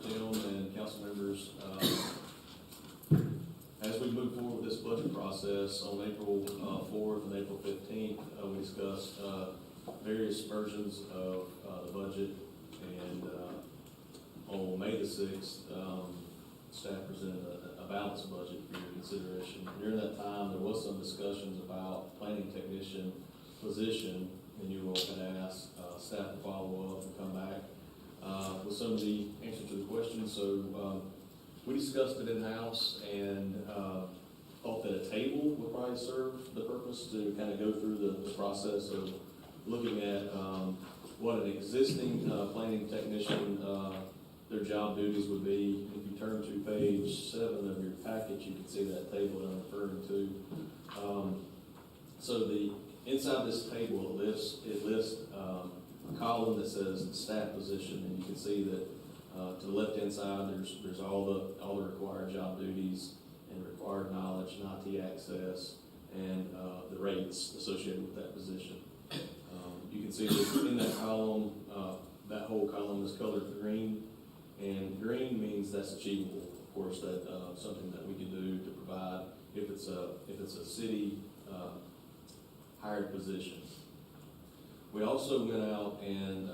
Tim and council members, as we move forward with this budget process, on April 4th and April 15th, we discussed various versions of the budget, and on May the 6th, staff presented a balanced budget for your consideration. During that time, there was some discussions about planning technician position, and you all had asked staff to follow up and come back with some of the answers to the questions. So we discussed it in-house and thought that a table would probably serve the purpose to kind of go through the process of looking at what an existing planning technician, their job duties would be. If you turn to page 7 of your package, you can see that table that I'm referring to. So the inside this table, it lists a column that says staff position, and you can see that to the left-hand side, there's all the required job duties and required knowledge and IT access and the rates associated with that position. You can see that in that column, that whole column is colored green, and green means that's achievable. Of course, that's something that we can do to provide if it's a city hired position. We also went out and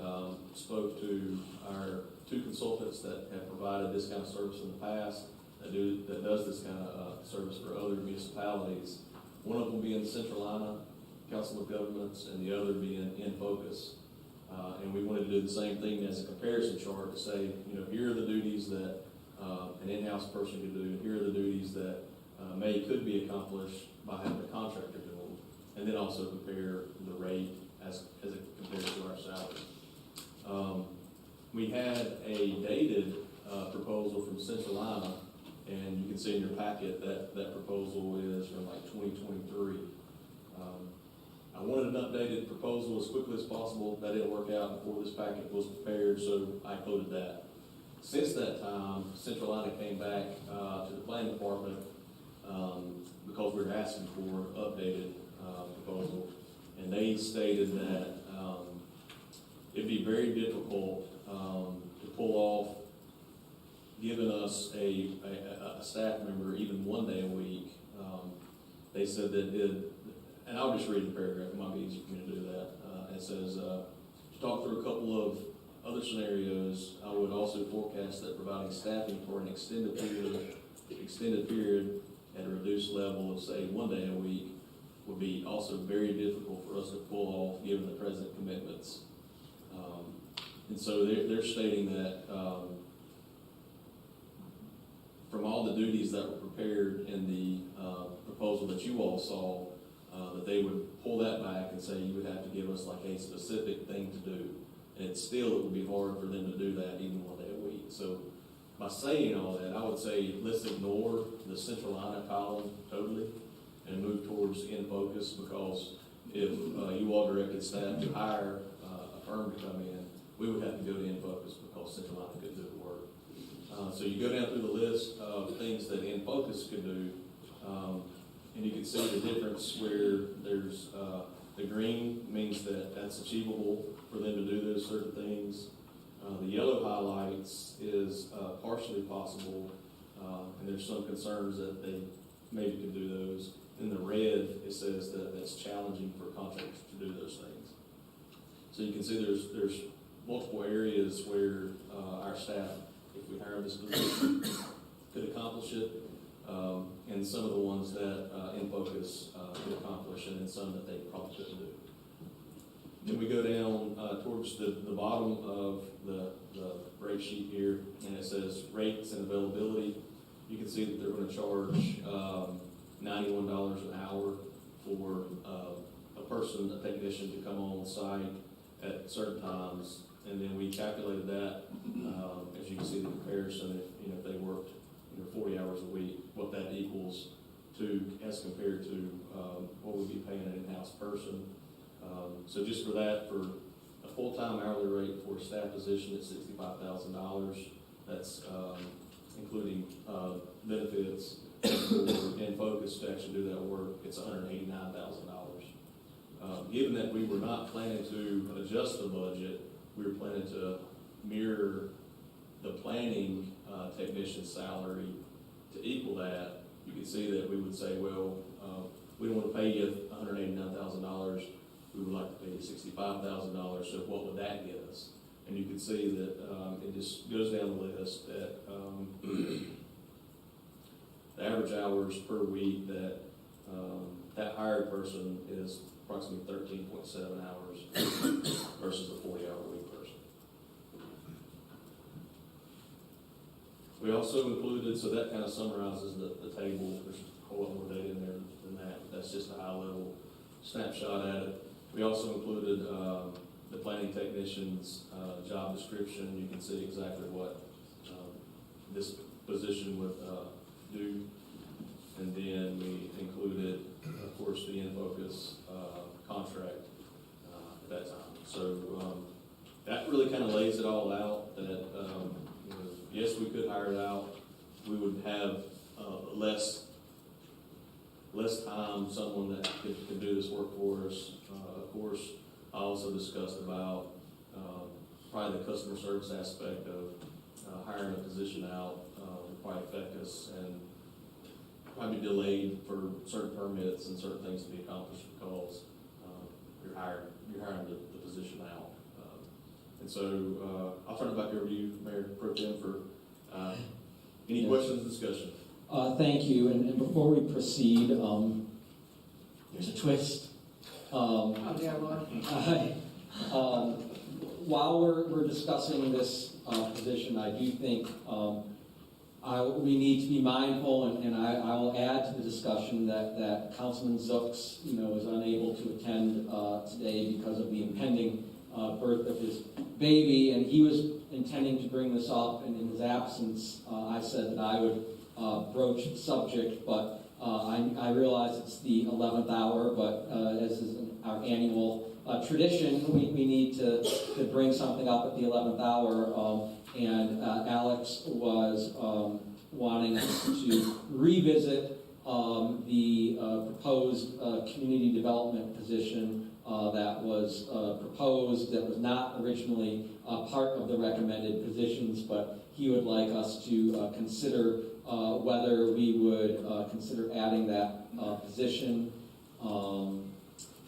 spoke to our 2 consultants that have provided this kind of service in the past, that does this kind of service for other municipalities. One of them being Centralina Council of Governments, and the other being In Focus. And we wanted to do the same thing as a comparison chart to say, here are the duties that an in-house person could do, and here are the duties that could be accomplished by having a contractor do them, and then also compare the rate as it compares to our salary. We had a dated proposal from Centralina, and you can see in your packet that proposal is from like 2023. I wanted an updated proposal as quickly as possible. That didn't work out before this packet was prepared, so I included that. Since that time, Centralina came back to the planning department because we were asking for an updated proposal, and they stated that it'd be very difficult to pull off giving us a staff member even 1 day a week. They said that and I'll just read the paragraph, it might be easier for me to do that. It says, to talk through a couple of other scenarios, I would also forecast that providing staffing for an extended period at a reduced level of, say, 1 day a week would be also very difficult for us to pull off given the present commitments. And so they're stating that from all the duties that were prepared in the proposal that you all saw, that they would pull that back and say you would have to give us like a specific thing to do. And it would be hard for them to do that even 1 day a week. So by saying all that, I would say let's ignore the Centralina column totally and move towards In Focus, because if you all directed staff to hire a firm to come in, we would have to go to In Focus because Centralina couldn't do the work. So you go down through the list of things that In Focus could do, and you can see the difference where there's the green means that that's achievable for them to do those certain things. The yellow highlights is partially possible, and there's some concerns that they maybe can do those. In the red, it says that that's challenging for contractors to do those things. So you can see there's multiple areas where our staff, if we hire this position, could accomplish it, and some of the ones that In Focus could accomplish, and then some that they probably couldn't do. Then we go down towards the bottom of the rate sheet here, and it says rates and availability. You can see that they're going to charge $91 an hour for a person, a technician, to come on site at certain times, and then we calculated that as you can see the comparison. If they worked 40 hours a week, what that equals to as compared to what we'd be paying an in-house person. So just for that, for a full-time hourly rate for a staff position at $65,000, that's including benefits. For In Focus to actually do that work, it's $189,000. Given that we were not planning to adjust the budget, we were planning to mirror the planning technician salary to equal that, you can see that we would say, well, we don't want to pay you $189,000. We would like to pay you $65,000. So what would that get us? And you can see that it just goes down the list that the average hours per week that that hired person is approximately 13.7 hours versus a 40-hour week person. We also included, so that kind of summarizes the table. There's a whole lot more data in there than that. That's just a high-level snapshot at it. We also included the planning technician's job description. You can see exactly what this position would do. And then we included, of course, the in-focus contract at that time. So that really kind of lays it all out that, yes, we could hire it out. We would have less time, someone that could do this work for us. Of course, I also discussed about probably the customer service aspect of hiring a position out would probably affect us and probably be delayed for certain permits and certain things to be accomplished because you're hiring the position out. And so I'll turn it back over to you, Mayor Pro Tem, for any questions or discussion. Thank you. And before we proceed, there's a twist. While we're discussing this position, I do think we need to be mindful, and I will add to the discussion that Councilman Zooks, was unable to attend today because of the impending birth of his baby, and he was intending to bring this up, and in his absence, I said that I would broach the subject, but I realize it's the 11th hour, but as is our annual tradition, we need to bring something up at the 11th hour, and Alex was wanting us to revisit the proposed community development position that was proposed, that was not originally part of the recommended positions, but he would like us to consider whether we would consider adding that position,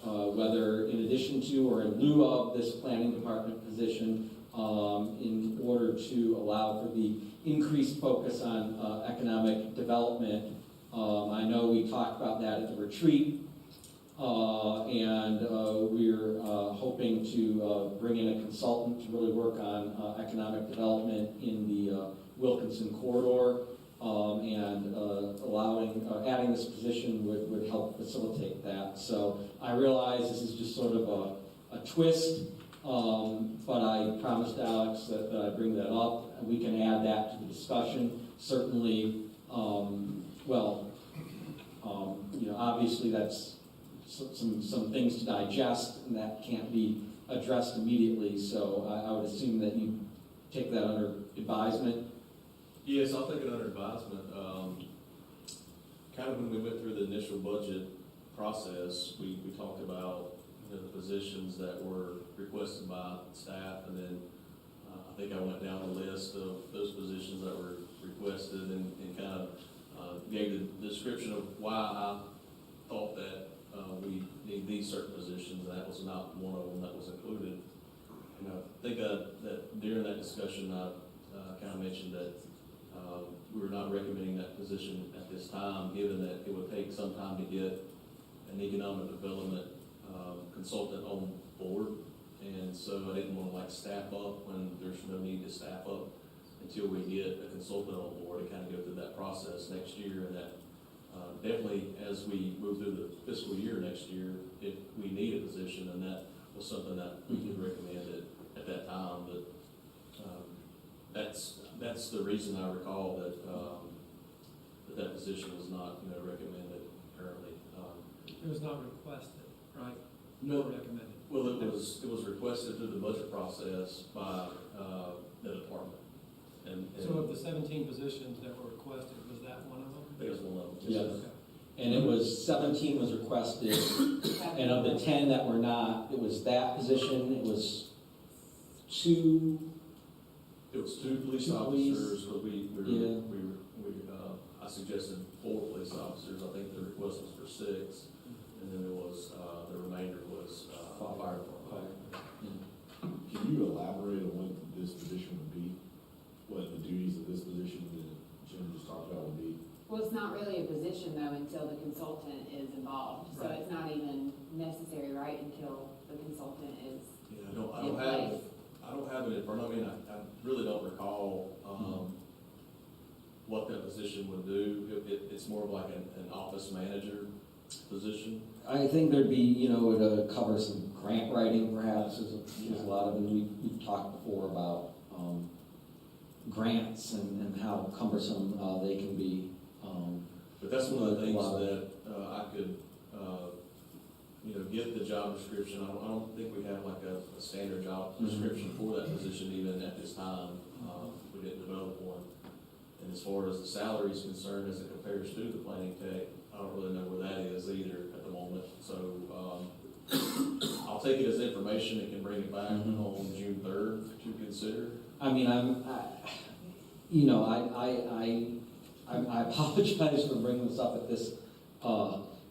whether in addition to or in lieu of this planning department position, in order to allow for the increased focus on economic development. I know we talked about that at the retreat, and we're hoping to bring in a consultant to really work on economic development in the Wilkinson corridor, and adding this position would help facilitate that. So I realize this is just sort of a twist, but I promised Alex that I'd bring that up, and we can add that to the discussion. Certainly, obviously that's some things to digest, and that can't be addressed immediately, so I would assume that you take that under advisement. Yes, I'll take it under advisement. Kind of when we went through the initial budget process, we talked about the positions that were requested by staff, and then I think I went down the list of those positions that were requested and kind of gave the description of why I thought that we need these certain positions, and that was not one of them that was included. And I think that during that discussion, I kind of mentioned that we were not recommending that position at this time, given that it would take some time to get an economic development consultant on board. And so I didn't want to staff up when there's no need to staff up until we get a consultant on board and kind of go through that process next year. And that definitely, as we move through the fiscal year next year, if we need a position, and that was something that we could recommend at that time. But that's the reason I recall that that position was not recommended currently. It was not requested, right? No, recommended. Well, it was requested through the budget process by the department. And so of the 17 positions that were requested, was that one of them? I think it was one of them. Yes. Okay. And it was 17 was requested, and of the 10 that were not, it was that position. It was 2 It was 2 police Two police. officers, but Yeah. I suggested 4 police officers. I think the request was for 6. And then there was, the remainder was, fire department. Can you elaborate on what this position would be? What the duties of this position that Jim just talked about would be? Well, it's not really a position though until the consultant is involved, so Right. it's not even necessary, right, until the consultant is Yeah, in place. I don't have it in front of me, and I really don't recall, what that position would do. It's more of like an office manager position. I think there'd be, to cover some grant writing perhaps, there's a lot of, and we've talked before about grants and how cumbersome they can be. But that's one of the things Wow. that I could, get the job description. I don't think we have like a standard job description for that position even at this time. We didn't develop one. And as far as the salary is concerned, as it compares to the planning tech, I don't really know where that is either at the moment. So I'll take it as information and can bring it back on June 3rd to consider. I mean, I apologize for bringing this up at this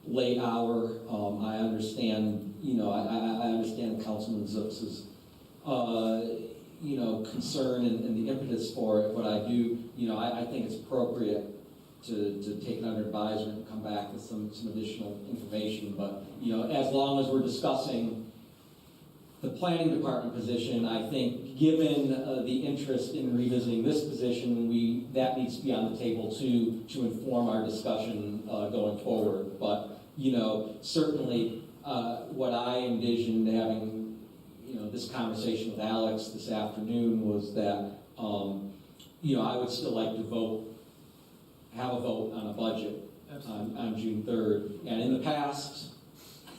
late hour. I understand, I understand Councilman Zooks's, concern and the impetus for it, but I do, I think it's appropriate to take it under advisement and come back with some additional information. But, as long as we're discussing the planning department position, I think, given the interest in revisiting this position, that needs to be on the table too, to inform our discussion going forward. But, certainly what I envisioned having, this conversation with Alex this afternoon was that, I would still like to have a vote on a budget on June 3rd. And in the past,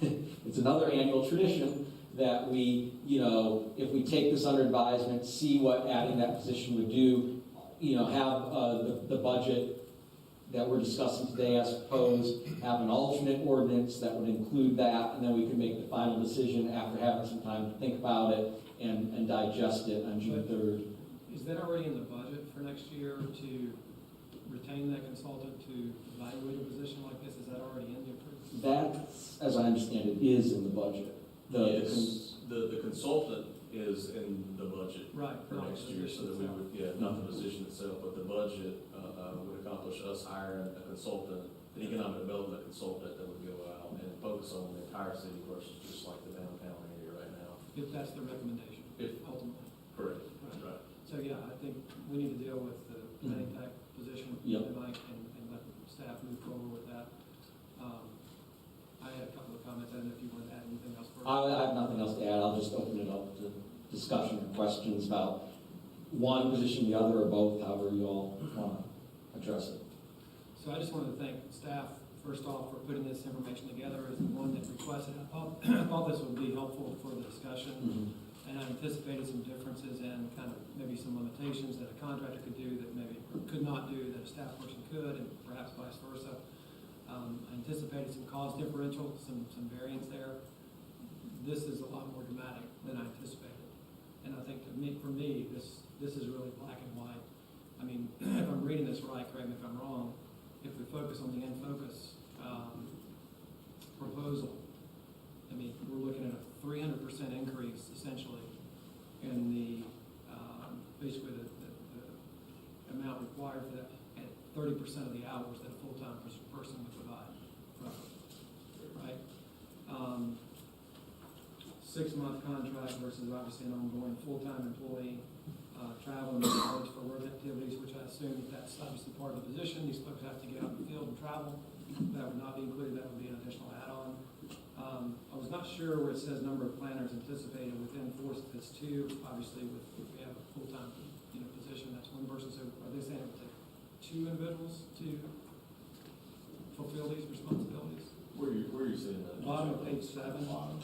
it's another annual tradition that we, if we take this under advisement, see what adding that position would do, have the budget that we're discussing today as proposed, have an alternate ordinance that would include that, and then we can make the final decision after having some time to think about it and digest it on June 3rd. Is that already in the budget for next year to retain that consultant to evaluate a position like this? Is that already in the approved? That, as I understand it, is in the budget. Yes, the consultant is in the budget Right. for not next the year, so that we position would, not the position itself, but the budget would accomplish us hiring a consultant, an economic development consultant that would go out and focus on the entire city versus just like the downtown area right now. itself, if that's the recommendation, ultimately. Correct. Right. Right. So, yeah, I think we need to deal with the planning tech position Yep. tonight and let staff move forward with that. I had a couple of comments. I don't know if you want to add anything else first. I have nothing else to add. I'll just open it up to discussion or questions about one position, the other, or both, however you all want to address it. So I just wanted to thank staff, first off, for putting this information together as the one that requested. I thought this would be helpful for the discussion, and I anticipated some differences and kind of maybe some limitations that a contractor could do that maybe could not do that a staff person could, and perhaps vice versa. I anticipated some cost differential, some variance there. This is a lot more dramatic than I anticipated. And I think for me, this is really black and white. I mean, if I'm reading this right, correct me if I'm wrong, if we focus on the in-focus proposal, I mean, we're looking at a 300% increase essentially in the, basically the amount required for that at 30% of the hours that a full-time person would provide. Right? 6-month contract versus obviously an ongoing full-time employee, travel and mileage for work activities, which I assume that's obviously part of the position. These folks have to get out in the field and travel. That would not be included. That would be an additional add-on. I was not sure where it says number of planners anticipated within force. If it's 2, obviously, if we have a full-time position, that's one person. So are they saying it would take 2 individuals to fulfill these responsibilities? Where are you seeing that? Bottom of page 7, Bottom,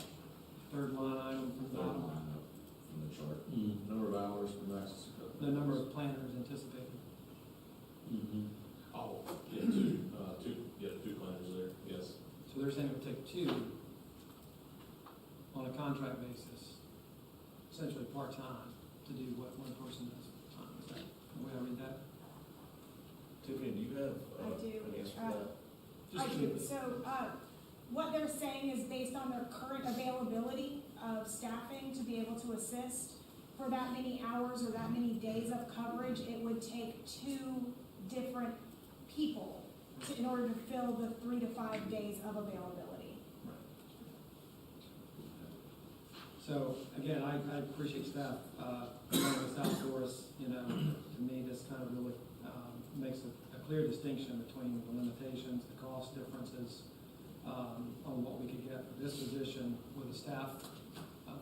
third line item from the third bottom. line up from the chart. Number of hours for Max's. The number of planners anticipated. Oh, yeah, two planners there, yes. So they're saying it would take 2 on a contract basis, essentially part-time, to do what one person does full-time. Can we read that? Tiffany, do you have, I do. an answer to I that? do. So, what they're saying is based on their current availability of staffing to be able to assist for that many hours or that many days of coverage, it would take 2 different people in order to fill the 3 to 5 days of availability. So, again, I appreciate staff, laying this out for us, you know, to me, this kind of really, makes a clear distinction between the limitations, the cost differences, on what we could get for this position with a staff,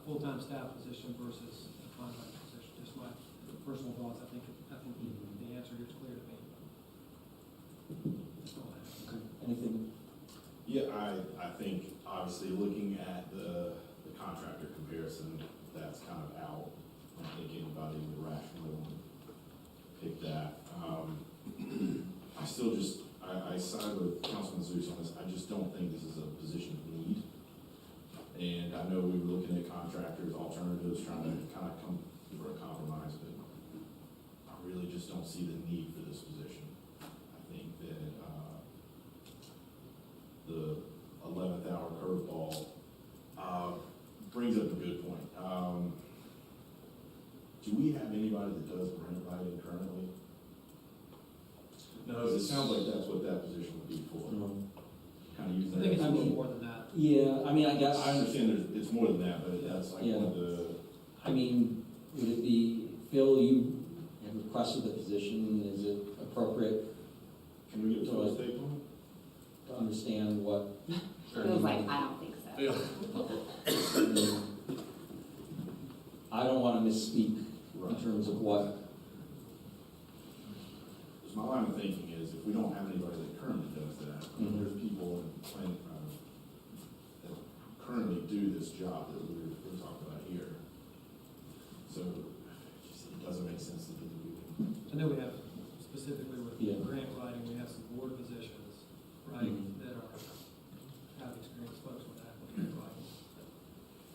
full-time staff position versus a contract position. Just my personal thoughts, I think the answer here is clear to me. That's all I have. Okay. Anything? Yeah, I think obviously looking at the contractor comparison, that's kind of out. I don't think anybody would rationally pick that. I still just, I side with Councilman Zeus on this. I just don't think this is a position of need. And I know we were looking at contractors, alternatives, trying to kind of come for a compromise, but I really just don't see the need for this position. I think that the 11th hour curveball brings up a good point. Do we have anybody that does grant writing currently? No, Because it sounds like that's what that position would be for. Kind of using I think it's that. a little more than that. Yeah, I mean, I guess. I understand it's more than that, but that's like Yeah. one of the. I mean, would it be, Phil, you have requested the position, is it appropriate Can we get a total statement? to understand what? Feels like, I don't think so. I don't want to misspeak in Right. terms of what, Because my line of thinking is if we don't have anybody that currently does that, Mhm. there's people in plant, that currently do this job that we're talking about here. So it doesn't make sense to do. I know we have, specifically with Yeah. grant writing, we have some board positions, right, Mhm. that have experienced folks with that, with grant writing.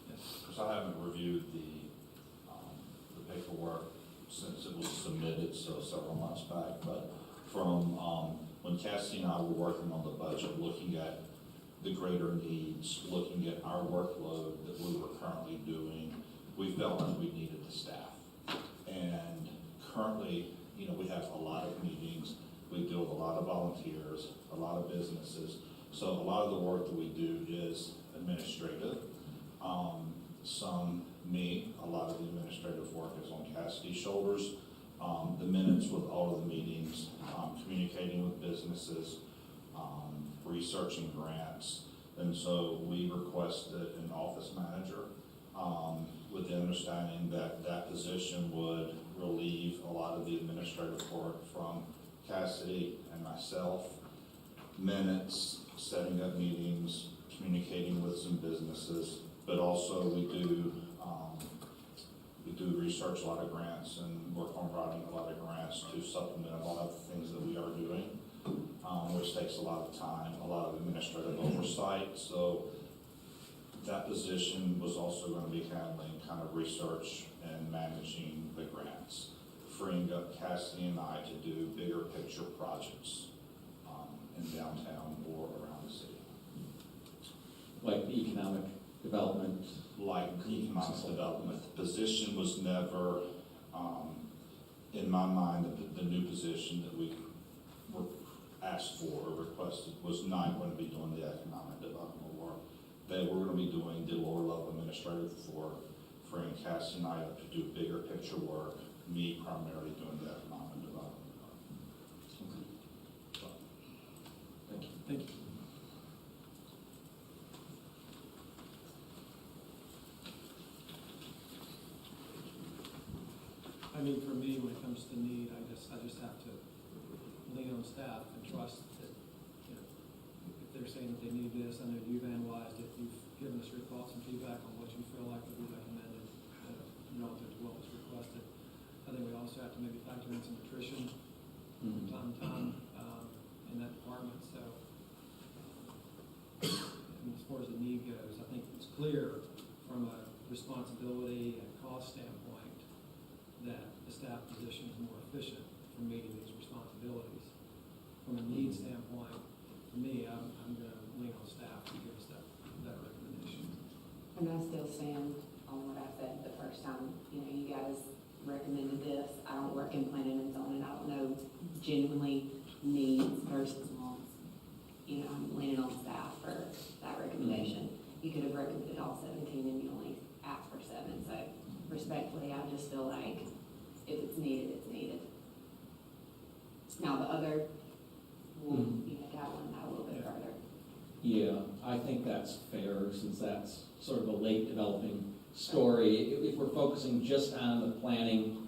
Yes. Because I haven't reviewed the paperwork since it was submitted, so several months back, but from, when Cassie and I were working on the budget, looking at the greater needs, looking at our workload that we were currently doing, we felt like we needed the staff. And currently, you know, we have a lot of meetings, we deal with a lot of volunteers, a lot of businesses, so a lot of the work that we do is administrative. A lot of the administrative work is on Cassidy's shoulders. The minutes with all of the meetings, communicating with businesses, researching grants. And so we requested an office manager, with the understanding that that position would relieve a lot of the administrative work from Cassidy and myself. Minutes, setting up meetings, communicating with some businesses, but also we do research a lot of grants and work on writing a lot of grants to supplement a lot of the things that we are doing, which takes a lot of time, a lot of administrative oversight. So that position was also going to be handling kind of research and managing the grants, freeing up Cassidy and I to do bigger picture projects in downtown or around the city. like the economic development? Like economic development. The position was never, in my mind, the new position that we were asked for or requested was not going to be doing the economic development work. They were going to be doing the lower level administrative work, freeing Cassie and I up to do bigger picture work, me primarily doing the economic development work. Thank you. Thank you. I mean, for me, when it comes to need, I just have to lean on staff and trust that, you know, if they're saying that they need this, I know you've analyzed it, you've given us your thoughts and feedback on what you feel like would be recommended, relative to what was requested. I think we also have to maybe factor in some attrition from time to time, in that department, so. And as far as the need goes, I think it's clear from a responsibility and cost standpoint that the staff position is more efficient for meeting these responsibilities. From a need standpoint, for me, I'm gonna lean on staff to give us that recommendation. And I still stand on what I said the first time, you guys recommended this. I don't work in planning and zoning, I don't know genuinely needs versus wants. I'm leaning on staff for that recommendation. You could have recommended all 17 and you only asked for 7, so respectfully, I just feel like if it's needed, it's needed. Now, the other, we'll, dive on that a little bit further. Yeah, I think that's fair, since that's sort of a late developing story. If we're focusing just on the planning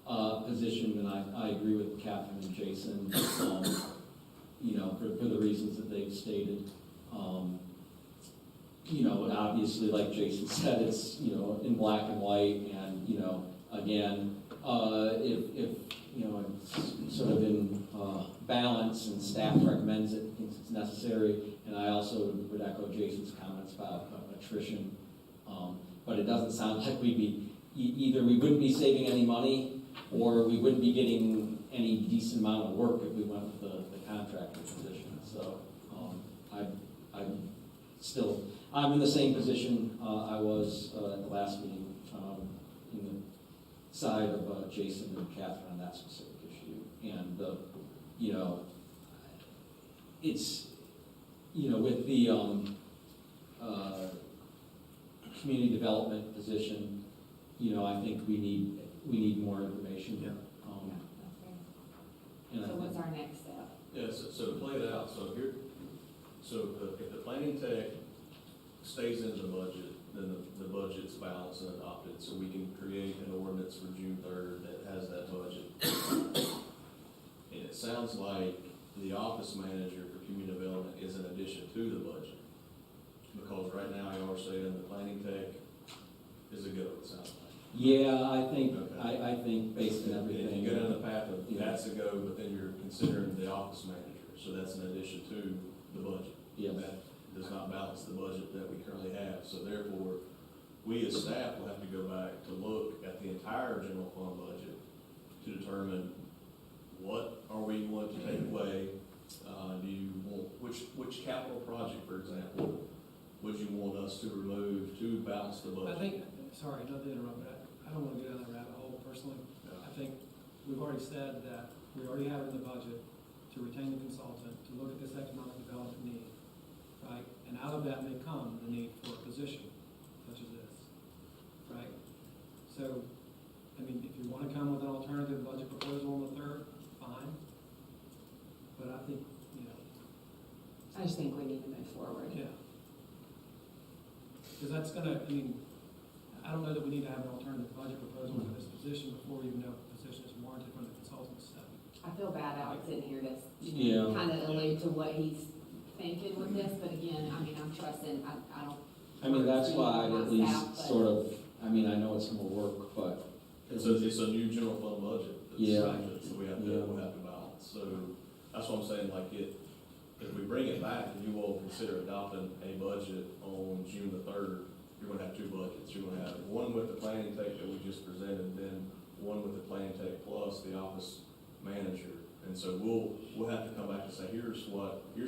position, then I agree with Catherine and Jason, for the reasons that they've stated. And obviously, like Jason said, it's, in black and white, and, again, if it's sort of in balance and staff recommends it, thinks it's necessary, and I also would echo Jason's comments about attrition. But it doesn't sound like we'd be, either we wouldn't be saving any money, or we wouldn't be getting any decent amount of work if we went with the contractor position. So I'm in the same position I was at the last meeting, in the side of Jason and Catherine on that specific issue. And, it's, with the community development position, I think we need more information. Yeah. That's fair. And I So think- what's our next step? Yeah, so to play it out, if the planning tech stays in the budget, then the budget's balanced and adopted, so we can create an ordinance for June 3rd that has that budget. And it sounds like the office manager for community development is in addition to the budget. Because right now, you are saying the planning tech is a go, it sounds like. Yeah, I think, Okay. I think based on everything. If you go down the path of Yeah. that's a go, but then you're considering the office manager, so that's in addition to the budget. Yes. That does not balance the budget that we currently have, so therefore, we as staff will have to go back to look at the entire general fund budget to determine what are we going to take away? Do you want, which capital project, for example, would you want us to remove to balance the budget? I think, sorry, not to interrupt, but I don't want to go down that rabbit hole personally. I think we've already said that we already have it in the budget to retain the consultant, to look at this economic development need, right? And out of that may come the need for a position such as this, right? So, if you want to come with an alternative budget proposal on the 3rd, fine. But I think, I just think we need to move forward. yeah. Because that's gonna, I don't know that we need to have an alternative budget proposal for this position before we even know if the position is warranted from the consultant's study. I feel bad Alex sitting here to, Yeah. kind of allude to what he's thinking with this, but again, I'm trusting, I don't. That's why I at least Staff, but- sort of, I know it's gonna work, but. It's a new general fund budget. Yeah. So we'll have to balance. So that's what I'm saying, like if we bring it back and you all consider adopting a budget on June the 3rd, you're gonna have 2 budgets. You're gonna have one with the planning tech that we just presented, then one with the planning tech plus the office manager. And so we'll have to come back and say, here's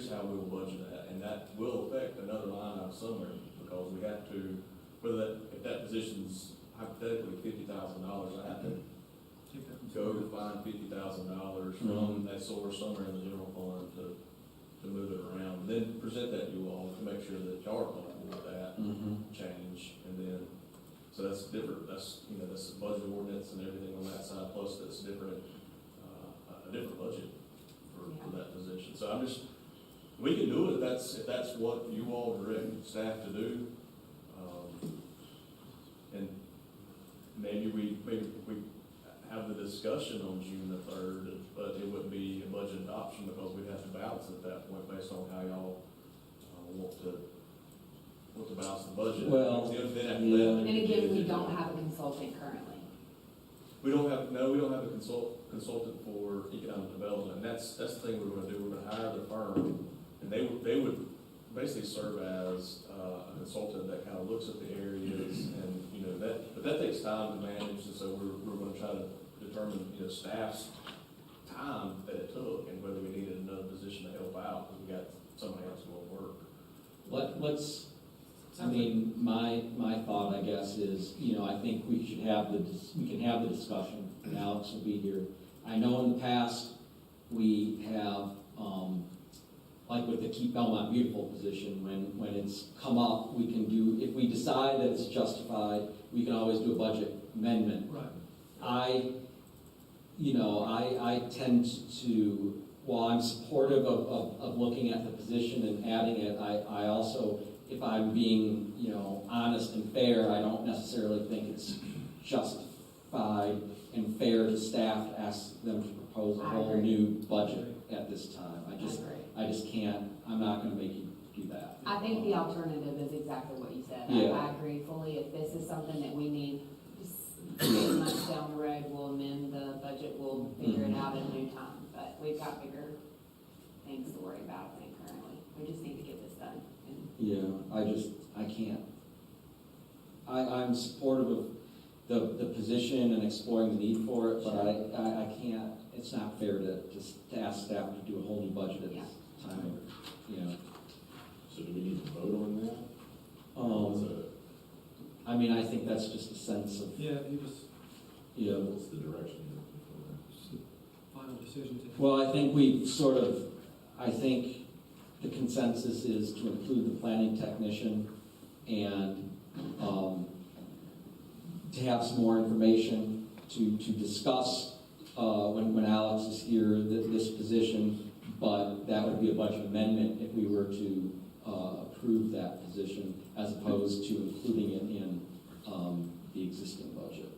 how we'll budget that. And that will affect another line item somewhere, because we have to, if that position's hypothetically $50,000, I have to Take that go consideration. to find $50,000 from that source somewhere in the general fund to move it around. Then present that to you all to make sure that y'all are comfortable with that change. And then, so that's different, that's the budget ordinance and everything on that side, plus that's different, a different budget for that position. So we can do it if that's what you all direct staff to do. And maybe we have the discussion on June the 3rd, but it wouldn't be a budget adoption because we'd have to balance at that point based on how y'all want to balance the budget. Well, Then after that, yeah. And again, we don't have a consultant currently. We don't have a consultant for economic development, and that's the thing we're gonna do, we're gonna hire the firm, and they would basically serve as a consultant that kind of looks at the areas, and, but that takes time to manage, and so we're gonna try to determine, staff's time that it took and whether we needed another position to help out, because we got somebody else doing work. Let's, I mean, my thought, I guess, is, you know, I think we should have we can have the discussion, and Alex will be here. I know in the past, we have, like with the Keep Belmont Beautiful position, when it's come up, we can do, if we decide that it's justified, we can always do a budget amendment. Right. I tend to, while I'm supportive of looking at the position and adding it, I also, if I'm being, you know, honest and fair, I don't necessarily think it's justified and fair to staff to ask them to propose a I whole agree. new budget at this time. agree. I just can't, I'm not gonna make you do that. I think the alternative is exactly what you said. Yeah. I agree fully. If this is something that we need 6 months down the road, we'll amend the budget, we'll figure it out in due time. But we've got bigger things to worry about, I think, currently. We just need to get this done. And Yeah, I can't. I'm supportive of the position and exploring the need for it, but I can't, it's not fair to ask staff to do a whole new budget at this time, you know. So do we need to vote on that? I mean, I think that's just a sense of, Yeah, you just, you know, What's the direction you're looking final decision to. well, I think we've sort of, I think the consensus is to include the planning technician and to have some more information to discuss when Alex is here, this position, but that would be a budget amendment if we were to approve that position as opposed to including it in the existing budget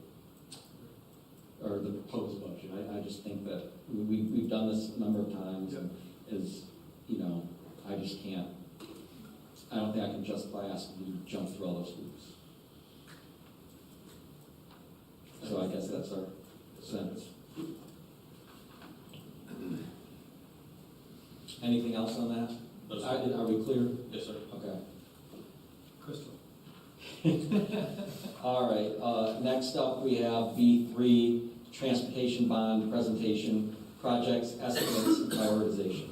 or the proposed budget. I just think that we've done this a number of times and is, you know, I just can't, I don't think I can justify asking you to jump through all those hoops. So I guess that's our sense. Anything else on that? No, sir. Are we clear? Yes, sir. Okay. Crystal. All right, next up we have B3, transportation bond presentation, projects, estimates, and prioritization.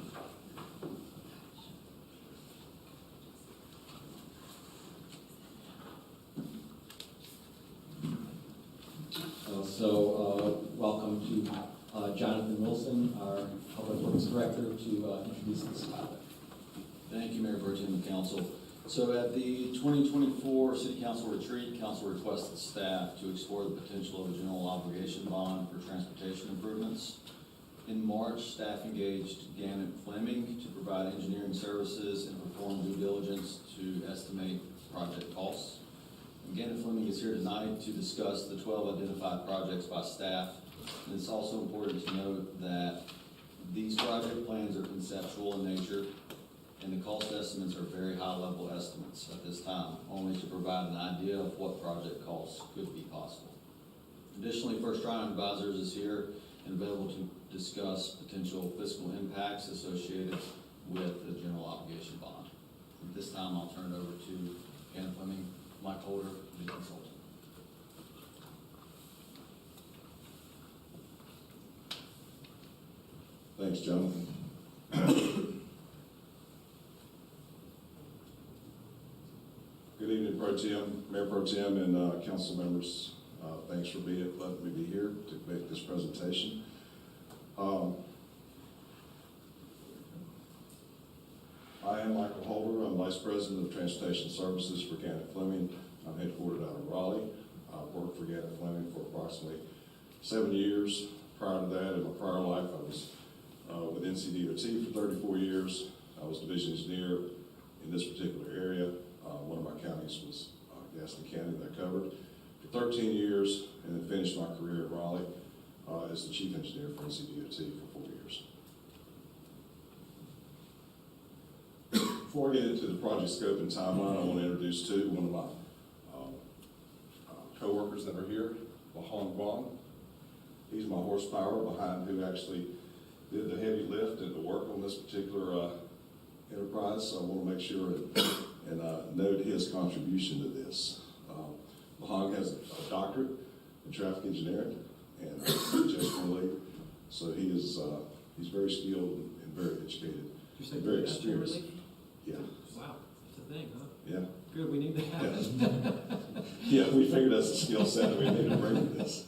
Welcome to Jonathan Wilson, our Public Works Director, to introduce this topic. Thank you, Mayor Pro Tem and Council. So at the 2024 City Council retreat, Council requested staff to explore the potential of a general obligation bond for transportation improvements. In March, staff engaged Gannett Fleming to provide engineering services and perform due diligence to estimate project costs. And Gannett Fleming is here tonight to discuss the 12 identified projects by staff. And it's also important to note that these project plans are conceptual in nature, and the cost estimates are very high-level estimates at this time, only to provide an idea of what project costs could be possible. Additionally, First Tryon Advisors is here and available to discuss potential fiscal impacts associated with the general obligation bond. At this time, I'll turn it over to Gannett Fleming, Mike Holder, the consultant. Thanks, Jonathan. Good evening, Pro Tem, Mayor Pro Tem, and council members. Thanks for letting me be here to make this presentation. I am Michael Holder. I'm Vice President of Transportation Services for Gannett Fleming. I'm headquartered out of Raleigh. I've worked for Gannett Fleming for approximately 7 years. Prior to that, in my prior life, I was with NCDOT for 34 years. I was division engineer in this particular area. One of my counties was Gaston County that I covered for 13 years, and then finished my career at Raleigh as the chief engineer for NCDOT for 4 years. Before I get into the project scope and timeline, I want to introduce one of my co-workers that are here, Lahan Guan. He's my horsepower behind who actually did the heavy lift and the work on this particular enterprise. So I want to make sure and note his contribution to this. Lahan has a doctorate in traffic engineering, and just want to So he is, he's very skilled and very educated, Did you say very pedestrian experienced. relief? Yeah, Wow, it's a thing, huh? yeah. Good, we need to have it. Yeah, we figured that's a skill set we need to bring to this.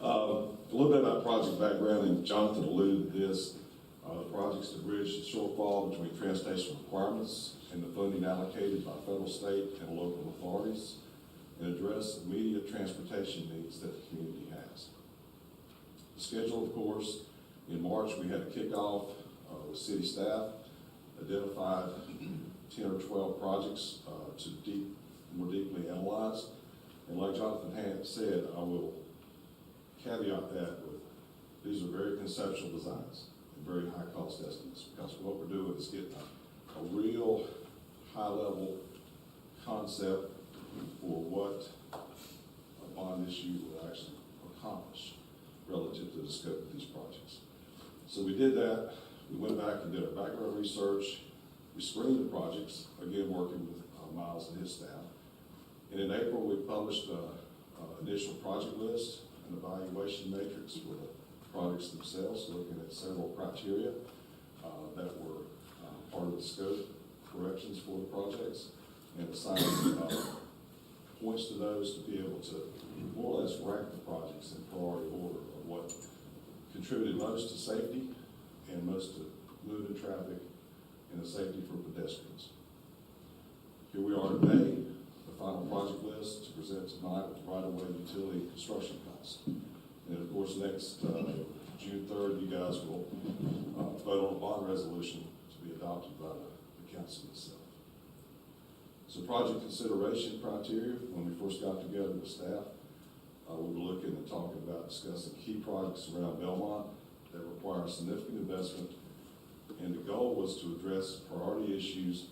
A little bit about project background, and Jonathan alluded to this. The project's to bridge the shortfall between transportation requirements and the funding allocated by federal, state, and local authorities, and address immediate transportation needs that the community has. The schedule, of course, in March we had a kickoff with city staff, identified 10 or 12 projects to more deeply analyze. And like Jonathan had said, I will caveat that with, these are very conceptual designs and very high cost estimates, because what we're doing is getting a real high level concept for what a bond issue will actually accomplish relative to the scope of these projects. So we did that. We went back and did our background research. We screened the projects, again working with Miles and his staff. And in April, we published an initial project list, an evaluation matrix for the projects themselves, looking at several criteria that were part of the scope corrections for the projects, and assigning points to those to be able to more or less rank the projects in priority order of what contributed most to safety and most to moving traffic and the safety for pedestrians. Here we are today, the final project list to present tonight with right-of-way utility construction costs. And of course, next June 3rd, you guys will vote on a bond resolution to be adopted by the council itself. So project consideration criteria, when we first got together with staff, we were looking and talking about discussing key projects around Belmont that require significant investment. And the goal was to address priority issues,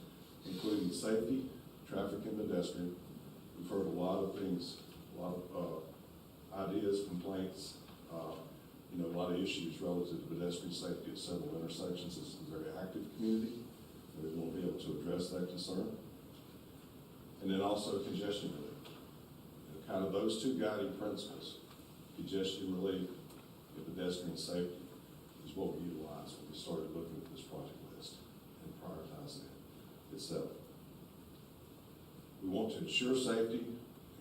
including safety, traffic, and pedestrian. We've heard a lot of things, a lot of ideas, complaints, a lot of issues relative to pedestrian safety at several intersections. This is a very active community, and we want to be able to address that concern. And then also congestion relief. Kind of those two guiding principles, congestion relief and pedestrian safety, is what we utilized when we started looking at this project list and prioritizing it itself. We want to ensure safety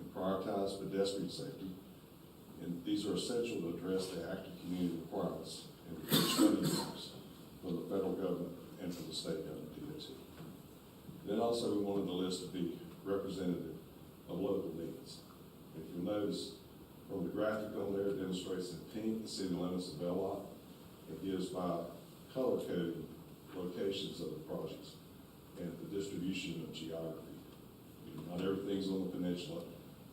and prioritize pedestrian safety, and these are essential to address the active community requirements and reduce funding needs from the federal government and from the state government, DOT. Then also we wanted the list to be representative of local needs. If you'll notice from the graphic on there, it demonstrates in pink the city limits of Belmont. It gives by color coding locations of the projects and the distribution of geography. Not everything's on the peninsula.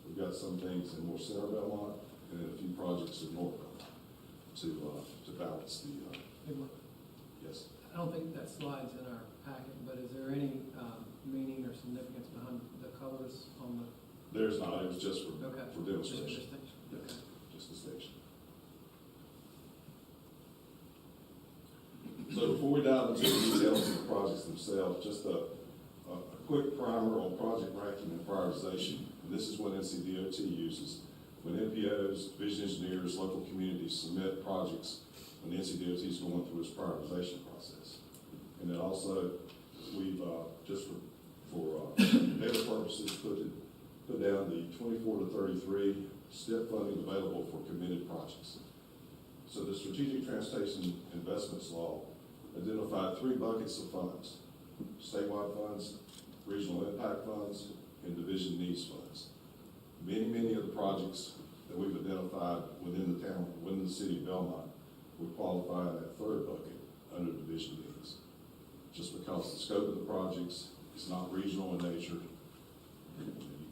We've got some things in more center Belmont and then a few projects in North Belmont to balance the, yes. I don't think that slide's in our packet, but is there any meaning or significance behind the colors on the? There's not, it was just for Okay. demonstration. Okay. Just the station. So before we dive into the details of the projects themselves, just a quick primer on project ranking and prioritization. And this is what NCDOT uses. When NPOs, division engineers, local communities submit projects, when the NCDOT is going through its prioritization process. And then also, we've, just for data purposes, put down the 24 to 33 STIP funding available for committed projects. So the Strategic Transportation Investments Law identified 3 buckets of funds: statewide funds, regional impact funds, and division needs funds. Many of the projects that we've identified within the town, within the city of Belmont, would qualify in that 3rd bucket under division needs. Just because the scope of the projects is not regional in nature.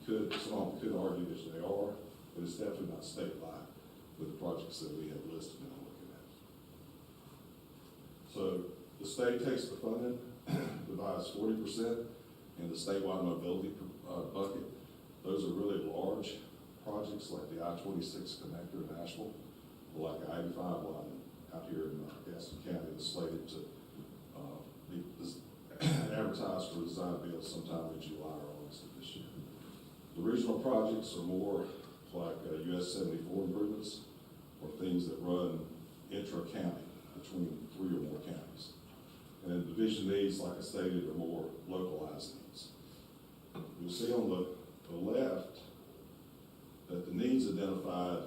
Some could argue that they are, but it's definitely not statewide with the projects that we have listed and I'm looking at. So the state takes the funding, divides 40%, in the statewide mobility bucket. Those are really large projects like the I-26 connector in Asheville, or like the I-85 line out here in Gaston County that's slated to be advertised for design build sometime in July or August of this year. The regional projects are more like US 74 improvements, or things that run intra-county between 3 or more counties. And then division needs, like I stated, are more localized needs. You'll see on the left that the needs identified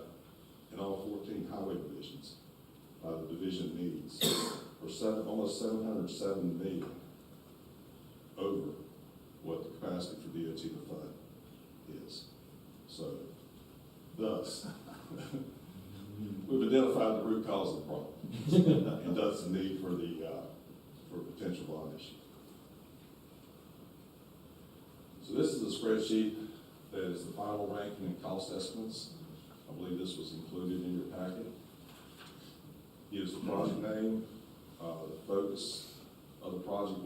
in all 14 highway divisions by the division needs are almost $707 million over what the capacity for DOT to fund is. So, thus, we've identified the root cause of the problem, and thus the need for for potential bond issue. So this is a spreadsheet that is the final ranking and cost estimates. I believe this was included in your packet. Gives the project name, the focus of the project,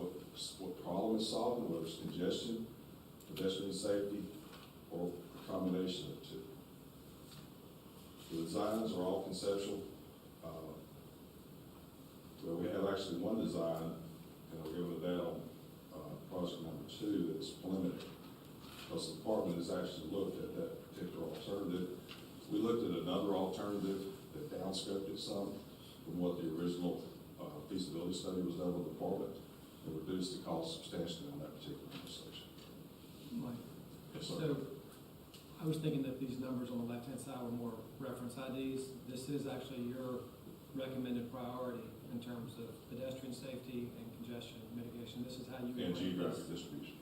what problem is solving, whether it's congestion, pedestrian safety, or a combination of the two. The designs are all conceptual. Well, we have actually one design, and I'll give it down project number 2 that's preliminary, because the department has actually looked at that particular alternative. We looked at another alternative that downscoped it some from what the original feasibility study was done with the department, and reduced the cost substantially on that particular intersection. Mike, Yes, sir. so I was thinking that these numbers on the left-hand side were more reference IDs. This is actually your recommended priority in terms of pedestrian safety and congestion mitigation. This is how you. And rank geographic this. distribution.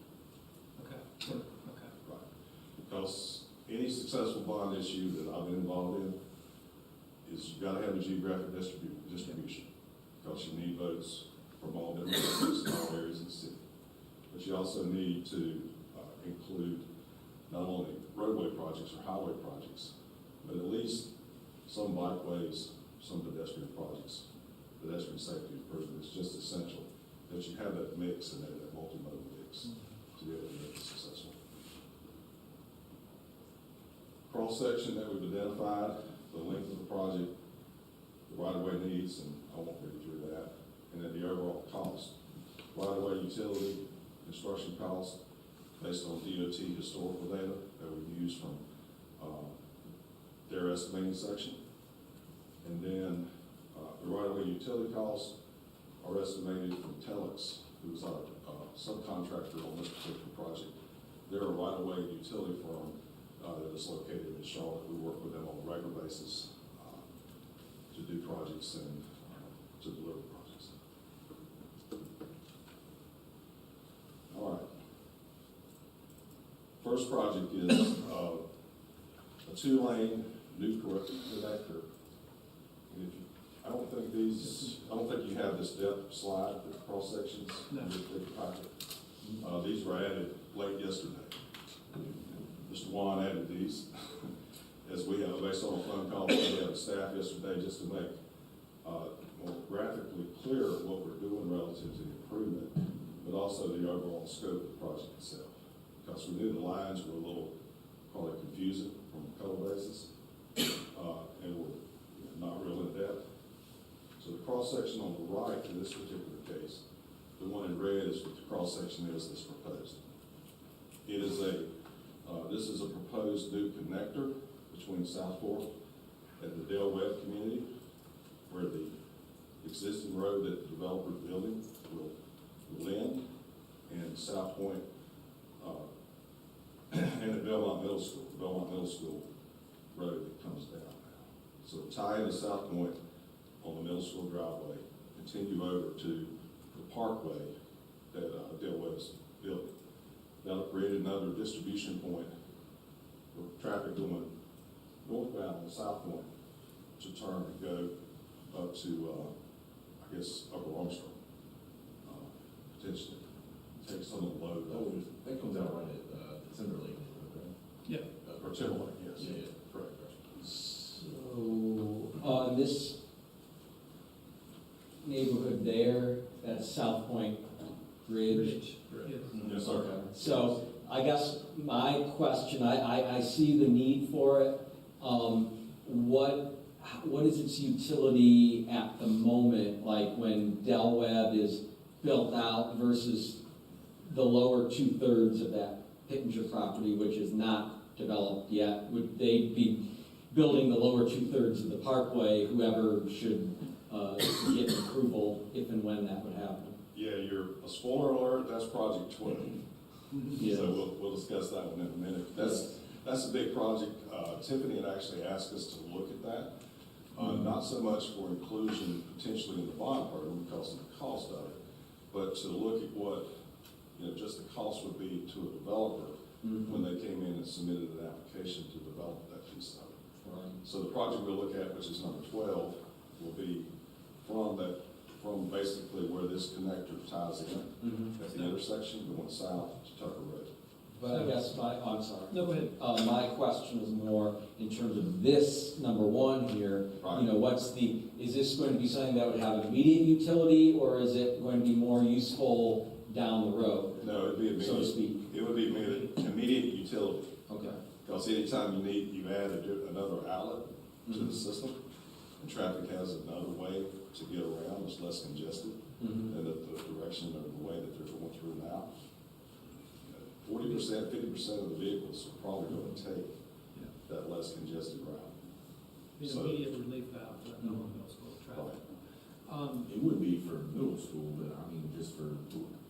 Okay, good, okay. Right. Because any successful bond issue that I've been involved in is you've got to have a geographic distribution, because you need votes from all different areas in all areas of the city. But you also need to include not only roadway projects or highway projects, but at least some bikeways, some pedestrian projects. Pedestrian safety improvement is just essential that you have that mix and that multimodal mix to be able to make it successful. Cross-section that we've identified, the length of the project, the right-of-way needs, and I won't read through that, and then the overall cost. Right-of-way utility, construction cost, based on DOT historical data that we use from their estimating section. And then the right-of-way utility costs are estimated from Telex, who's our subcontractor on this particular project. They're a right-of-way utility firm that is located in Charlotte. We work with them on a regular basis to do projects and to deliver projects. All right. First project is a 2-lane new connector. I don't think you have this depth slide, the cross sections. No. In your packet. These were added late yesterday. Mr. Juan added these as we have, based on a phone call we had staff yesterday, just to make more graphically clear what we're doing relative to the improvement, but also the overall scope of the project itself. Because we knew the lines were a little probably confusing from a color basis, and were not real in depth. So the cross-section on the right in this particular case, the one in red is what the cross-section is that's proposed. It is this is a proposed new connector between Southport and the Del Webb community, where the existing road that the developer is building will end, and South Point and the Belmont Middle School road that comes down now. So tie into South Point on the middle school driveway, continue over to the parkway that Del Webb's building. That'll create another distribution point for traffic going northbound on South Point to turn and go up to, I guess, Upper Armstrong, potentially. Take some of the load off. That comes out right at Timberlake, okay? Yeah. Or Timberlake, yes. Yeah. Correct. So, on this neighborhood there, that's South Point Bridge. Yes. Yes, sir. So, I guess my question, I see the need for it. What is its utility at the moment, like when Del Webb is built out versus the lower 2/3 of that Pittenger property, which is not developed yet? Would they be building the lower 2/3 of the parkway, whoever should get approval if and when that would happen. Yeah, a spoiler alert, that's Project 12. Yeah. So we'll discuss that one in a minute. That's a big project. Tiffany had actually asked us to look at that. Not so much for inclusion potentially in the bond program because of the cost of it, but to look at what, just the cost would be to a developer when they came in and submitted an application to develop that piece of it. Right. So the project we'll look at, which is number 12, will be from basically where this connector ties in at the intersection going south to Tucker Road. But I guess I'm sorry. No, go ahead. My question is more in terms of this number one here. Right. Is this going to be something that would have immediate utility, or is it going to be more useful down the road, No, it'd be immediate. so to speak? It would be immediate utility. Okay. Because anytime you add another outlet to the system, and traffic has another way to get around, it's less congested than the direction of the way that they're going through now. 40%, 50% of the vehicles are probably going to take that less congested route. Be an So- immediate relief valve for that middle school traffic. It would be for middle school, but I mean, just for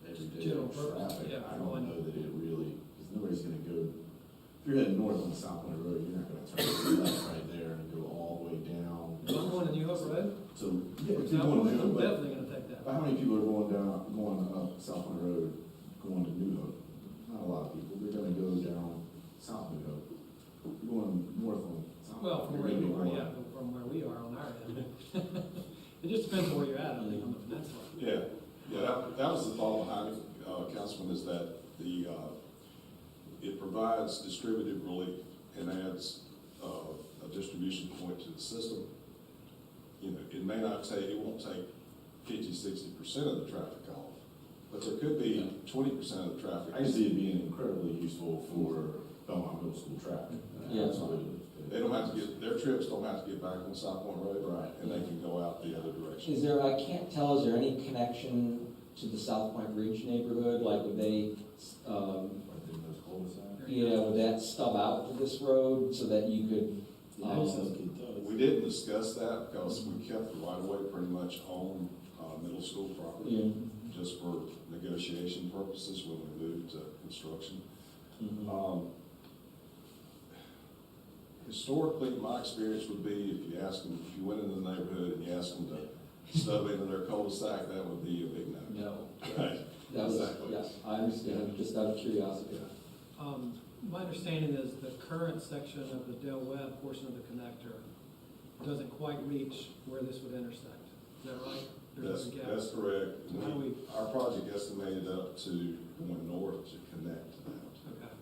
everyday General purpose, traffic, yeah, I for one. don't know that it really, because nobody's gonna go, if you're heading north on South Point Road, you're not gonna turn to the left right there and go all the way down. I'm going to New Hope Road. So, yeah, For if you're going example, to, I'm but definitely gonna take that. how many people are going up South Point Road, going to New Hope? Not a lot of people, they're gonna go down South New Hope. Going north on South. Well, from Point, where you're you gonna are, be yeah, from where we are on our end. It just depends on where you're at, I think, on the peninsula. That was the thought behind it, Councilman, is that it provides distributed relief and adds a distribution point to the system. It may not take, it won't take 50-60% of the traffic off, but there could be 20% of the traffic. I see it being incredibly useful for Belmont Middle School traffic. Yeah. Absolutely. They don't have to their trips don't have to get back on South Point Road. Right. And they can go out the other direction. I can't tell, is there any connection to the South Point Ridge neighborhood? Like, would they, Right there in those cul-de-sacs. would that stub out to this road so that you could, We didn't discuss that because we kept the right of way pretty much on middle school property, just for negotiation purposes when we moved to construction. Historically, my experience would be if you went into the neighborhood and you asked them to stub into their cul-de-sac, that would be a big no. no? Right. That was, Exactly. yes, I understand, just out of curiosity. My understanding is the current section of the Del Webb portion of the connector doesn't quite reach where this would intersect. Is that right? There's a gap. That's correct. How do we- Our project estimated up to going north to connect to that. Okay.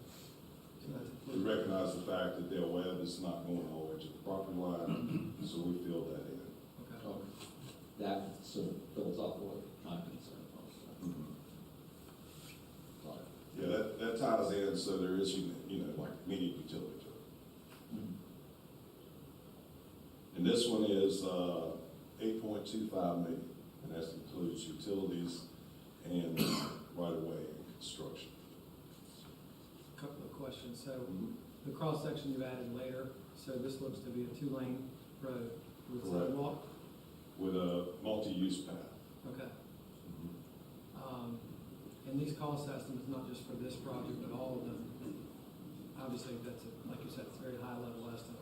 So that's We recognize the fact that Del Webb is not going all the way to the property line, so we filled that in. okay. That sort of builds off what my concern was. Yeah, that ties in, so there is, like immediate utility to it. And this one is, 8.25 million, and that includes utilities and right-of-way and construction. Couple of questions. So the cross-section you added later, so this looks to be a 2-lane road with Correct. sidewalk? With a multi-use path. Okay. And these cost estimates, not just for this project, but all of them, obviously, like you said, it's a very high-level estimate.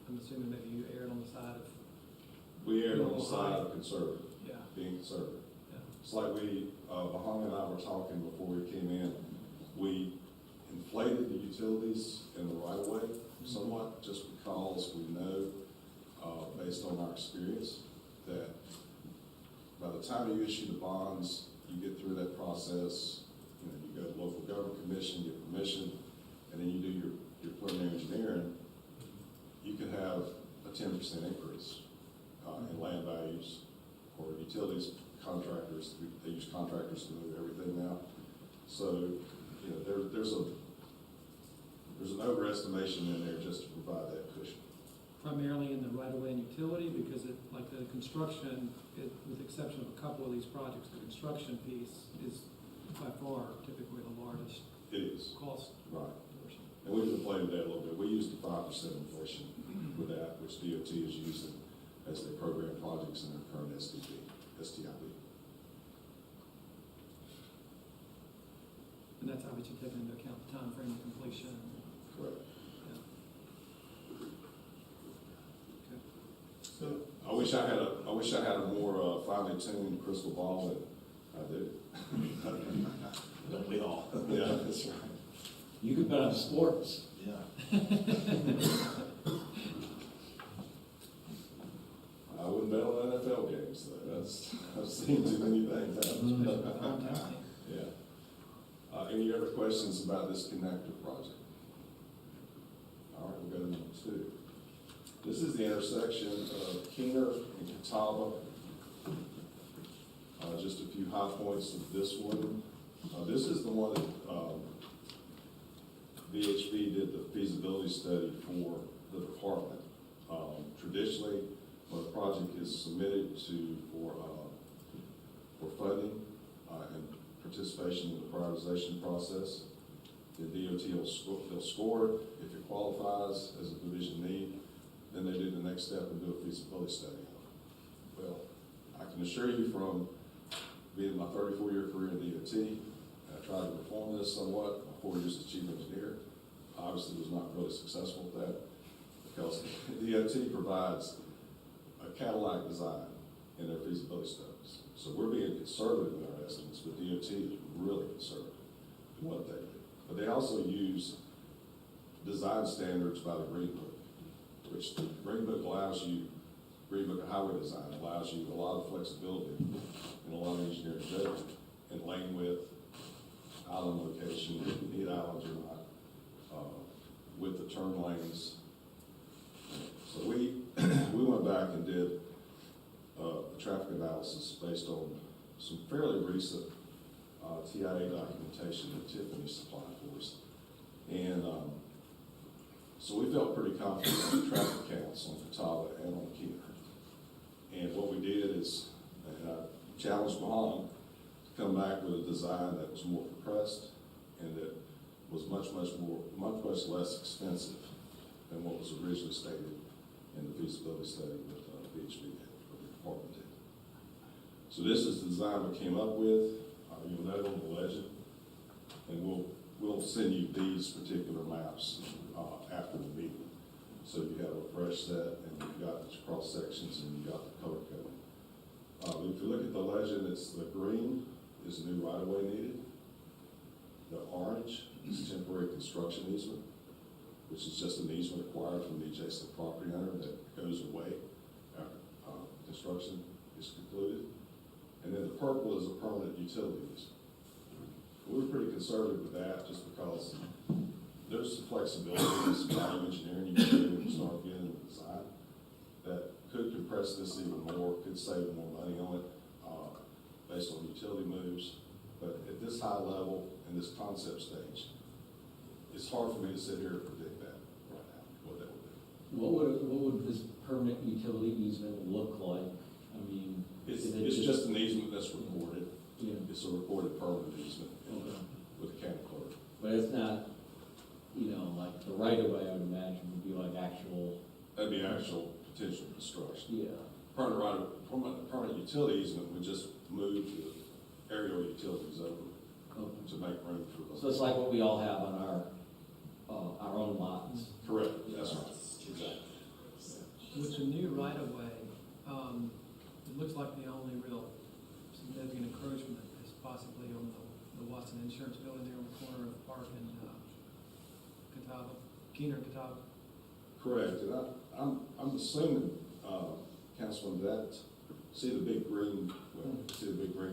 I'm assuming maybe you erred on the side of, We erred on the side of conservative, yeah, being conservative. yeah. It's like Bahama and I were talking before we came in, we inflated the utilities in the right of way somewhat, just because we know, based on our experience, that by the time you issue the bonds, you get through that process, you go to local government commission, get permission, and then you do your preliminary engineering, you could have a 10% increase in land values or utilities contractors. They use contractors to move everything now. So, there's an overestimation in there just to provide that cushion. Primarily in the right-of-way and utility, because like the construction, with the exception of a couple of these projects, the construction piece is by far typically the largest It is. cost Right. portion. And we've inflated that a little bit. We used the 5% inflation with that, which DOT is using as they program projects in their current STIP. And that's obviously taking into account the time frame of completion. Correct. Yeah. Okay. I wish I had a more finely tuned crystal ball than I do. Don't we all? Yeah, that's right. You could bet on sports. Yeah. I wouldn't bet on NFL games, though. I've seen too many things happen. Especially with hometown team. Yeah. Any other questions about this connector project? All right, we'll go to number 2. This is the intersection of Keener and Catawba. Just a few high points of this one. This is the one that VHB did the feasibility study for the department. Traditionally, when a project is submitted for funding and participation in the prioritization process, the DOT will score it. If it qualifies as a division need, then they do the next step and do a feasibility study. Well, I can assure you from being in my 34-year career in DOT, I tried to reform this somewhat. My 4 years as chief engineer, obviously was not really successful at that because DOT provides a Cadillac design in their feasibility studies. So we're being conservative in our estimates, but DOT is really conservative in what they do. But they also use design standards by the Green Book, which the Green Book Green Book of Highway Design allows you a lot of flexibility and a lot of engineering judgment in lane width, island location, if you need islands or not, with the turn lanes. So we went back and did a traffic analysis based on some fairly recent TIA documentation that Tiffany supplied for us. And so we felt pretty confident on the traffic counts on Catawba and on Keener. And what we did is, and I challenged Mahan to come back with a design that was more compressed and that was much less expensive than what was originally stated in the feasibility study that VHB did, or the department did. So this is the design we came up with. You'll note on the legend, and we'll send you these particular maps after the meeting. So you have a fresh set, and you've got the cross sections, and you've got the color coding. If you look at the legend, it's the green is new right-of-way needed. The orange is temporary construction easement, which is just an easement acquired from the adjacent property owner that goes away after construction is concluded. And then the purple is a permanent utility easement. We were pretty conservative with that just because there's some flexibility in some value engineering you can do when you start getting the design that could compress this even more, could save more money on it based on utility moves. But at this high level, in this concept stage, it's hard for me to sit here and predict that right now, what that would be. What would this permanent utility easement look like? I mean, It's just an easement that's recorded. Yeah. It's a recorded permanent easement Okay. with the county clerk. But it's not, like the right of way, I would imagine, would be like actual. That'd be actual potential construction. Yeah. Permanent utility easement would just move the aerial utilities over Okay. to make room for those. So it's like what we all have on our own lots. Correct, that's right. Exactly. With the new right-of-way, it looks like the only real significant encroachment is possibly on the Watson Insurance Building there on the corner of Park and Catawba, Keener and Catawba. Correct, and I'm assuming, Councilman, that, see the big green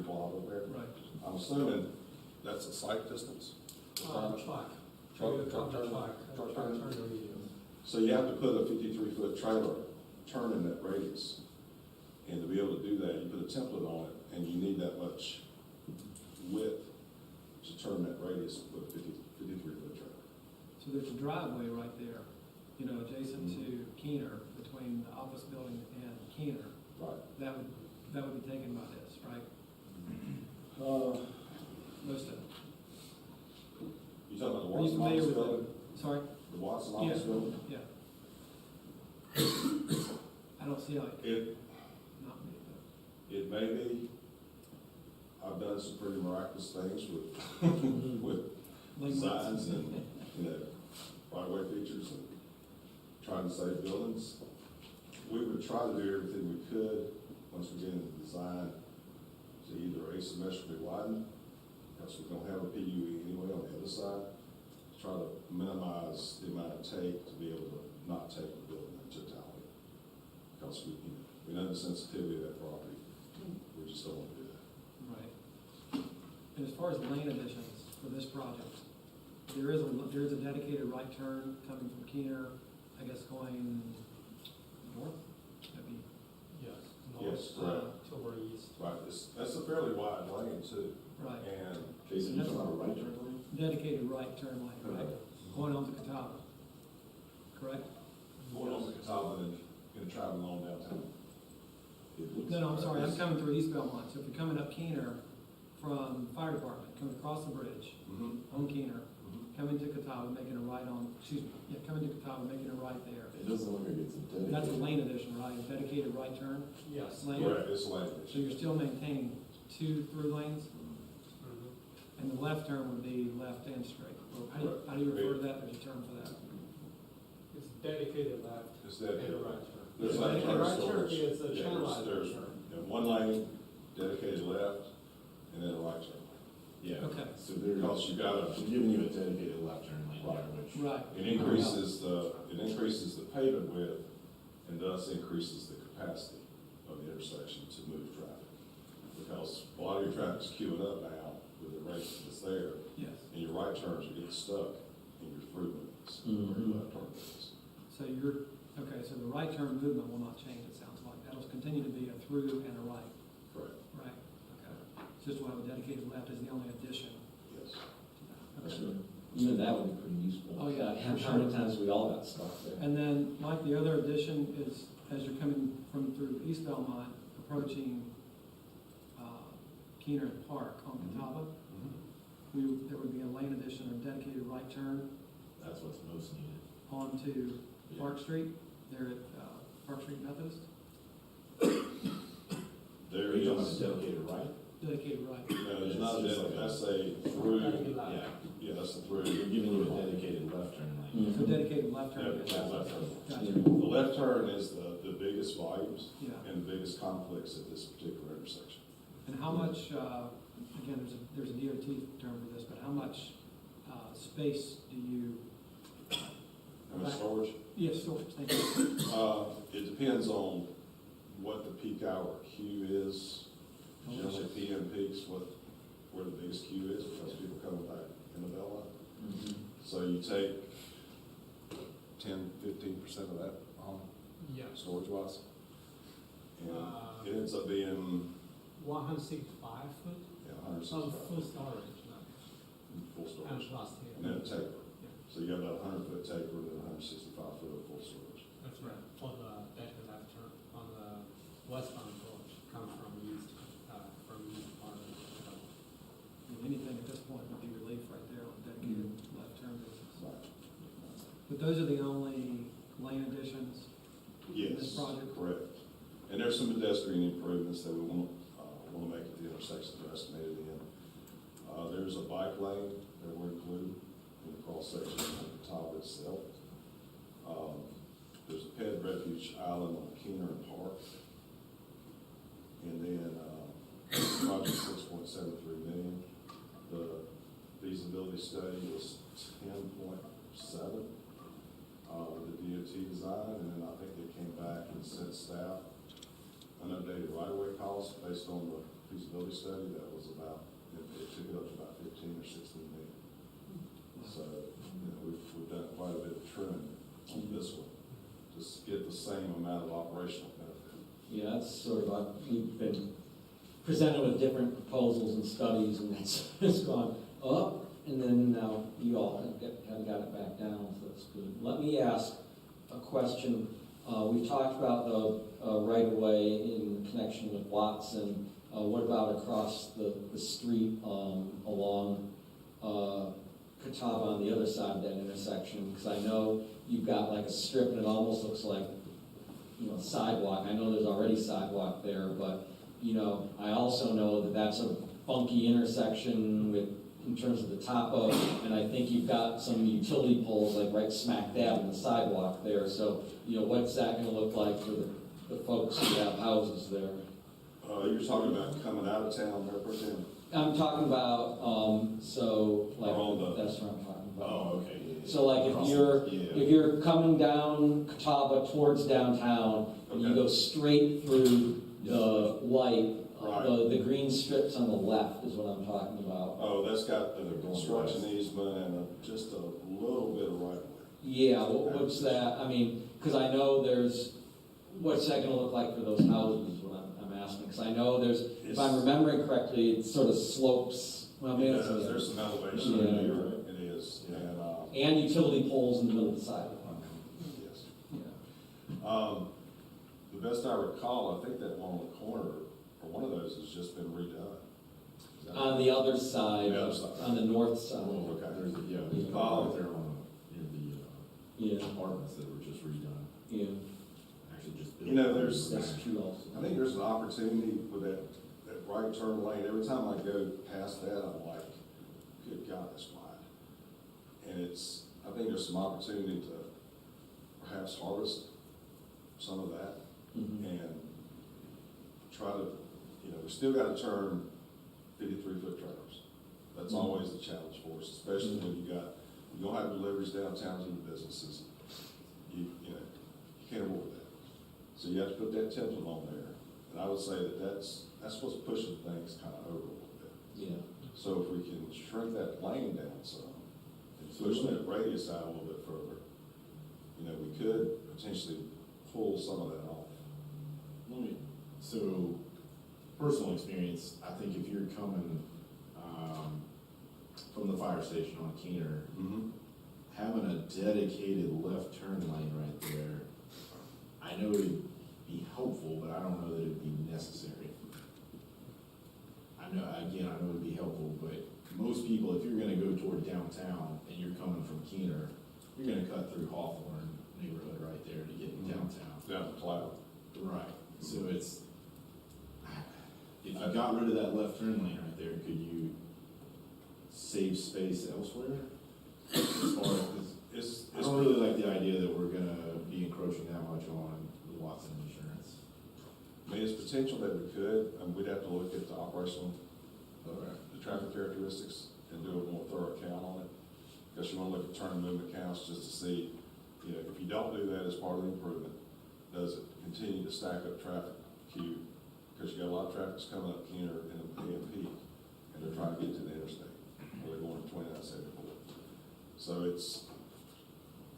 blob over there? Right. I'm assuming that's a site distance? Truck. Truck turn. So you have to put a 53-foot trailer turn in that radius. And to be able to do that, you put a template on it, and you need that much width to turn that radius with a 53-foot trailer. So there's a driveway right there, adjacent to Keener, between the office building and Keener. Right. That would be taken by this, right? Most of it. You talking about the Are you Watson familiar office with building? Sorry? The Watson office building? Yeah. I don't see how it It, not be, it may be. I've done some pretty miraculous things with, with but. signs and, you know, right-of-way features and trying to save buildings. We would try to do everything we could, once we get into design, to either asymmetrically widen, because we don't have a PUE anyway on the other side, to try to minimize the amount of take to be able to not take the building in totality. Because we know the sensitivity of that property, we just don't want to do that. Right. And as far as lane additions for this project, there is a dedicated right turn coming from Keener, I guess going north, that'd be, Yes. Yes, North, toward east. Right, that's a fairly wide lane too, right, and Jason, you talking about a right turn lane? dedicated right turn lane, right? Going on to Catawba, correct? going on the Catawba and traveling along downtown. No, I'm sorry, I'm coming through East Belmont, so if you're coming up Keener from fire department, coming across the bridge Mm-hmm. on Keener, coming to Catawba, making a right on, coming to Catawba, making a right there. It doesn't look like it's a dedicated. That's a lane addition, right? A dedicated right turn Yes. lane? Correct, it's a lane. So you're still maintaining 2 through lanes, Mhm. and the left turn would be left and straight. How do you refer to that? There's a term for that. It's dedicated left It's and a dedicated. right turn. There's Yeah, left The turn right turn storage. is a Yeah, channelized there's turn. one lane, dedicated left, and then a right turn. Yeah. Okay. So they're Because you gotta, giving you a dedicated left turn lane there, which. Right. it increases the pavement width and thus increases the capacity of the intersection to move traffic. Because a lot of your traffic's queuing up now with the rate that's there, Yes. and your right turns are getting stuck in your through movements, or Mhm. your left turn movements. So so the right turn movement will not change, it sounds like. That'll continue to be a through and a right, Correct, right? Okay. It's just we'll have a dedicated left is the only addition yes. to that. Okay. Even that would be pretty useful. Oh, yeah, How for many sure. times we all got stuck there? And then, Mike, the other addition is, as you're coming through East Belmont, approaching Keener Park on Catawba, there would be a lane addition or dedicated right turn That's what's most needed. onto Park Street, there at Park Street Methodist, There Are you talking about is, a dedicated right? dedicated right. there's not, It's just like that's a through, Dedicated left. Yeah. that's a They're through. giving you a dedicated left turn lane. So dedicated left Yeah, turn. yeah, left turn. Gotcha, The left turn is the biggest volumes yeah. and the biggest conflicts at this particular intersection. And how much, again, there's a DOT term for this, but how much space do you, And the storage, yes, storage, thank you. it depends on what the peak hour queue is. Generally PM peaks, where the biggest queue is, because people coming back in the Belmont. So you take 10-15% of that on Yes. storage wise. And Uh, it ends up being, 165 foot 165 of full storage, not full and storage. plus And here. then a taper. Yeah. So you got about 100-foot taper and then 165 foot of full storage. That's right. For the dedicated left turn on the westbound approach, come from east part of the Anything at this point would be relief right there on dedicated left turn business. Right. But those are the only lane additions in this Yes, project? correct. And there's some pedestrian improvements that we want to make at the intersections that are estimated in. There's a bike lane that we're including in the cross section of the top itself. There's a pet refuge island on Keener and Park. And then, project 6.73 million. The feasibility study was 10.7. The DOT design, and then I think they came back and sent staff an updated right-of-way cost based on the feasibility study that was about, it took it up to about 15 or 16 million. So, we've done quite a bit of trimming on this one, just get the same amount of operational benefit. Yeah, that's sort of, we've been presented with different proposals and studies, and it's gone up, and then now you all have got it back down, so that's good. Let me ask a question. We've talked about the right-of-way in connection with Watson. What about across the street along Catawba on the other side of that intersection, because I know you've got like a strip and it almost looks like, you know, sidewalk. I know there's already sidewalk there, but, you know, I also know that that's a funky intersection with, in terms of the topo, and I think you've got some utility poles like right smack dab in the sidewalk there. So, you know, what's that gonna look like for the folks who have houses there? You're talking about coming out of town, Mayor Pro Tem? I'm talking about, so, like, On the- that's what I'm talking about. Oh, okay. So like if you're coming down Catawba towards downtown, and you Okay. go straight through the light, Right. the green strips on the left is what I'm talking about. Oh, that's got the construction easement and just a little bit of right of way. Yeah, what's that? I mean, because I know what's that gonna look like for those houses is what I'm asking. Because I know if I'm remembering correctly, it sort of slopes, well, maybe it's, There's some elevation Yeah. in there, it is, and utility poles in the middle of the sidewalk. yes. Yeah. The best I recall, I think that one on the corner, or one of those has just been redone. Is that- On the other side, The other side. on the north side. Okay. There's, yeah, Yeah. right there on, near the, Yeah, apartments that were just redone, yeah, actually just built. You know, there's- that's true also. I think there's an opportunity with that right turn lane. Every time I go past that, I'm like, good God, that's wide. And I think there's some opportunity to perhaps harvest some of that Mhm. and try to, we still got to turn 53-foot trailers. That's Mhm. always the challenge for us, especially when you don't have deliveries downtown to the businesses. You can't avoid that. So you have to put that template on there. And I would say that's what's pushing things kind of over a little bit. Yeah. So if we can shrink that lane down some and push that radius out a little bit further, we could potentially pull some of that off. So, personal experience, I think if you're coming, from the fire station on Keener, having a dedicated left turn lane right there, I know it'd be helpful, but I don't know that it'd be necessary. I know it'd be helpful, but most people, if you're gonna go toward downtown and you're coming from Keener, you're gonna cut through Hawthorne neighborhood right there to get downtown. Down the cloud. Right, so if you got rid of that left turn lane right there, could you save space elsewhere? As far as, I don't really like the idea that we're gonna be encroaching that much on the Watson insurance. I mean, it's potential that we could, and we'd have to look at the operational, the traffic characteristics and do a more thorough count on it. Because you want to look at turn and movement counts just to see, if you don't do that as part of the improvement, does it continue to stack up traffic queue? Because you got a lot of traffic that's coming up Keener in the AM peak, and they're trying to get to the interstate, or they're going to 2974. So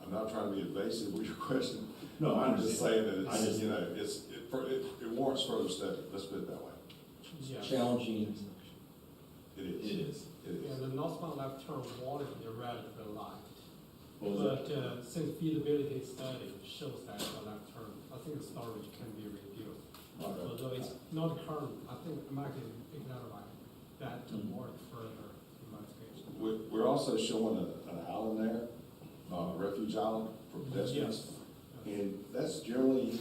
I'm not trying to be evasive with your question. No, I I'm just saying understand. that it warrants further study, let's put it that way. Yeah. Challenging intersection. It is. It is. It Yeah, is. the northbound left turn wanted to be relatively light. What was that? But since feasibility study shows that the left turn, I think the storage can be reduced. Although it's not current, I think it might be ignite that to work further investigation. We're also showing an island there, a refuge island for pedestrians. Yes. And that's generally,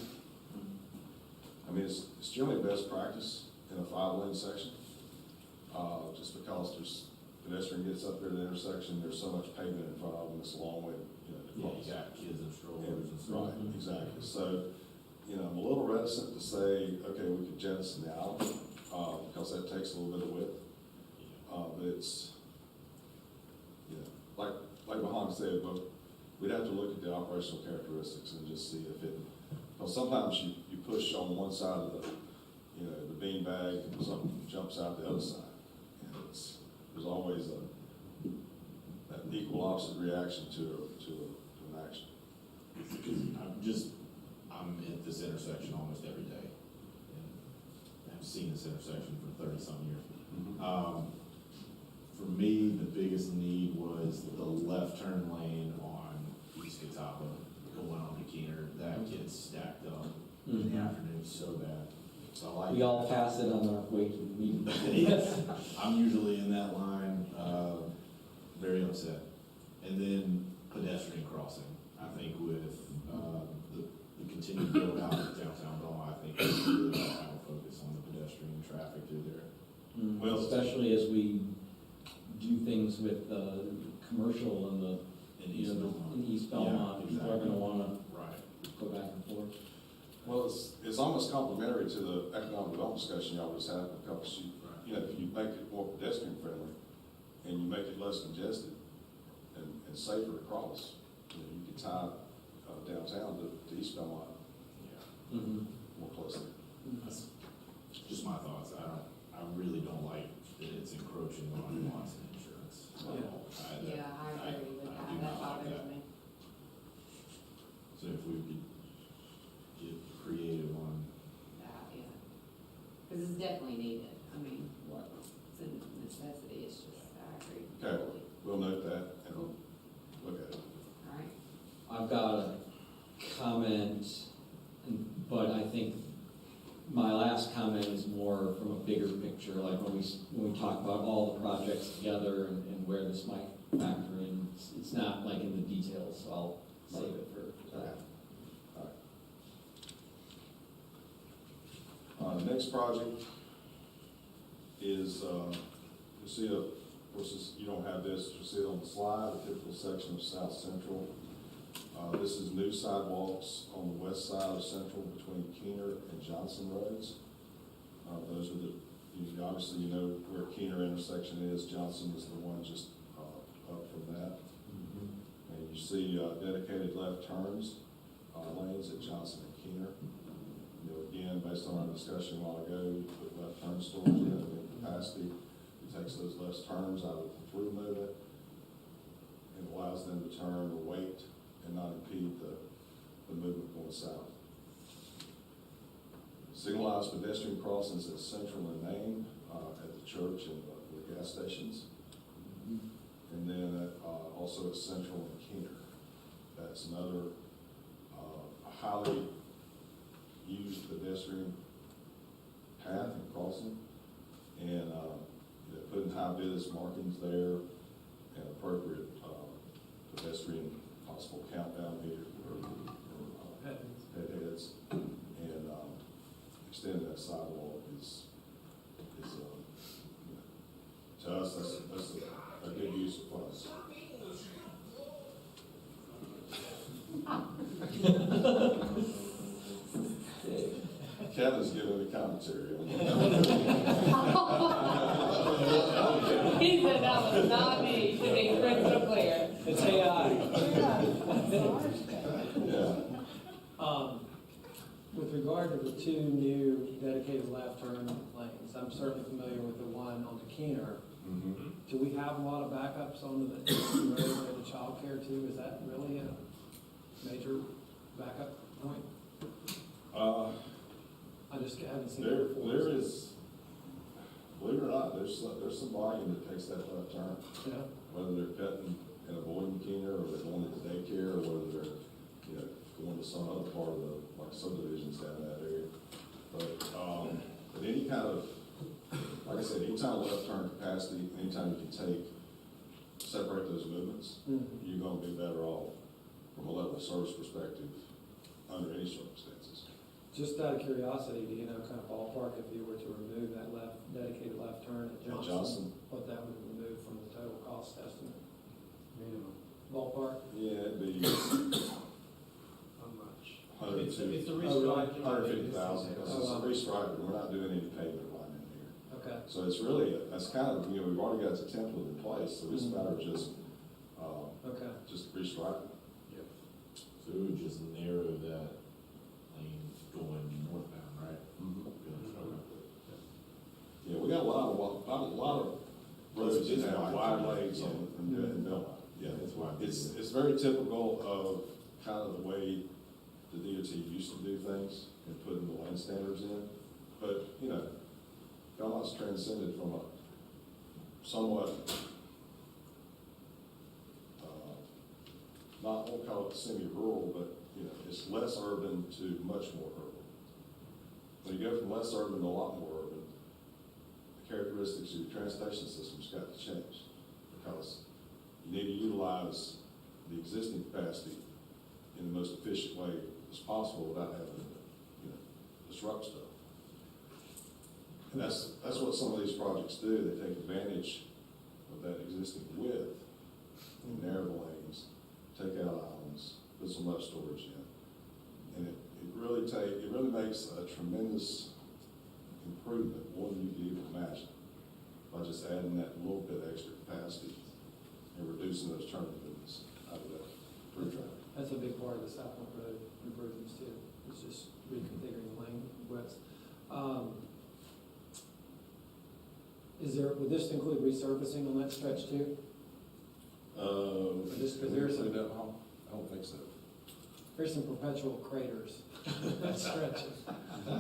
it's generally best practice in a 5-lane section. Just because there's pedestrian gets up there to the intersection, there's so much pavement in front of them, it's a long way, to Yeah, cross. you got kids and strollers and stuff. Right, exactly. So, I'm a little reticent to say, okay, we could jettison the island, because that takes a little bit of width. But it's, like Mohan said, but we'd have to look at the operational characteristics and just see if it, because sometimes you push on one side of the bean bag and something jumps out the other side. And there's always an equal opposite reaction to an action. I'm at this intersection almost every day. And I've seen this intersection for 30-some years. For me, the biggest need was the left turn lane on East Catawba going on to Keener. That gets stacked up in the afternoon so bad. So We all pass it on our way to the meeting. I'm usually in that line, very upset. And then pedestrian crossing, I think with, the continued build out of downtown Belmont, I think we really ought to have a focus on the pedestrian traffic through there. Well, especially as we do things with commercial and the, In you East know, Belmont. in East Yeah, Belmont, people are exactly. gonna wanna Right. go back and forth. Well, it's almost complementary to the economic development discussion y'all just had, because you know, if you make it more pedestrian friendly and you make it less congested and safer to cross, you know, you can tie downtown to East Belmont Yeah. Mm-hmm. more closely. That's just my thoughts. I really don't like that it's encroaching on lots of insurance. Yeah, I agree with I that, do that not like bothers that. me. So if we could get creative on, Yeah, because it's definitely needed, I mean, it's a necessity, it's just, I agree Okay. totally. We'll note that and look at it. All right. I've got a comment, but I think my last comment is more from a bigger picture, like when we talk about all the projects together and where this might factor in. It's not like in the details, so I'll save it for that. The next project is, you see, of course, you don't have this, you see it on the slide, a typical section of South Central. This is new sidewalks on the west side of Central between Keener and Johnson Roads. Those are obviously you know where Keener intersection is, Johnson is the one just up from that. And you see dedicated left turns, lanes at Johnson and Keener. You know, again, based on our discussion a while ago, you put left turn stores in capacity. It takes those left turns out of the through movement and allows them to turn or wait and not impede the movement going south. Signalized pedestrian crossings at Central and Main, at the church and the gas stations. And then also at Central and Keener. That's another highly used pedestrian path and crossing. And you know, putting high vis markings there and appropriate pedestrian possible countdown meter or heads. And extending that sidewalk is to us, that's a good use of funds. Kevin's giving me commentary on that. He said that was not me, to be crystal clear. It's AI. Yeah. With regard to the two new dedicated left turn lanes, I'm certainly familiar with the one on the Keener. Mm-hmm. Do we have a lot of backups on the road or the childcare too? Is that really a major backup point? I just haven't seen it before. There is, believe it or not, there's some volume that takes that left turn. Yeah. Whether they're cutting and avoiding Keener, or they're going to the daycare, or whether they're, you know, going to some other part of the, like subdivisions down in that area. But any kind of, like I said, anytime left turn capacity, anytime you can separate those movements, you're gonna be better off from a level of service perspective under any circumstances. Just out of curiosity, do you know kind of ballpark if you were to remove that dedicated left turn at At Johnson? Johnson? What that would remove from the total cost estimate? Minimum, Ballpark? Yeah, it'd be how much? 100 It's to a Oh, restriking. 150,000, because it's a restriping, we're not doing any pavement line in here. Okay. So it's really, that's kind of, you know, we've already got the template in place, so it's a matter of just Okay. restriping. so we would just narrow that lane going northbound, right? Yeah, we got a lot of roads that have wide lanes in Belmont. Yeah, That's why. it's very typical of kind of the way the DOT used to do things and putting the lane standards in. But, you know, Belmont's transcended from a somewhat, not, won't call it semi-rural, but, you know, it's less urban to much more urban. When you go from less urban to a lot more urban, the characteristics of your transportation system's got to change, because you need to utilize the existing capacity in the most efficient way as possible without having to, disrupt stuff. And that's what some of these projects do. They take advantage of that existing width, narrow the lanes, take out islands, put some left storage in. And it really makes a tremendous improvement, more than you could even imagine, by just adding that little bit extra capacity and reducing those turn movements out of that through traffic. That's a big part of the Southwood Road improvements too, it's just reconfiguring the lane widths. Would this include resurfacing on that stretch too? Just 'cause there's some- I don't think so. There's some perpetual craters that stretch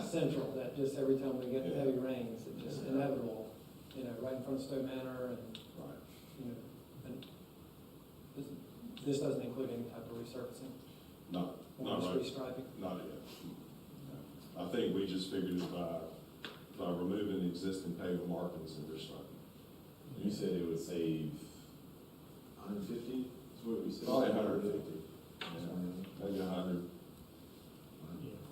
central, that just every time we get heavy rains, it's just inevitable, right in front of Stowe Manor and, Right. and this doesn't include any type of resurfacing? Not Or just right. restriping? Not yet. I think we just figured it by removing the existing pavement markings and restriping. You said it would save 150, is what we said? Probably 150. Maybe 100.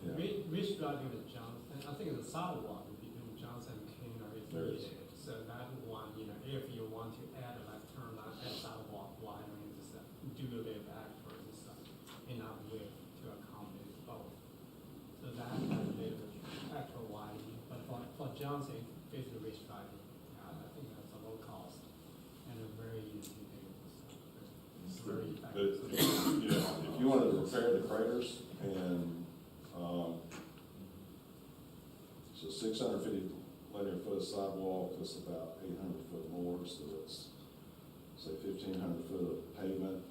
Yeah. Which driving with Johnson, I think the sidewalk between Johnson and Keener is There is. needed. So that one, if you want to add a left turn on that sidewalk widening, just do a bit back for this enough width to accommodate both. So that is actual widening, but for Johnson, it's the rich driving. I think that's a low cost and a very easy to do. So it's very But, effective. if you wanted to repair the craters and, so 650 linear foot of sidewalk, that's about 800 foot more, so it's, say, 1,500 foot of pavement.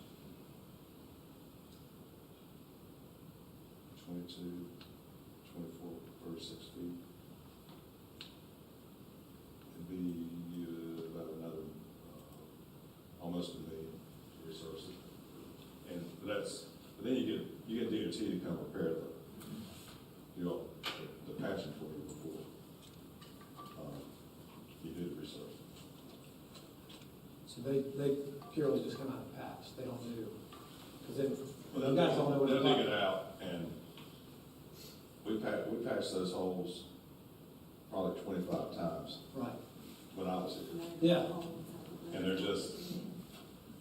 22, 24, 36 feet. It'd be about another, almost $1 million resources. And but then you get DOT to come repair the patching for you before you do the research. So they purely just come out and patch, they don't do, because then, Well, you guys don't know what they'll they're dig it like. out, and we patched those holes probably 25 times Right, when I was here. yeah. And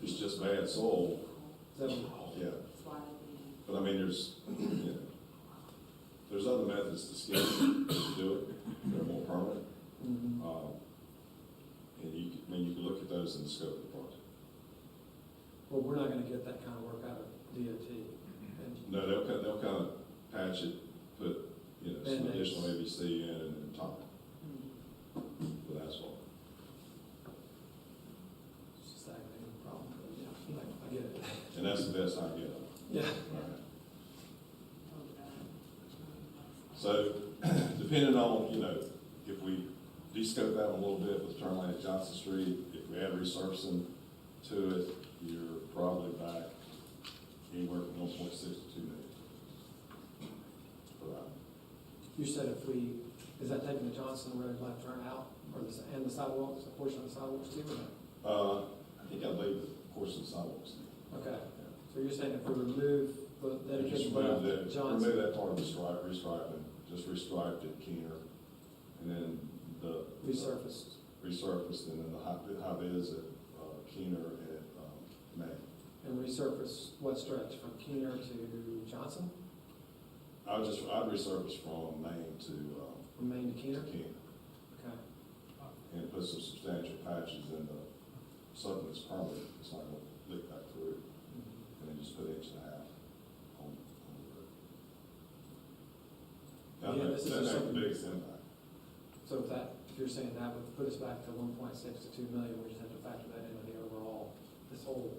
it's just bad soil, So, yeah. But I mean, there's other methods to skin it, to do it, they're more permanent. mhm. And you can look at those in the scope of the project. Well, we're not gonna get that kind of work out of DOT. And- No, they'll kind of patch it, put, some Band-Aids. additional ABC in and then top it with asphalt. It's just aggravating problem, but yeah, I get it. And that's the best I get. Yeah. Right. So, depending on, if we de-scope that a little bit with turn lane at Johnson Street, if we add resurfacing to it, you're probably back anywhere from 1.6 to 2 million. For that. You said is that taking the Johnson Road left turn out, or and the sidewalks, a portion of the sidewalks too, or no? I think I leave the course of the sidewalks. Okay, so you're saying if we remove the Just dedication remove left that, Johnson? remove that part of the restriping, just restriped at Keener, and then the. Resurfaced. Resurfaced, and then the high bids at Keener and at May. And resurface what stretch, from Keener to Johnson? I'd resurface from Maine to From Maine to Keener? Keener, Okay. and put some substantial patches in something that's permanent, it's not gonna leak back through, and then just put 1.5 inches on the road. Yeah, That this is makes just the something- biggest impact. So if you're saying that would put us back to 1.6 to 2 million, we just have to factor that into the overall, this whole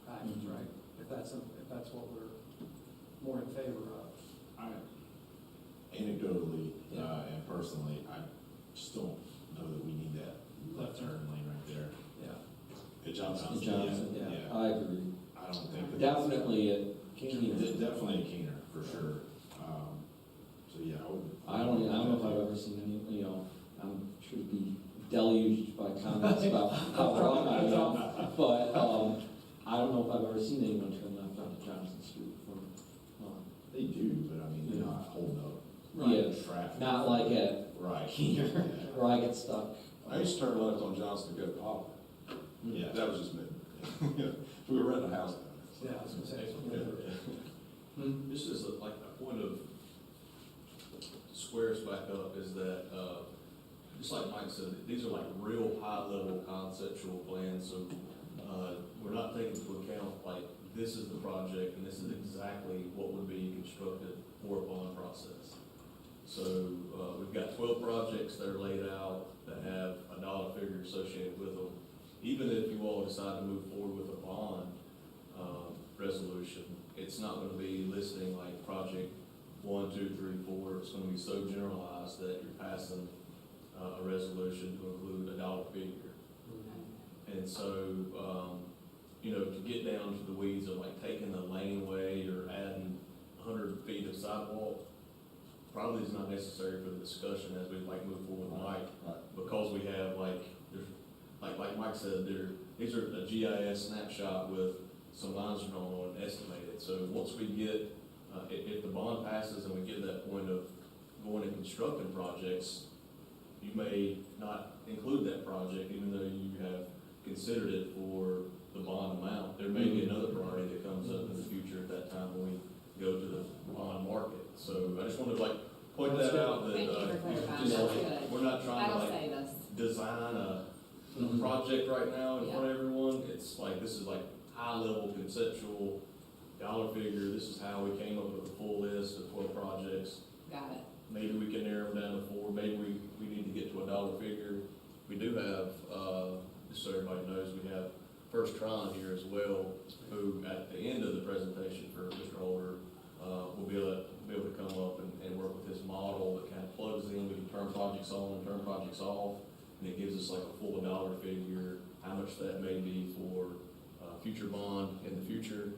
package, Mhm. right? If that's what we're more in favor of. Anecdotally, and personally, I just don't know that we need that left turn lane right there. Yeah. At Johnson. Johnson, Yeah. I agree. I don't think that. Definitely at Keener. Definitely a Keener, for sure. So, yeah, I would. I don't know if I've ever seen any, I'm sure to be deluged by comments about how wrong I am, but, I don't know if I've ever seen anyone turn left onto Johnson Street from, They do, but I mean, they're not holding up yes, traffic. not like at Right. here, where I get stuck. I used to turn left on Johnson to go to Poplar. Yeah. That was just me. We were renting a house down there. Yeah, I was gonna say. This is like a point of squares back up is that, just like Mike said, these are like real high-level conceptual plans, so, we're not taking into account, like, this is the project and this is exactly what would be constructed for a bond process. So, we've got 12 projects that are laid out that have a dollar figure associated with them. Even if you all decide to move forward with a bond, resolution, it's not gonna be listing like project 1, 2, 3, 4. It's gonna be so generalized that you're passing, a resolution to include a dollar figure. And so, you know, to get down to the weeds of like taking the laneway or adding 100 feet of sidewalk, probably is not necessary for the discussion as we like move forward with Mike, because we have like, there's, like Mike said, these are a GIS snapshot with some lines drawn on and estimated. So once we get, if the bond passes and we get to that point of going and constructing projects, you may not include that project even though you have considered it for the bond amount. There may be another priority that comes up in the future at that time when we go to the bond market. So I just wanted to like point that out that, Thank you for clarifying. you know, That's good. we're not trying to That'll like save us. design a project right now in front of everyone. It's like, this is like high-level conceptual dollar figure. This is how we came up with a full list of 12 projects. Got it. Maybe we can narrow them down to 4. Maybe we need to get to a dollar figure. We do have, just so everybody knows, we have First Tron here as well, who at the end of the presentation for Mr. Holder, will be able to come up and work with his model that kind of plugs in. We can turn projects on and turn projects off, and it gives us like a full dollar figure, how much that may be for future bond in the future.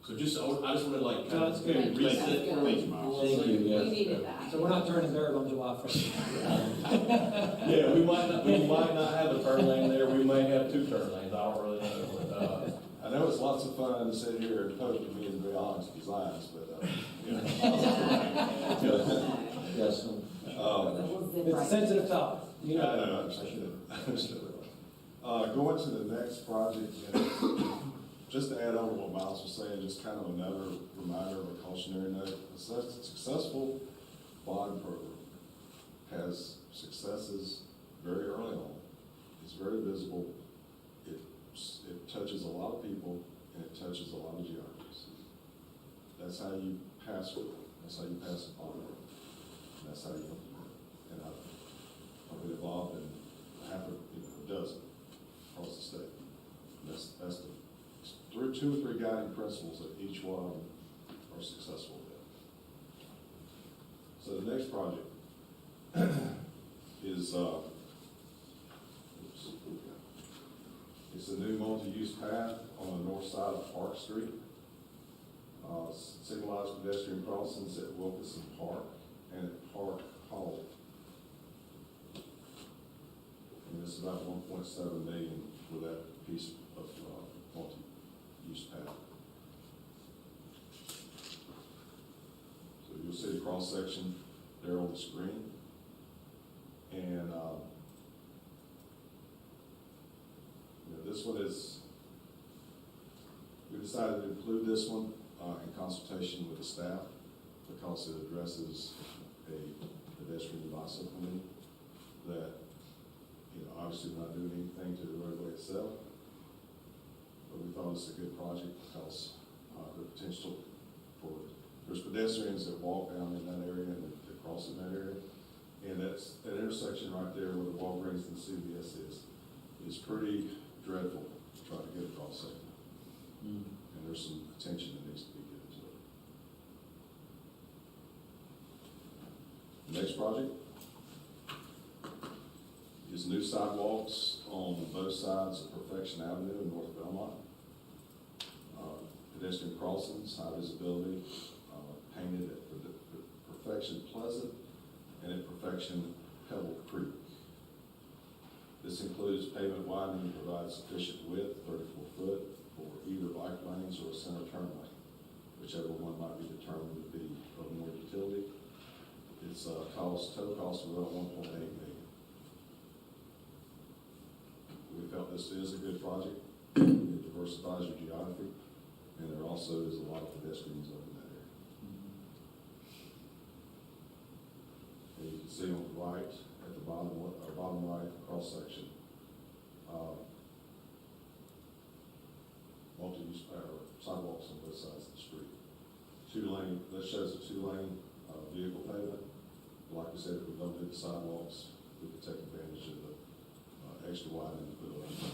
So just, I just wanted to like kind That's of good. reset for Thank me. Thank you, We yes. needed that. So we're not turning dirt on July 1st. Yeah, we might not have a turn lane there. We may have 2 turn lanes. I don't really know. But, I know it's lots of fun to sit here and poke at me and be honest designs, but, Yes. We'll zip It's a right sensitive topic. You I know. know, I should have. Going to the next project, just to add on to what Miles was saying, just kind of another reminder of a cautionary note. A successful bond program has successes very early on. It's very visible. It touches a lot of people and it touches a lot of geographies. That's how you pass with it. That's how you pass a bond program. That's how you implement it. And I've been involved in half a dozen across the state. And that's the 2 or 3 guiding principles that each one of them are successful with. So the next project is it's a new multi-use path on the north side of Park Street. Signalized pedestrian crossings at Wilkinson Park and at Park Hall. And it's about 1.7 million for that piece of multi-use path. So you'll see the cross section there on the screen. And this one is, we decided to include this one in consultation with the staff because it addresses a pedestrian bicycle need that, obviously we're not doing anything to the roadway itself, but we thought it's a good project because the potential for, there's pedestrians that walk down in that area and that cross in that area, and that's, that intersection right there where the Walgreens and the CVS is pretty dreadful to try to get across there. And there's some attention that needs to be given to it. The next project is new sidewalks on both sides of Perfection Avenue in North Belmont. Pedestrian crossings, high visibility, painted at Perfection Pleasant and at Perfection Pebble Creek. This includes pavement widening to provide sufficient width, 34 foot, for either bike lanes or a center turn lane, whichever one might be determined to be of more utility. It's total cost of about $1.8 million. We felt this is a good project. It diversifies your geography, and there also is a lot of pedestrians up in that area. And you can see on the right, at the bottom right cross section, multi-use sidewalks on both sides of the street. That shows a two-lane vehicle pavement. Like I said, if we don't do the sidewalks, we could take advantage of the extra widening to put a lane.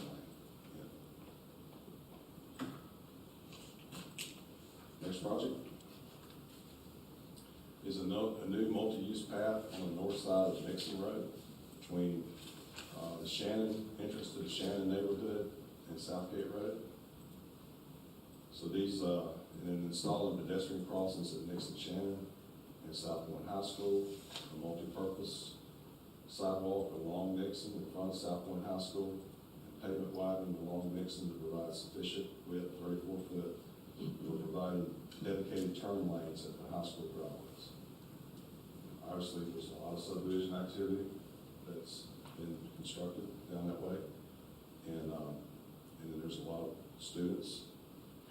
Yeah. Next project is a new multi-use path on the north side of Nixon Road between the Shannon, entrance to the Shannon neighborhood and Southgate Road. So these, and then installing pedestrian crossings at Nixon Shannon and South Point High School, a multi-purpose sidewalk along Nixon in front of South Point High School, and pavement widening along Nixon to provide sufficient width, 34 foot, for providing dedicated turn lanes at the high school driveways. Obviously, there's a lot of subdivision activity that's been constructed down that way, and then there's a lot of students,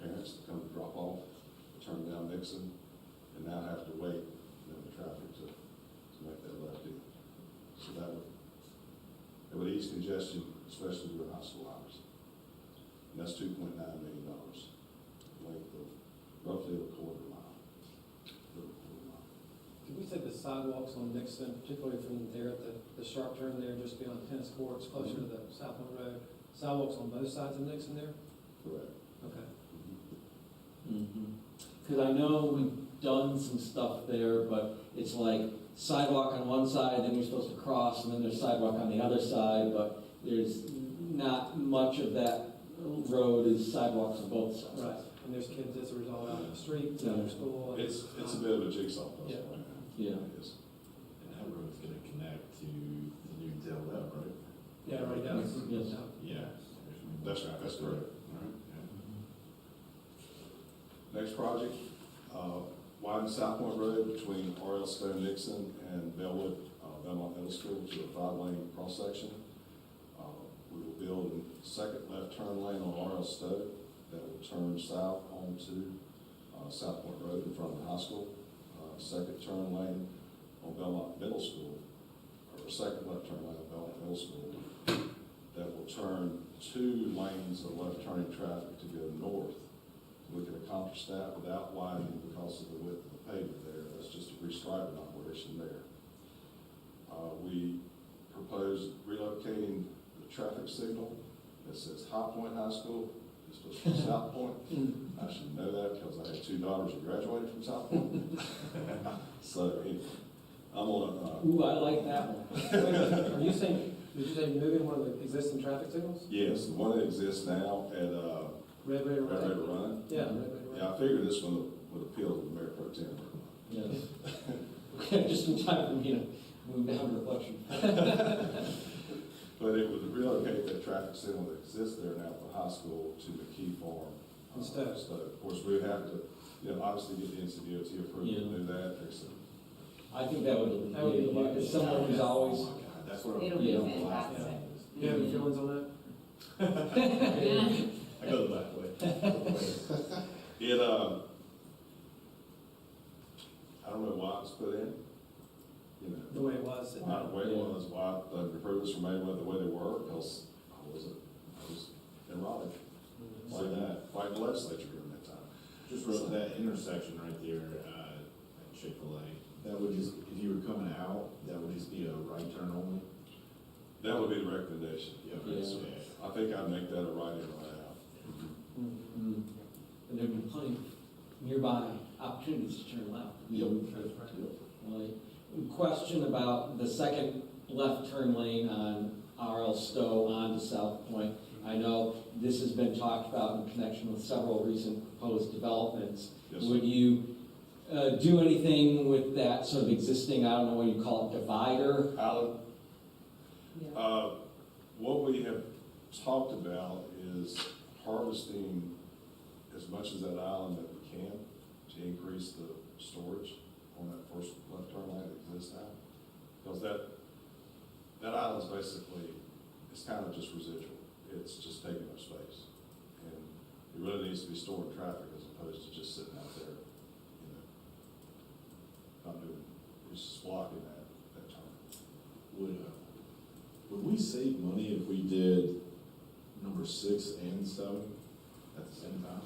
parents that come to drop off, turn down Nixon, and now have to wait in the traffic to make that left in. So it would ease congestion, especially during high school hours. And that's $2.9 million, length of roughly a quarter mile. Could we say the sidewalks on Nixon, particularly from there at the sharp turn there, just beyond tennis courts, closer to the Southland Road, sidewalks on both sides of Nixon there? Correct. Okay. Because I know we've done some stuff there, but it's like sidewalk on one side, then you're supposed to cross, and then there's sidewalk on the other side, but there's not much of that road is sidewalks on both sides. Right, and there's kids as a result out in the streets, after school. and- It's a bit of a jigsaw puzzle. Yeah. Yeah. It is. And that road's gonna connect to the new Dell Up, right? Yeah, right down. Yes. Yeah. That's right, that's correct. Next project, widen South Point Road between R.L. Stone Nixon and Belmont Middle School to a 5-lane cross section. We will build a second left turn lane on R.L. Stone that will turn south onto South Point Road in front of the high school. Second turn lane on Belmont Middle School, or second left turn lane on Belmont Middle School that will turn 2 lanes of left turning traffic to go north. We can accomplish that without widening because of the width of the pavement there. That's just a restriping operation there. We propose relocating the traffic signal that says High Point High School. It's supposed to be South Point. I should know that because I had 2 daughters that graduated from South Point. So anyway, I'm on Ooh, I like that one. Are you saying, did you say moving one of the existing traffic signals? yes, the one that exists now at Red, Red River Run. Yeah, red, red, red. Yeah, I figured this one would appeal to the Mayor Pro Tem. Yes. Just in time for me to move down to Reflection. But it would relocate that traffic signal that exists there now at the high school to the Key Farm. Instead. Of course, we would have to, obviously get the NCDOT approval to do that. There's I think that would That would be be, huge. someone who's always, Oh my God, that's what It'll be Yeah. fantastic. You have any feelings on that? I go the back way. It, I don't know why it was put in, The way it was? not the way it was, why the improvements were made the way they were, because I was in Raleigh, like that, fighting the legislature during that time. Just wrote that intersection right there at Chick-fil-A. That would just, if you were coming out, that would just be a right turn only? That would be the recommendation. Yeah. I think I'd make that a right in, right out. and there'd be plenty of nearby opportunities to turn left. Right. Question about the second left turn lane on R.L. Stowe onto South Point. I know this has been talked about in connection with several recent proposed developments. Yes, sir. Would you do anything with that sort of existing, I don't know what you call it, divider? Alan? Yeah. What we have talked about is harvesting as much as that island that we can to increase the storage on that first left turn lane that exists now. Because that island's basically, it's kind of just residual. It's just taking up space. And it really needs to be storing traffic as opposed to just sitting out there, you know, not doing, it's just blocking that turn. Would we save money if we did number 6 and 7 at the same time?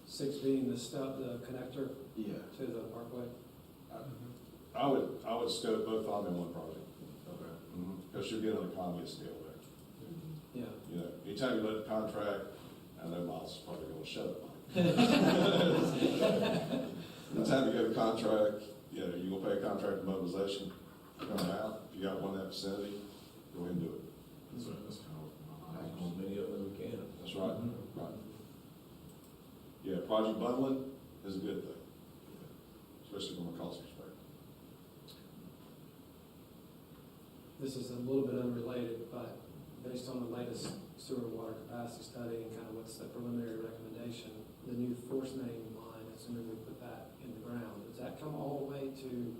6 being the connector Yeah. to the parkway. I would scope both of them in one project. Okay. Because you're getting an economy of scale there. Yeah. You know, anytime you let the contract, I know Miles is probably gonna shut up. Anytime you get a contract, you know, you're gonna pay a contract mobilization, coming out, if you got one in that vicinity, go ahead and do it. That's kind of As many of them we can. That's right, right. Yeah, project bundling is a good thing, especially from a cost perspective. This is a little bit unrelated, but based on the latest sewer water capacity study and kind of what's the preliminary recommendation, the new force main line, as soon as we put that in the ground, does that come all the way to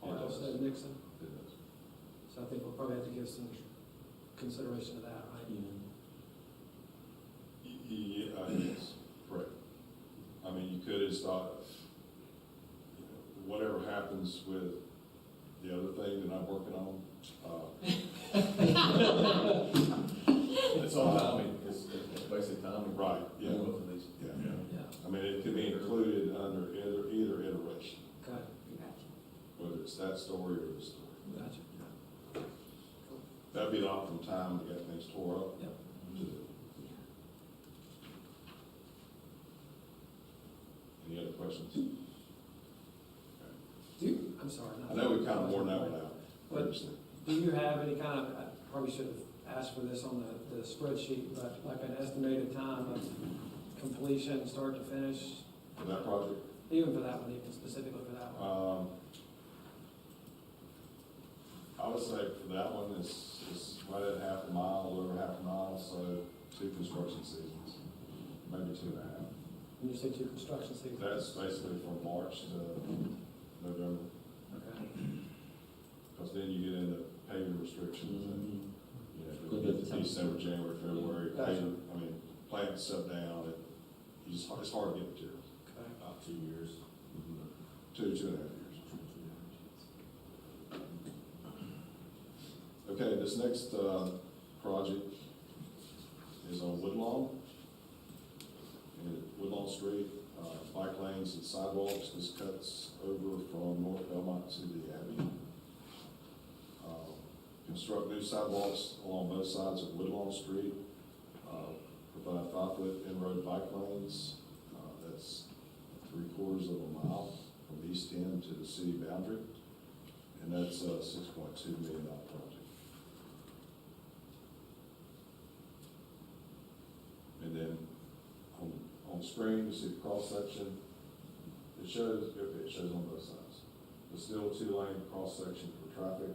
Arlington, Nixon? It does. So I think we'll probably have to give some consideration to that, right? Yeah, yes, correct. I mean, you could have thought, you know, whatever happens with the other thing that I'm working on. It's all timing, it's basic timing. Right, yeah. Both of these. Yeah. Yeah, I mean, it could be included under either iteration, okay, Gotcha. whether it's that story or this story. gotcha. That'd be the optimum time to get things tore up. Yep. To do. Any other questions? I'm sorry. I know we kind of worn that one out. But do you have any kind of, I probably should have asked for this on the spreadsheet, but like an estimated time of completion, start to finish? For that project, Even for that one, even specifically for that one? I would say for that one, it's right at half a mile, a little over half a mile, so 2 construction seasons, maybe 2.5. When you say 2 construction seasons? That's basically from March to November, Okay. because then you get into paving restrictions and, you know, Good you get bit to of December, January, February, Gotcha. paving, I mean, plants shut down, it's hard to get materials. Okay. about 2 years. 2.5 years. Okay, this next project is on Woodlawn. And Woodlawn Street, bike lanes and sidewalks. This cuts over from North Belmont to the Abbey. Construct new sidewalks along both sides of Woodlawn Street. Provide 5-foot in-road bike lanes. That's 3/4 of a mile from east end to the city boundary. And that's a $6.2 million project. And then on the screen, you see the cross section. It shows on both sides. But still 2-lane cross section for traffic,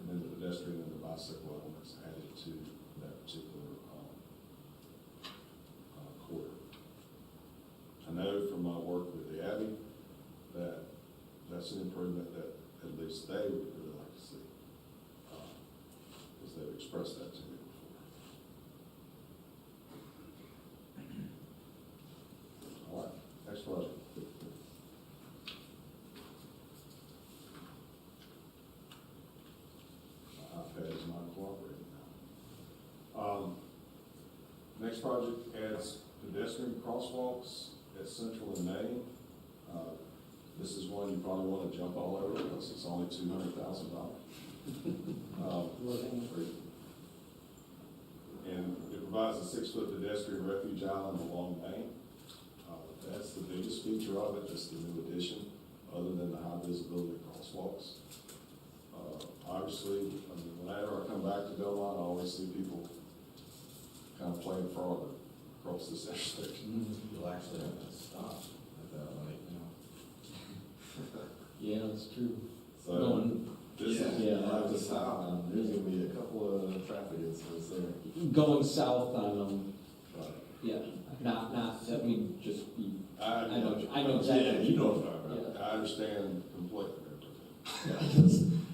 and then the pedestrian and the bicycle elements added to that particular quarter. I know from my work with the Abbey that that's an improvement that at least they would really like to see, because they've expressed that to me before. All right, next project. My iPad is not cooperating now. Next project adds pedestrian crosswalks at Central and Main. This is one you probably want to jump all over because it's only $200,000. Low-hanging fruit. And it provides a 6-foot pedestrian refuge island along Main. That's the biggest feature of it, just the new addition, other than the high visibility crosswalks. Obviously, I mean, whenever I come back to Belmont, I always see people kind of playing farther across this intersection. You'll actually have to stop at that light now. Yeah, that's true. So Going, this is, Yeah. You'll have to stop. There's gonna be a couple of traffic incidents there. going south on, Yeah, not that we just be, I know Yeah, exactly. you know what I'm talking about. I understand completely.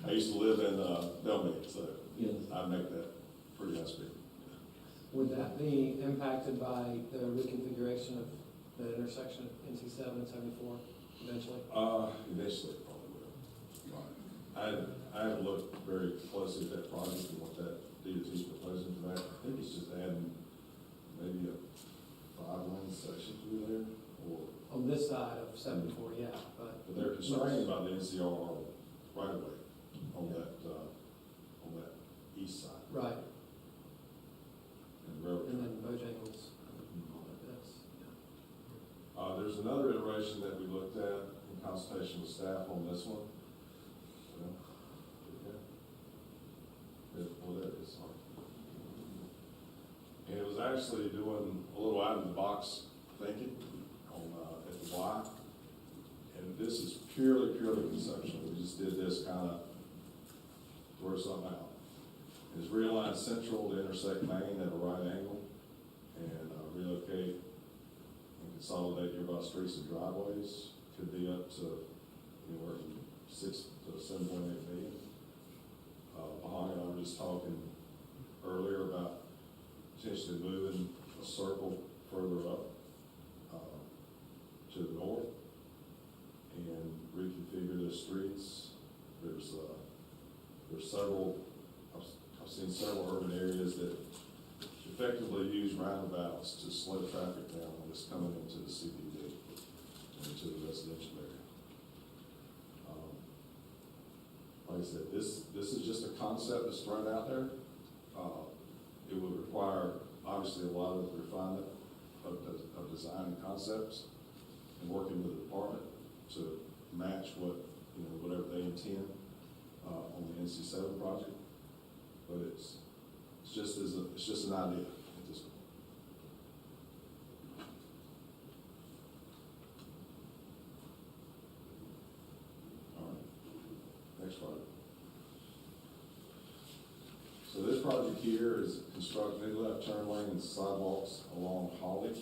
I used to live in Belmont, so Yes. I make that pretty high speed. Would that be impacted by the reconfiguration of the intersection of NC 7 and 74 eventually? Eventually, probably will. I haven't looked very closely at that project and what that DOT's proposing for that. I think it's just adding maybe a 5-lane section through there, or, On this side of 74, yeah, but. but they're constrained by the NCR right away on that east side. Right, And the railroad and track. then Bojangles, all of this, yeah. There's another iteration that we looked at in consultation with staff on this one. Well, there it is, sorry. And it was actually doing a little out-of-the-box thinking on, at the Y. And this is purely conceptual. We just did this kind of to work something out. It's realign Central to intersect Main at a right angle and relocate and consolidate nearby streets and driveways. Could be up to anywhere from 6 to 7.8 million. Behind it, I was just talking earlier about potentially moving a circle further up to the north and reconfigure the streets. There's several, I've seen several urban areas that effectively use roundabouts to slow traffic down when it's coming into the CBD and into the residential area. Like I said, this is just a concept that's thrown out there. It would require, obviously, a lot of refinement of design and concepts and working with the department to match what, whatever they intend on the NC 7 project. But it's just an idea at this point. All right, next project. So this project here is construct new left turn lane and sidewalks along Holly.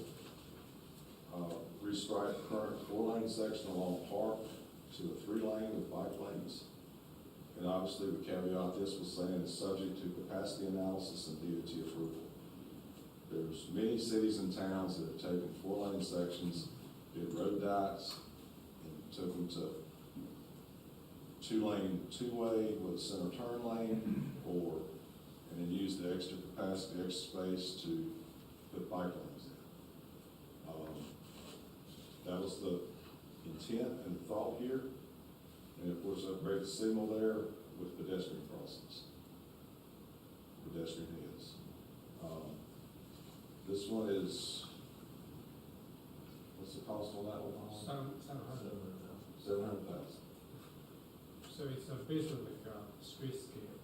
Restripe current 4-lane section along Park to a 3-lane with bike lanes. And obviously we caveat this with saying it's subject to capacity analysis and DOT approval. There's many cities and towns that have taken 4-lane sections, did road dikes, and took them to 2-lane, 2-way with a center turn lane, and then use the extra capacity, extra space to put bike lanes in. That was the intent and thought here. And of course, upgrade the signal there with pedestrian crossings. Pedestrian is. This one is, what's the cost on that one? 700. 700,000. So it's basically like a streetscape.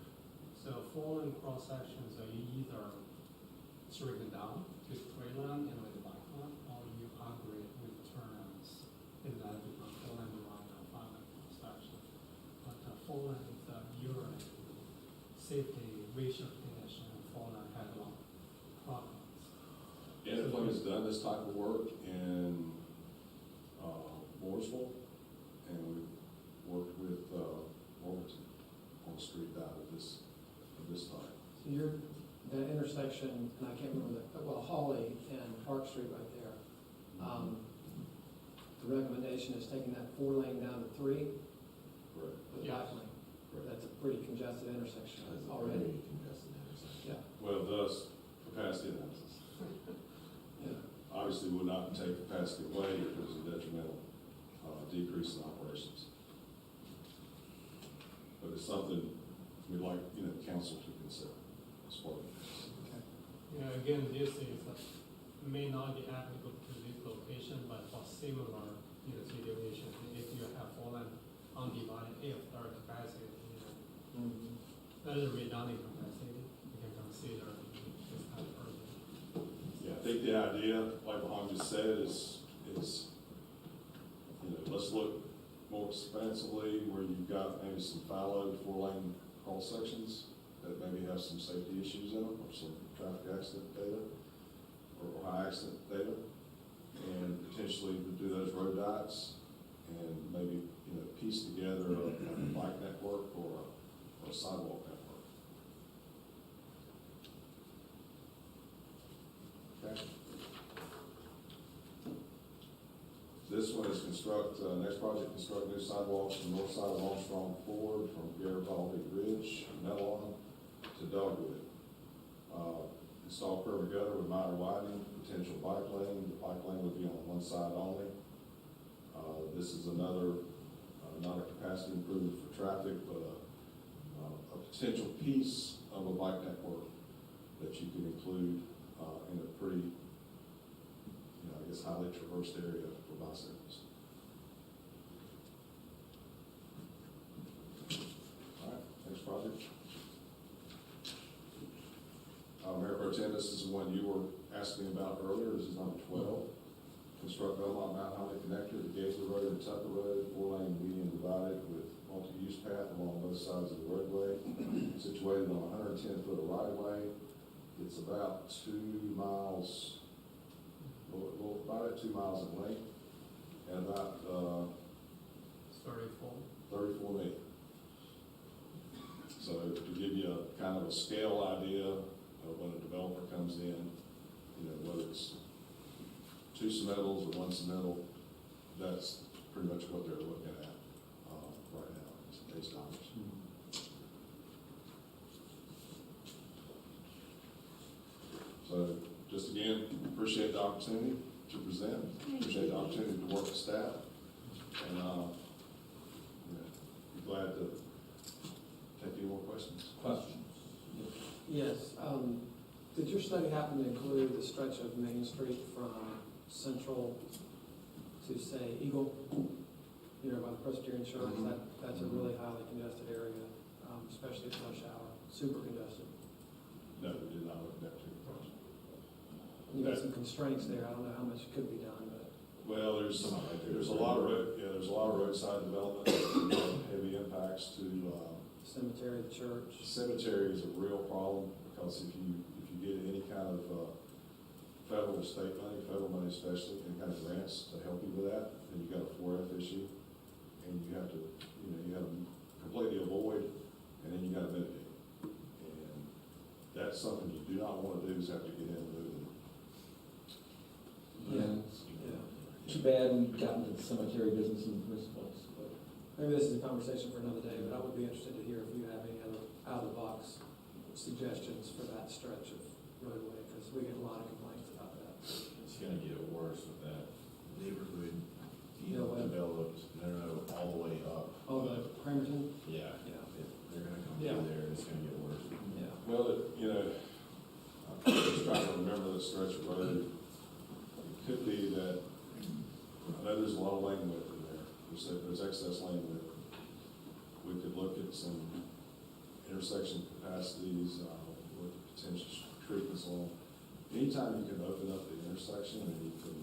So 4-lane cross sections are either straight down to 3-lane and with the bike lane, or you upgrade with turns in that different 4-lane line or 5-lane cross section. But 4-lane is usually safety, visual condition, and 4-lane head-on problems. Applicants has done this type of work in Mooresville, and we've worked with Warburton on the street out of this type. So that intersection, and I can't remember Hawley and Park Street right there. The recommendation is taking that 4-lane down to 3 Correct. with Yes. bike lane. That's a pretty congested intersection already. Yeah. Well, thus, capacity analysis. Yeah. Obviously, would not take capacity away if there's a detrimental decrease in operations. But it's something we'd like, council to consider as part of this. Again, this is may not be applicable to this location, but for similar situation, if you have 4-lane undivided, if there are capacity, that is a redundant capacity, you can consider this kind of person. Yeah, I think the idea, like Mohammed just said, is let's look more expansively where you've got maybe some fallow 4-lane cross sections that maybe have some safety issues in them or some traffic accident data. or high accident data, and potentially to do those road diets, and maybe, piece together a bike network or a sidewalk network. Okay. This one is next project, construct new sidewalks from north side of Armstrong Ford, from Garibaldi Ridge, Mellon to Dogwood. Install curb and gutter with minor widening, potential bike lane. The bike lane would be on one side only. This is another, not a capacity improvement for traffic, but a potential piece of a bike network that you can include in a pretty, highly traversed area for bicycles. All right, next project. Mayor Pro Tem, this is the one you were asking about earlier. This is number 12. Construct Belmont Mount Holly connector to Gateway Road and Tucker Road, 4-lane median divided with multi-use path along both sides of the roadway, situated on 110 foot of right of way. It's about 2 miles, about 2 miles in length, and about 34 million. So to give you a kind of a scale idea of when a developer comes in, whether it's 2 submittals or 1 submittal, that's pretty much what they're looking at right now, is today's dollars. So just again, appreciate the opportunity to present, appreciate the opportunity to work with staff, and be glad to take any more questions. Questions? Yes, did your study happen to include the stretch of Main Street from Central to, say, Eagle? By the Presbyterian Church? Mhm. That's a really highly congested area, especially at rush hour, super congested. No, we did not look at that particular project. You got some constraints there, I don't know how much could be done, but. Well, there's a lot of roadside development, heavy impacts to Cemetery, the church. cemetery is a real problem, because if you get any kind of federal or state money, federal money especially, any kind of grants to help you with that, then you got a 4F issue, and you have to completely avoid, and then you got to mitigate. And that's something you do not want to do, is have to get in and move them. Yeah. Too bad we got into the cemetery business in the first place, but. Maybe this is a conversation for another day, but I would be interested to hear if you have any other out-of-the-box suggestions for that stretch of roadway, because we get a lot of complaints about that. It's gonna get worse with that neighborhood Yeah, well- developed, all the way up. Oh, the Cramerton? Yeah, Yeah. they're gonna come Yeah. through there, and it's gonna get worse. Yeah. Well, I'm just trying to remember the stretch of road. It could be that, I know there's a lot of lane width in there. There's excess lane width. We could look at some intersection capacities with potential treatments on. Anytime you can open up the intersection and you can,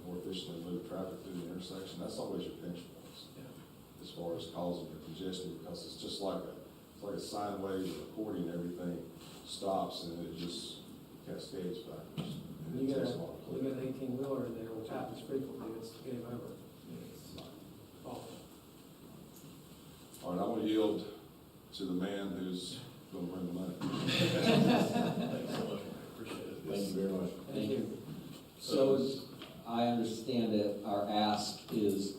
more efficiently move traffic through the intersection, that's always your pinch points. Yeah. As far as causing the congestion, because it's just like a sine wave, and according everything stops and it just cascades backwards. And You it got takes a lot of an 18-wheeler in there, which happens frequently, it's game over. It's Awful. All right, I want to yield to the man who's going to bring the money. Thanks so much, appreciate it. Thank you very much. Thank you. So as I understand it, our ask is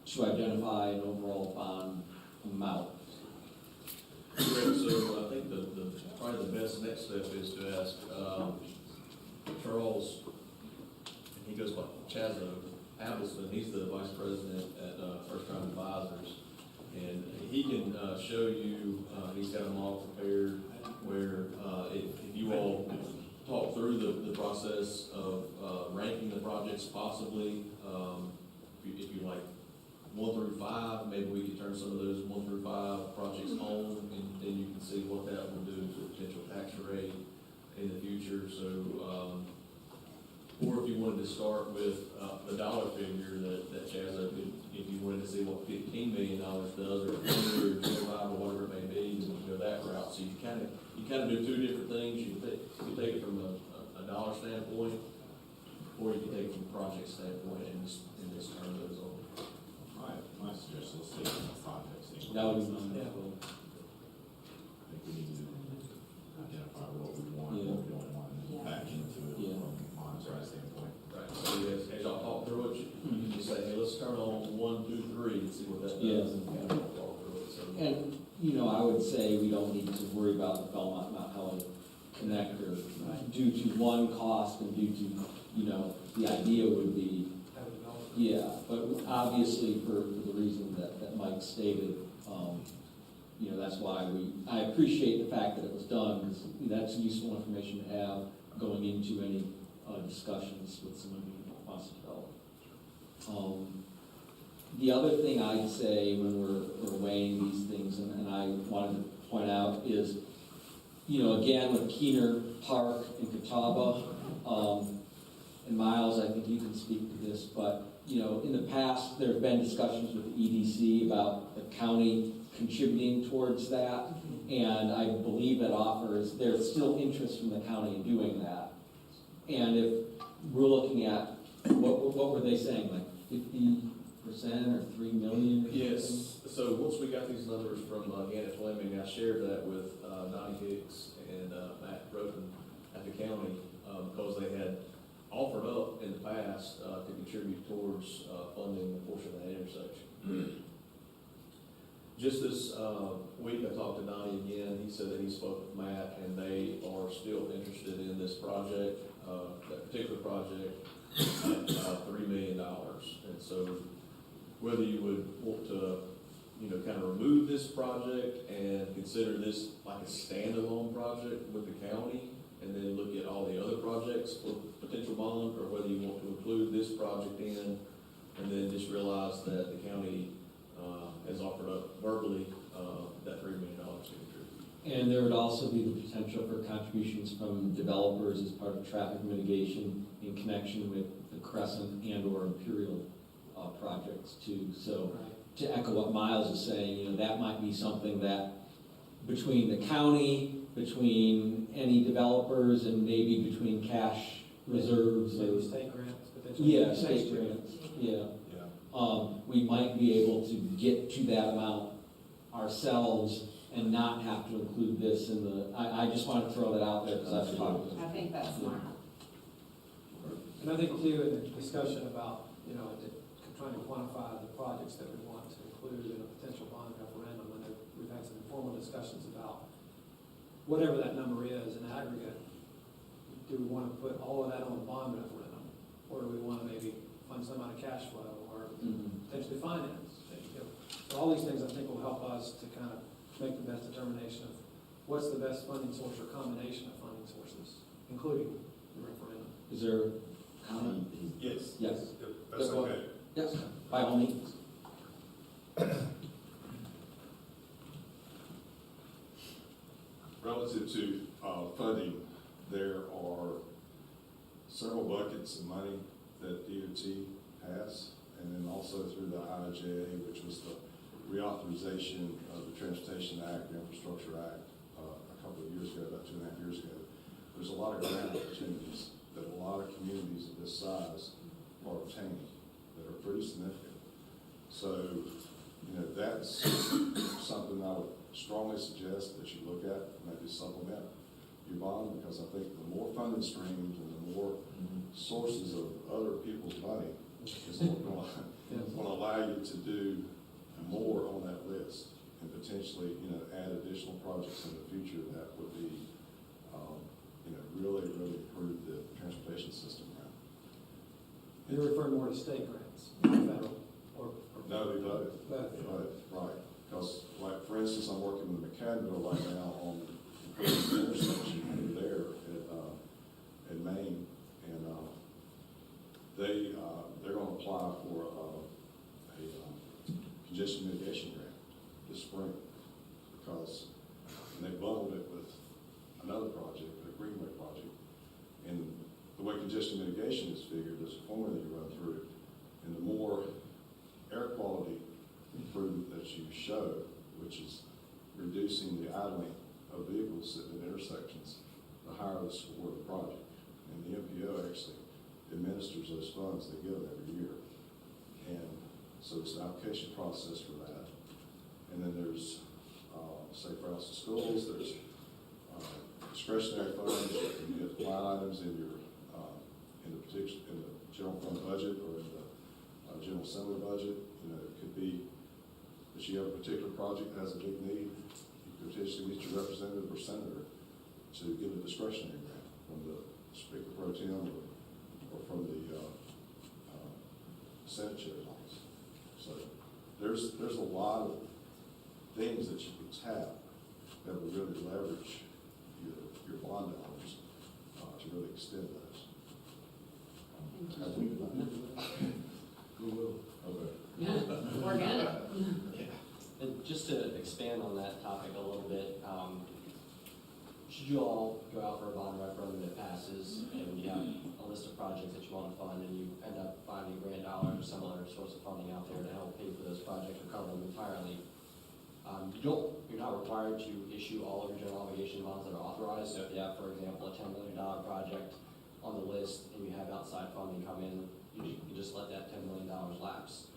to identify an overall bond amount. Correct, so I think probably the best next step is to ask Charles, he goes by Chazzo Appleton, he's the vice president at First Time Advisors, and he can show you, he's got a model prepared where if you all talk through the process of ranking the projects possibly, if you like 1 through 5, maybe we could turn some of those 1 through 5 projects on, and then you can see what that will do to the potential tax rate in the future. So, or if you wanted to start with the dollar figure that Chazzo could, if you wanted to see what $15 million does, or 20 or 25 or whatever it may be, you can go that route. So you kind of do 2 different things. You can take it from a dollar standpoint, or you can take it from a project standpoint and just turn those on. My suggestion, let's take it from a project standpoint. That would be mine. Yeah. I think we need to identify what we want, Yeah. what we don't want, and Yeah. then back into it Yeah. from a monetary standpoint. Right. So as y'all talk through it, you can just say, hey, let's turn on 1, 2, 3 and see what that Yeah. does, and kind of walk through it, so. And, you know, I would say we don't need to worry about the Belmont Mount Helen connector due to one cost and due to, you know, the idea would be, Have a developer. yeah, but obviously for the reason that Mike stated, you know, that's why I appreciate the fact that it was done, because that's useful information to have going into any discussions with someone who wants to develop. The other thing I'd say when we're weighing these things, and I wanted to point out, is, you know, again, with Keener Park and Catawba, and Miles, I think you can speak to this, but, you know, in the past, there have been discussions with the EDC about the county contributing towards that, and I believe that there's still interest from the county in doing that. And if we're looking at, what were they saying, like 50% or 3 million? Or Yes, something? so once we got these numbers from Anna Fleming, I shared that with Donnie Hicks and Matt Roden at the county, because they had offered up in the past to contribute towards funding a portion of that intersection. Just this week, I talked to Donnie again. He said that he spoke with Matt, and they are still interested in this project, that particular project, at $3 million. And so whether you would want to, you know, kind of remove this project and consider this like a standalone project with the county, and then look at all the other projects for potential bond, or whether you want to include this project in, and then just realize that the county has offered up verbally that $3 million to contribute. And there would also be the potential for contributions from developers as part of traffic mitigation in connection with the Crescent and/or Imperial projects too. So Right. to echo what Miles is saying, you know, that might be something that between the county, between any developers, and maybe between cash reserves Maybe or, state grants, potentially. yeah, Next state year. grants, yeah. Yeah. We might be able to get to that amount ourselves and not have to include this in the, I just want to throw that out there because I've talked to I think that's smart. And I think too, in the discussion about, you know, trying to quantify the projects that we want to include in a potential bond referendum, and we've had some informal discussions about whatever that number is in aggregate. Do we want to put all of that on the bond referendum? Or do we want to maybe fund some out of cash flow, or potentially finance? You know, so all these things I think will help us to kind of make the best determination of what's the best funding source or combination of funding sources, including the referendum. Is there a comment? Yes. Yes. If that's Go okay. ahead. Yes, by all means. Relative to funding, there are several buckets of money that DOT has, and then also through the IIJA, which was the reauthorization of the Transportation Act, the Infrastructure Act, a couple of years ago, about 2.5 years ago. There's a lot of grant opportunities that a lot of communities of this size are obtaining that are pretty significant. So, you know, that's something I would strongly suggest that you look at, maybe supplement your bond, because I think the more funding streams and the more sources of other people's money is going to allow you to do more on that list, and potentially, you know, add additional projects in the future that would be, you know, really, really improve the transportation system around. You're referring more to state grants, not federal, or? No, they both. Both. Right, because like, for instance, I'm working with McCadville right now on the intersection over there at Maine, and they're going to apply for a congestion mitigation grant this spring, because they bundled it with another project, a Greenway project, and the way congestion mitigation is figured, there's a formula you run through, and the more air quality improvement that you show, which is reducing the idling of vehicles at intersections, the higher the score of the project. and the MPO actually administers those funds, they get them every year. And so it's an application process for that. And then there's, Safe Routes to Schools, there's discretionary funds, you have line items in your, in the general fund budget or in the general assembly budget. You know, it could be that you have a particular project that has a big need, you could potentially get your representative or senator to give a discretionary grant from the Speaker Pro Tem or from the Senate Chair's office. So there's a lot of things that you can tap that will really leverage your bond dollars to really extend those. We will. Okay. Yeah, we're gonna. And just to expand on that topic a little bit, should you all go out for a bond referendum and it passes, and you have a list of projects that you want to fund, and you end up finding grant dollars or some other source of funding out there to help pay for those projects or cover them entirely, you're not required to issue all of your general obligation bonds that are authorized. So if you have, for example, a $10 million project on the list and you have outside funding come in, you can just let that $10 million lapse.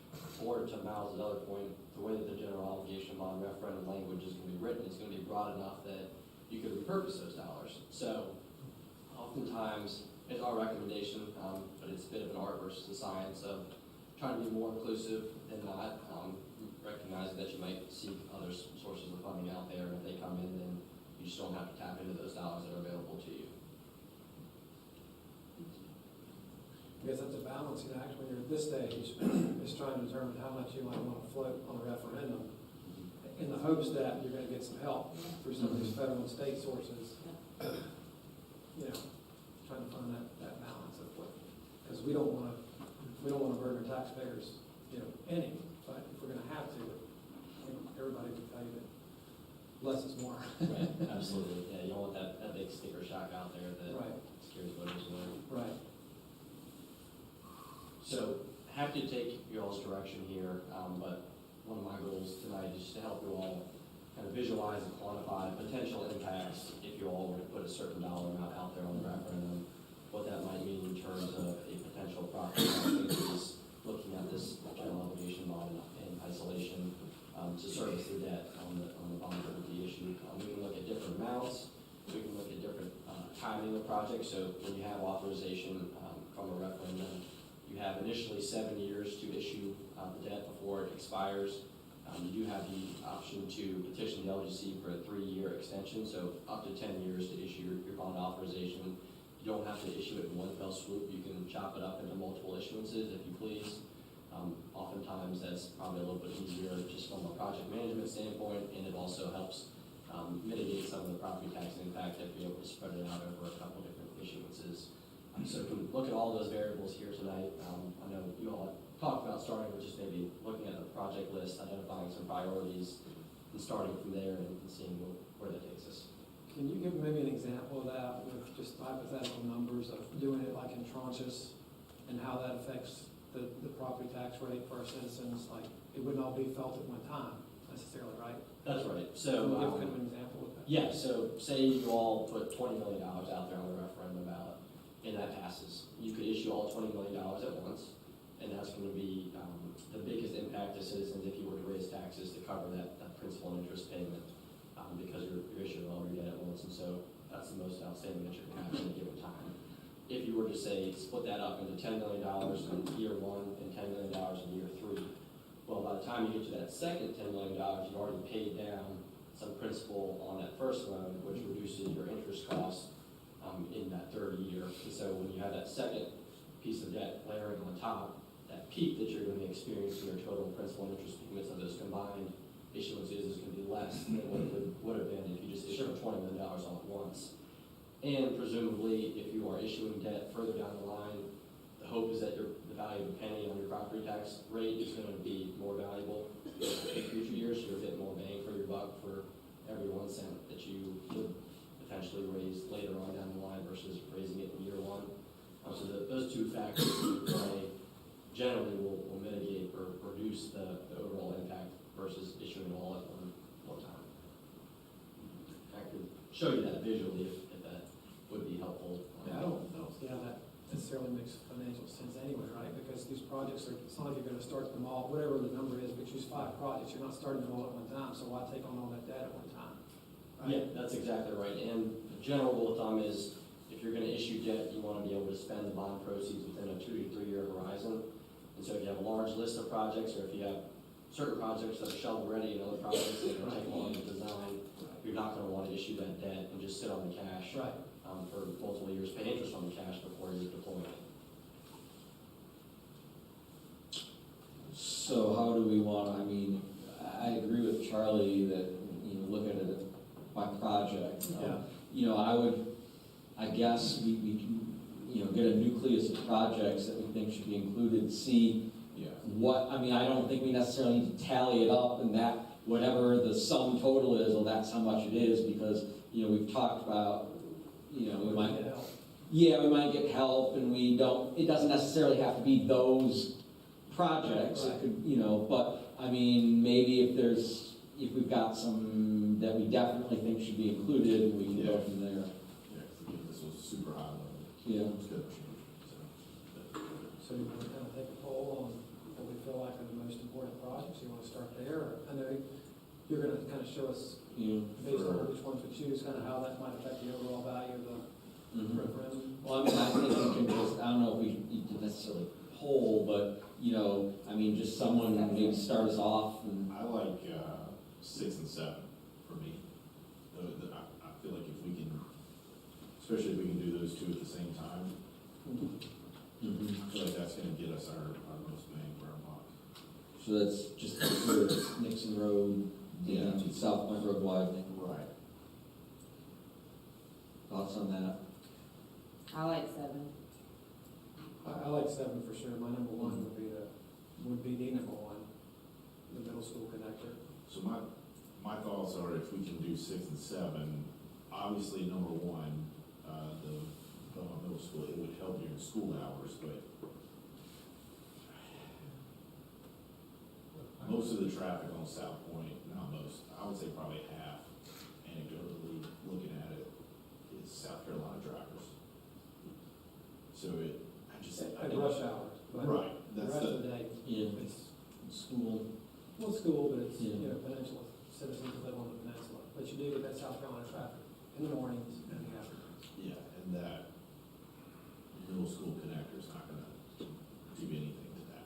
Or to Miles' other point, the way that the general obligation bond referendum language is going to be written, it's going to be broad enough that you could repurpose those dollars. So oftentimes, it's our recommendation, but it's a bit of an art versus a science of trying to be more inclusive than not, recognizing that you might seek other sources of funding out there, and if they come in, then you just don't have to tap into those dollars that are available to you. I guess that's a balancing act when you're at this stage, is trying to determine how much you might want to float on a referendum, in the hopes that you're gonna get some help through some of these federal and state sources. You know, trying to find that balance of what, because we don't wanna burden our taxpayers, you know, any, but if we're gonna have to, I think everybody would tell you that less is more. Right, absolutely. Yeah, you don't want that big sticker shock out there that Right. scares voters away. Right. So, happy to take you all's direction here, but one of my goals tonight is to help you all kind of visualize and quantify potential impacts if you all were to put a certain dollar amount out there on the referendum, what that might mean in terms of a potential property tax increase, looking at this general obligation bond in isolation, to service the debt on the bond that would be issued. We can look at different amounts, we can look at different timing of projects. So when you have authorization from a referendum, you have initially 7 years to issue the debt before it expires. You do have the option to petition the LGC for a 3-year extension, so up to 10 years to issue your bond authorization. You don't have to issue it in one fell swoop. You can chop it up into multiple issuances if you please. Oftentimes that's probably a little bit easier just from a project management standpoint, and it also helps mitigate some of the property tax impact if you're able to spread it out over a couple different issuances. So we can look at all those variables here tonight. I know you all talked about starting with just maybe looking at the project list, identifying some priorities, and starting from there and seeing where that takes us. Can you give maybe an example of that with just hypothetical numbers of doing it like in tranches and how that affects the property tax rate for our citizens? Like, it wouldn't all be felt at one time necessarily, right? That's right. So, Can you give kind of an example of that? yeah, so say you all put $20 million out there on the referendum ballot, and that passes. You could issue all $20 million at once, and that's going to be the biggest impact to citizens if you were to raise taxes to cover that principal and interest payment, because you're issuing all your debt at once, and so that's the most outstanding that you're going to have at any given time. If you were to say split that up into $10 million in year 1 and $10 million in year 3, well, by the time you get to that second $10 million, you've already paid down some principal on that first loan, which reduces your interest costs in that third year. And so when you have that second piece of debt layering on top, that peak that you're going to be experiencing your total principal and interest payments of those combined issuances is going to be less than what it would have been if you just issued $20 million all at once. And presumably, if you are issuing debt further down the line, the hope is that the value of a penny on your property tax rate is going to be more valuable in future years. You're a bit more bang for your buck for every 1 cent that you would potentially raise later on down the line versus raising it in year 1. So those two factors in play generally will mitigate or reduce the overall impact versus issuing all at one time. I could show you that visually if that would be helpful. Yeah, I don't see see how that necessarily makes financial sense anyway, right? Because these projects are, it's not like you're gonna start them all, whatever the number is, but choose 5 projects, you're not starting them all at one time, so why take on all that debt at one time? Right? Yeah, that's exactly right. And the general rule of thumb is if you're gonna issue debt, you wanna be able to spend the bond proceeds within a 2 to 3 year horizon. And so if you have a large list of projects, or if you have certain projects that are shovel ready and other projects that are take long to design, you're not gonna wanna issue that debt and just sit on the cash. Right. For multiple years, pay interest on the cash before you deploy it. So how do we want, I mean, I agree with Charlie that, look at it by project. Yeah. I guess we can, get a nucleus of projects that we think should be included, see Yeah. what, I don't think we necessarily need to tally it up and that, whatever the sum total is, well, that's how much it is, because, we've talked about, we might, Get help. yeah, we might get help and it doesn't necessarily have to be those projects, it Right. could, but, maybe if we've got some that we definitely think should be included, we can go Yeah. from there. Yeah, 'cause again, this was super high level. Yeah. It's gonna change, so. So you want to kind of take a poll on what we feel like are the most important projects, you want to start there? Or I know you're going to kind of show us, Yeah. based on which ones we choose, kind of how that might affect the overall value of the Mhm. referendum. Well, I think we can just, I don't know if we need to necessarily poll, but, just someone maybe start us off and. I like 6 and 7 for me. I feel like if we can, especially if we can do those 2 at the same time, I feel like that's gonna get us our most bang for our buck. So that's just for Nixon Road, Yeah. and South Point Road widening. Right. Thoughts on that? I like 7. I like 7 for sure. My number 1 would be the number 1, the middle school connector. So my thoughts are if we can do 6 and 7, obviously number 1, the Belmont Middle School, it would help during school hours, but most of the traffic on South Point, not most, I would say probably half, anecdotally looking at it, is South Carolina drivers. So I At don't. rush hours. But Right, the that's rest of the, the day, Yeah. it's, School. well, school, but it's, Yeah. peninsula, citizens that live on the peninsula. But you do get that South Carolina traffic in the mornings and the afternoons. yeah, and that middle school connector's not gonna do anything to that.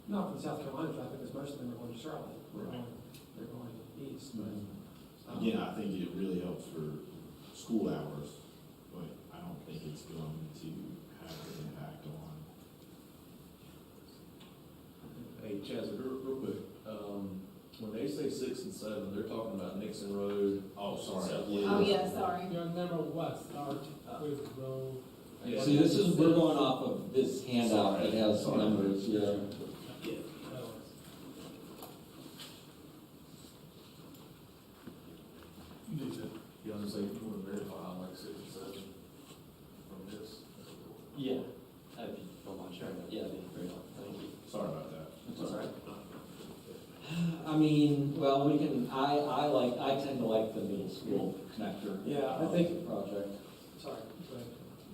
Not from South Carolina traffic, because most of them are going to Charlotte. Right. They're going east, but. Again, I think it really helps for school hours, but I don't think it's going to have an impact on. Hey, Chaz, real quick, when they say 6 and 7, they're talking about Nixon Road. Oh, sorry. South Yeah. Oh, yeah, sorry. Your number one start with row. Yeah. See, we're going off of this handout that has Sorry. numbers, yeah. You need to, you want to say, you want to verify like 6 and 7 from this? Yeah, if you don't mind sharing that, yeah, that'd be very helpful, thank you. Sorry about that. That's all right. Well, we can, I tend to like the middle school connector. Yeah, I think- Project. Sorry, go ahead.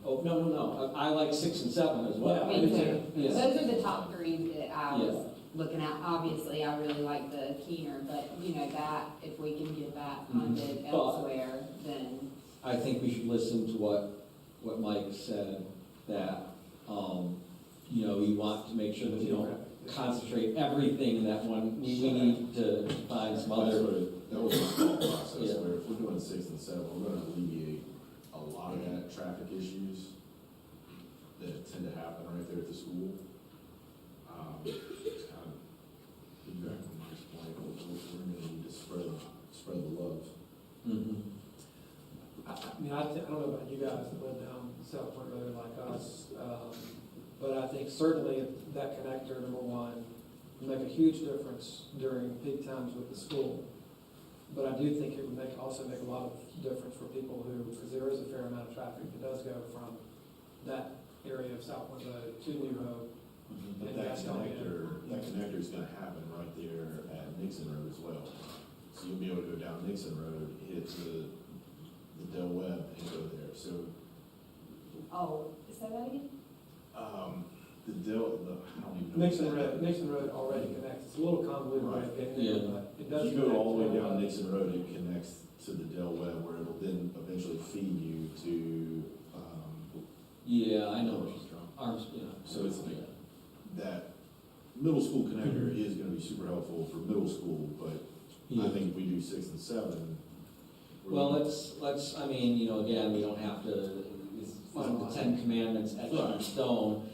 Oh, no, I like 6 and 7 as well. Yeah, Me too. Yeah. Those are the top 3 that I was Yeah. looking at. Obviously, I really like the Keener, but that, if we can get that funded But- elsewhere, then, I think we should listen to what Mike said, that, you want to make sure that we don't concentrate everything in that one. We need to find some other. That was my thought process, Yeah. where if we're doing 6 and 7, we're gonna alleviate a lot of that traffic issues that tend to happen right there at the school. It's kind of feedback from Mike's point, we're gonna need to spread the love. Mhm. I don't know about you guys that live down South Point Road like us, but I think certainly that connector, number 1, would make a huge difference during peak times with the school. But I do think it would also make a lot of difference for people who, because there is a fair amount of traffic that does go from that area of South Point Road to New Hope. But And that that's going in. connector is gonna happen right there at Nixon Road as well. So you'll be able to go down Nixon Road, hit the Del Webb and go there. So Oh, say that again? The deal, I don't even know. Nixon Road already connects, it's a little convoluted way of getting there, Yeah. but it does. If you go all the way connect. down Nixon Road, it connects to the Del Webb, where it'll then eventually feed you to, Yeah, I know. Arms, yeah. So it's like, that middle school connector is gonna be super helpful for middle school, but I think if we do 6 and 7. Well, let's, I mean, you know, again, we don't have to, it's not the 10 Commandments etched in stone.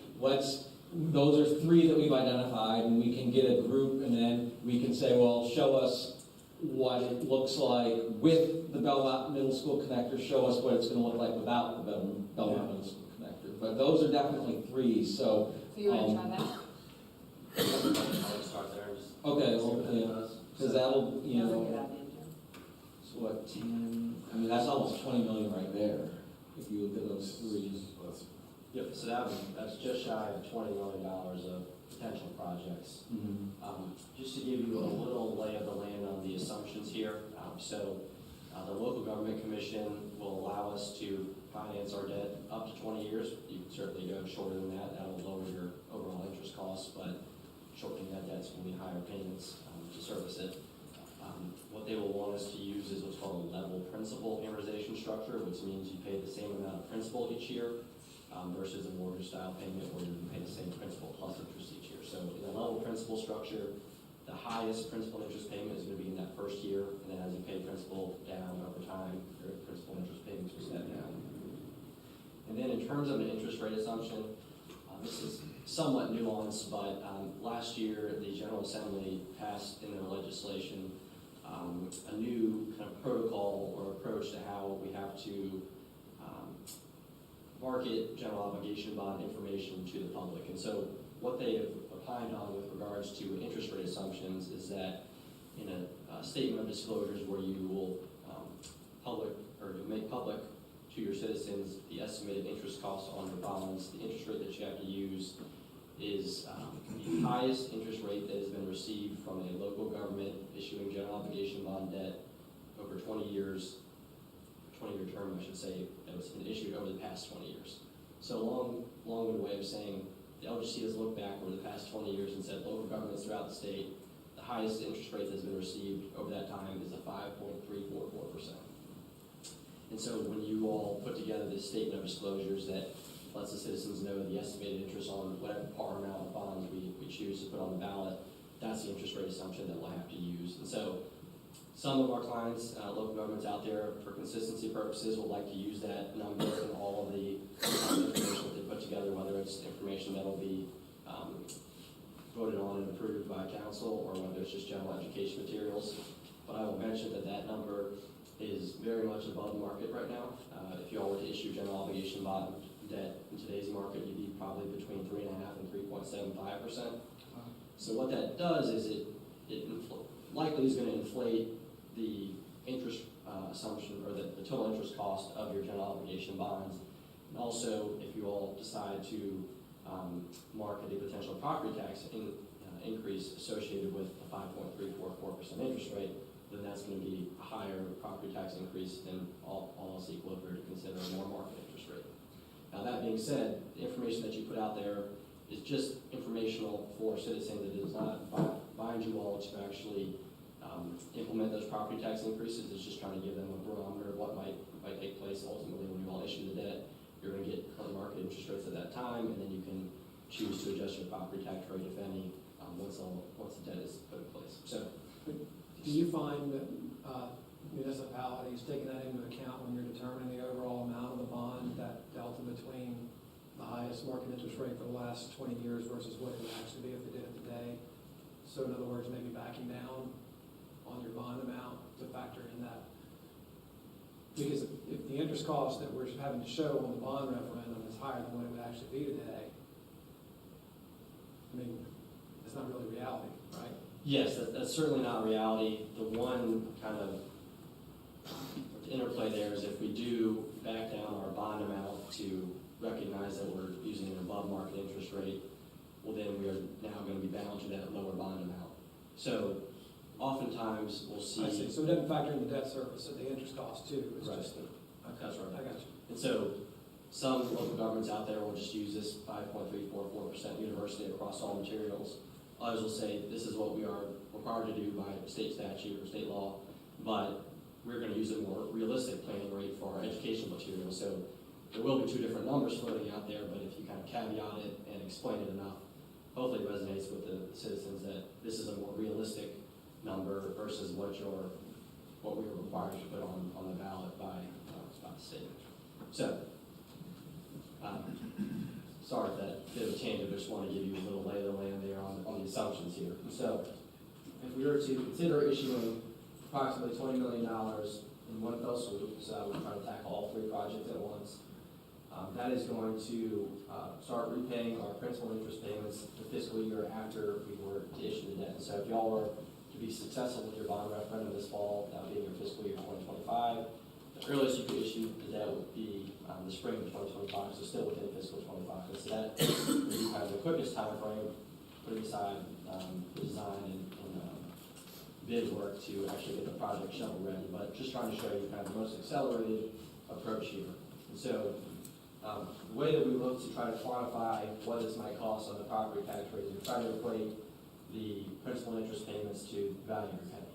Those are 3 that we've identified, and we can get a group, and then we can say, well, show us what it looks like with the Belmont Middle School connector, show us what it's gonna look like without the Belmont Middle School connector. But those are definitely 3, so. So you wanna try that? I'll start there and just. Okay, see well, what that yeah, does. because that'll, you That's a know, good idea, Jim. so what, 10, I mean, that's almost 20 million right there, if you look at those 3. Yep, so that's just shy of $20 million of potential projects. Just to give you a little lay of the land on the assumptions here, the local government commission will allow us to finance our debt up to 20 years. You can certainly go shorter than that, that'll lower your overall interest costs, but shortening that debt's going to be higher payments to service it. What they will want us to use is what's called a level principal amortization structure, which means you pay the same amount of principal each year versus a mortgage style payment where you pay the same principal plus interest each year. So in a level principal structure, the highest principal interest payment is going to be in that first year, and then as you pay principal down over time, your principal interest payments will step down. And then in terms of an interest rate assumption, this is somewhat nuanced, but last year the General Assembly passed in their legislation a new kind of protocol or approach to how we have to market general obligation bond information to the public. And so what they have opined on with regards to interest rate assumptions is that in a statement of disclosures where you will make public to your citizens the estimated interest costs on your bonds, the interest rate that you have to use is the highest interest rate that has been received from a local government issuing general obligation bond debt over 20 years, 20-year term, I should say, that was been issued over the past 20 years. So long-winded way of saying the LGC has looked back over the past 20 years and said local governments throughout the state, the highest interest rate that's been received over that time is a 5.344%. And so when you all put together this statement of disclosures that lets the citizens know the estimated interest on whatever par amount of bonds we choose to put on the ballot, that's the interest rate assumption that we'll have to use. And so some of our clients, local governments out there, for consistency purposes, will like to use that number in all of the information that they put together, whether it's information that will be voted on and approved by council, or whether it's just general education materials. But I will mention that that number is very much above market right now. If you all were to issue general obligation bond debt in today's market, you'd be probably between 3.5% and 3.75%. So what that does is it likely is going to inflate the interest assumption, or the total interest cost of your general obligation bonds. And also, if you all decide to market a potential property tax increase associated with a 5.344% interest rate, then that's going to be a higher property tax increase than all else equal if we were to consider a more market interest rate. Now that being said, the information that you put out there is just informational for citizens. It does not bind you all to actually implement those property tax increases. It's just trying to give them a barometer of what might take place ultimately when you all issue the debt. You're going to get current market interest rates at that time, and then you can choose to adjust your property tax rate, if any, once the debt is put in place. So, do you find that municipalities taking that into account when you're determining the overall amount of the bond, that delta between the highest market interest rate for the last 20 years versus what it would actually be if they did it today? So in other words, maybe backing down on your bond amount to factor in that. Because if the interest cost that we're having to show on the bond referendum is higher than what it would actually be today, I mean, it's not really reality, right? yes, that's certainly not reality. The one kind of interplay there is if we do back down our bond amount to recognize that we're using an above market interest rate, well then we are now going to be bound to that lower bond amount. So oftentimes we'll see. I see. So it doesn't factor in the debt service and the interest cost too. It's Right. just the. That's right. I got you. And so Some local governments out there will just use this 5.344% universally across all materials. Others will say this is what we are required to do by state statute or state law, but we're going to use a more realistic planning rate for our educational materials. So there will be two different numbers floating out there, but if you kind of caveat it and explain it enough, hopefully it resonates with the citizens that this is a more realistic number versus what we were required to put on the ballot by the state. So, sorry for that bit of a tangent, I just want to give you a little lay of the land there on the assumptions here. So, if we were to consider issuing approximately $20 million in one fell swoop, so we're trying to tackle all three projects at once, that is going to start repaying our principal and interest payments the fiscal year after we were to issue the debt. So if y'all were to be successful with your bond referendum this fall, that would be in your fiscal year 2025. The earliest you could issue the debt would be the spring of 2025, so still within fiscal 25. So that would be kind of the quickest time frame, putting aside the design and bid work to actually get the project shovel ready. But just trying to show you kind of the most accelerated approach here. And so the way that we look to try to quantify what this might cost on the property tax rate is we try to equate the principal and interest payments to value of penny.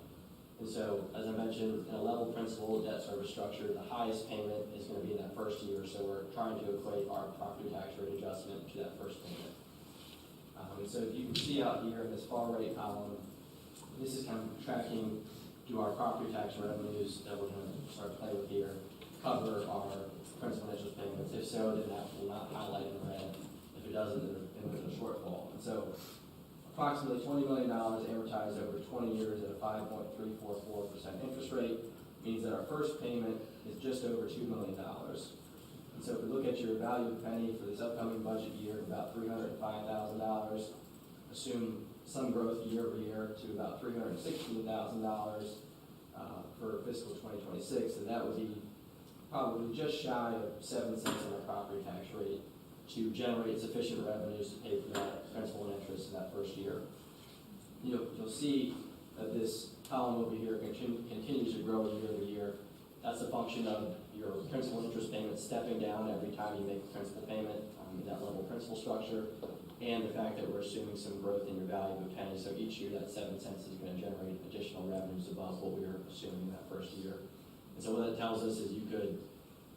And so, as I mentioned, in a level principal debt service structure, the highest payment is going to be in that first year. So we're trying to equate our property tax rate adjustment to that first payment. And so if you can see out here in this far right column, this is kind of tracking, do our property tax revenues that we're going to start to play with here cover our principal and interest payments? If so, then that will not highlight in red. If it doesn't, then there's a shortfall. And so approximately $20 million amortized over 20 years at a 5.344% interest rate means that our first payment is just over $2 million. And so if we look at your value of penny for this upcoming budget year, about $305,000, assume some growth year over year to about $316,000 for fiscal 2026, and that would be probably just shy of 7 cents on our property tax rate to generate sufficient revenues to pay for that principal and interest in that first year. You'll see that this column over here continues to grow year over year. That's a function of your principal and interest payment stepping down every time you make a principal payment in that level principal structure, and the fact that we're assuming some growth in your value of a penny. So each year that 7 cents is going to generate additional revenues above what we were assuming in that first year. And so what that tells us is you could,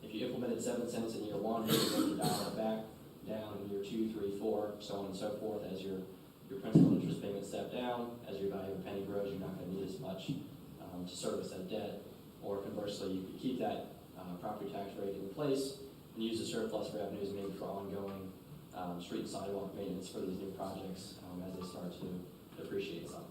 if you implemented 7 cents in year one, you could dial it back down in year 2, 3, 4, so on and so forth. As your principal and interest payments step down, as your value of a penny grows, you're not going to need as much to service that debt. Or conversely, you could keep that property tax rate in place and use the surplus revenues maybe for ongoing street and sidewalk maintenance for these new projects as they start to depreciate some.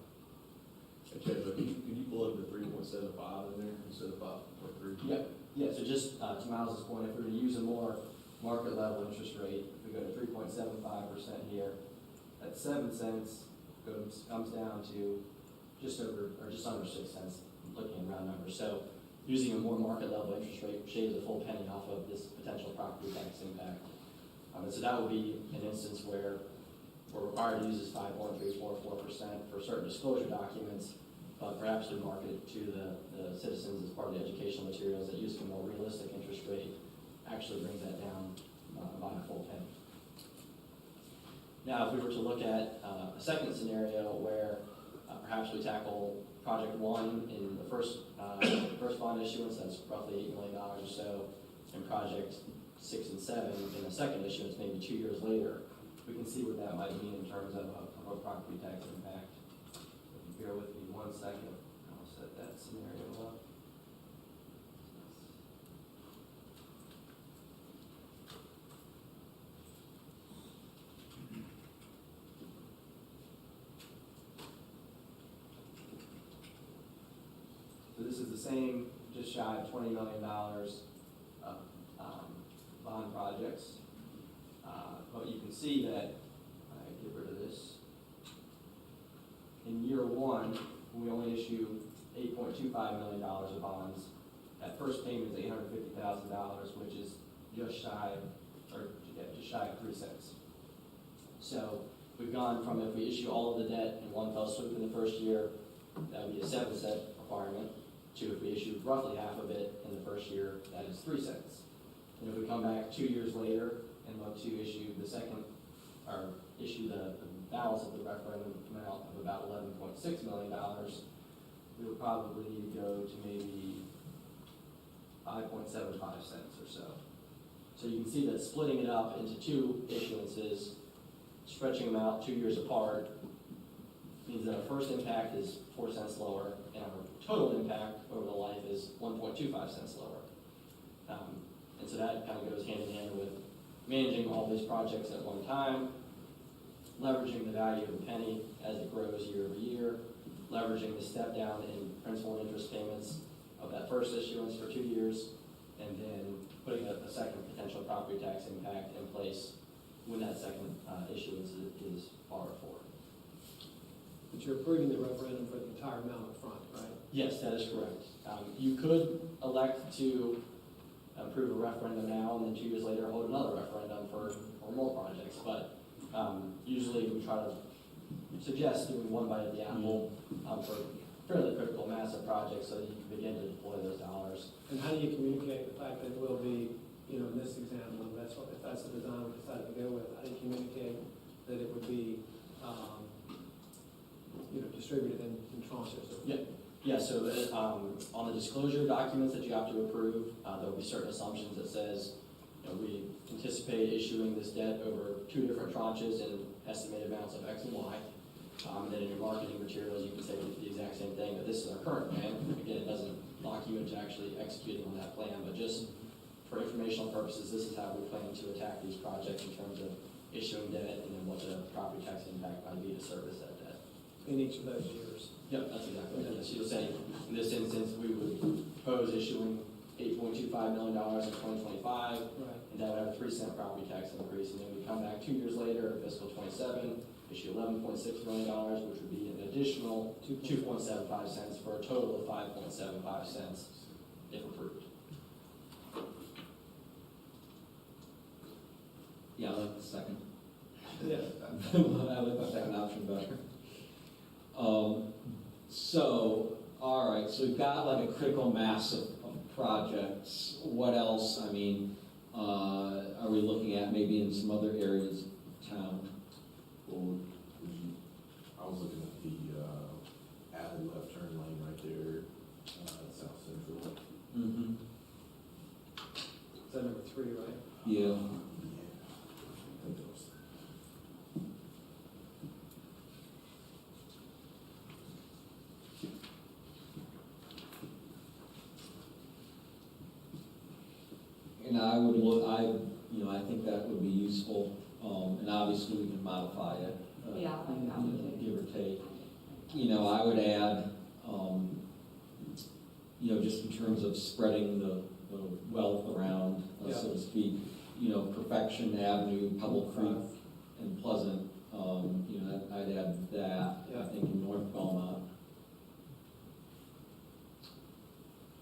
Okay, but can you pull up the 3.75 in there instead of 5.3? Yep. Yeah, so just to Miles' point, if we were to use a more market level interest rate, if we go to 3.75% here, at 7 cents comes down to just over or just under 6 cents, looking at round numbers. So using a more market level interest rate shaves a full penny off of this potential property tax impact. And so that would be an instance where we're required to use this 5.344% for certain disclosure documents, but perhaps we market it to the citizens as part of the educational materials that use a more realistic interest rate actually brings that down by a full penny. Now, if we were to look at a second scenario where perhaps we tackle project 1 in the first bond issuance, that's roughly $8 million or so, and project 6 and 7 in the second issuance, maybe 2 years later, we can see what that might mean in terms of a property tax impact. If you bear with me 1 second, I'll set that scenario up. So this is the same, just shy of $20 million of bond projects. But you can see that, get rid of this. In year 1, we only issue $8.25 million of bonds. That first payment is $850,000, which is just shy of 3 cents. So we've gone from, if we issue all of the debt in one fell swoop in the first year, that would be a 7 cent requirement, to if we issue roughly half of it in the first year, that is 3 cents. And if we come back 2 years later and look to issue the second, or issue the balance of the referendum amount of about $11.6 million, we would probably need to go to maybe 5.75 cents or so. So you can see that splitting it up into two issuances, stretching them out 2 years apart, means that our first impact is 4 cents lower, and our total impact over the life is 1.25 cents lower. And so that kind of goes hand in hand with managing all these projects at one time, leveraging the value of the penny as it grows year over year, leveraging the step down in principal and interest payments of that first issuance for 2 years, and then putting a second potential property tax impact in place when that second issuance is borrowed for. But you're approving the referendum for the entire amount up front, right? Yes, that is correct. You could elect to approve a referendum now and then 2 years later hold another referendum for more projects, but usually we try to suggest doing one bite of the apple for fairly critical mass of projects so that you can begin to deploy those dollars. And how do you communicate the fact that it will be, in this example, if that's the design we decided to go with, how do you communicate that it would be, distributed in tranches? Yeah, so on the disclosure documents that you have to approve, there will be certain assumptions that says, we anticipate issuing this debt over 2 different tranches in estimated amounts of X and Y. And then in your marketing materials, you can say the exact same thing, that this is our current plan. Again, it doesn't lock you into actually executing on that plan, but just for informational purposes, this is how we plan to attack these projects in terms of issuing debt and then what the property tax impact might be to service that debt. In each of those years? Yep, that's exactly right. So you'll say, in this instance, we would propose issuing $8.25 million in 2025, Right. and that would have a 3 cent property tax increase. And then we come back 2 years later, fiscal '27, issue $11.6 million, which would be an additional 2.75 cents for a total of 5.75 cents if approved. Yeah, I like the second. Yeah. I like the second option better. So, all right, so we've got like a critical mass of projects. What else? I mean, are we looking at maybe in some other areas of town? Or I was looking at the added left turn lane right there, South Central. Mm-hmm. Is that number 3, right? Yeah. Yeah. I think it was. And I would look, I think that would be useful, and obviously we can modify it. Yeah, I think that would too. Give or take. I would add, just in terms of spreading the wealth around, so to speak, Perfection Avenue, Pebble Creek, and Pleasant, I'd add that, I think in North Belmont.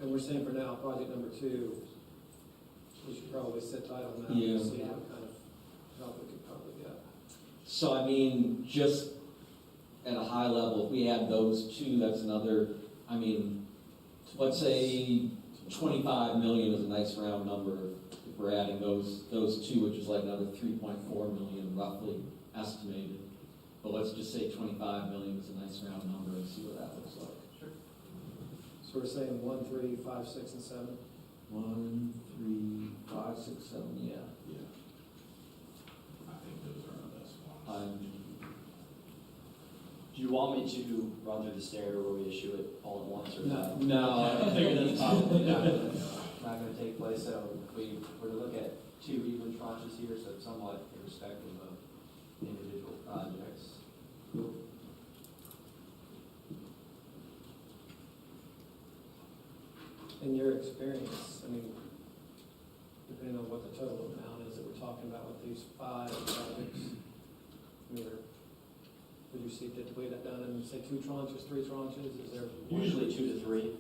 And we're saying for now, project number 2, we should probably set title now Yeah. and see what kind of help we could probably get. So I mean, just at a high level, if we add those 2, that's another, let's say 25 million is a nice round number. If we're adding those 2, which is like another 3.4 million roughly estimated. But let's just say 25 million is a nice round number and see what that looks like. Sure. So we're saying 1, 3, 5, 6, and 7? 1, 3, 5, 6, 7, yeah. Yeah. I think those are our best ones. Do you want me to run through the scenario where we issue it all at once, or not? No, I figured that's probably not going to take place. So if we were to look at 2 even tranches here, so somewhat irrespective of individual projects. In your experience, depending on what the total amount is that we're talking about with these 5 projects, would you see typically that done in, say, 2 tranches, 3 tranches? Is there Usually 2 to 3.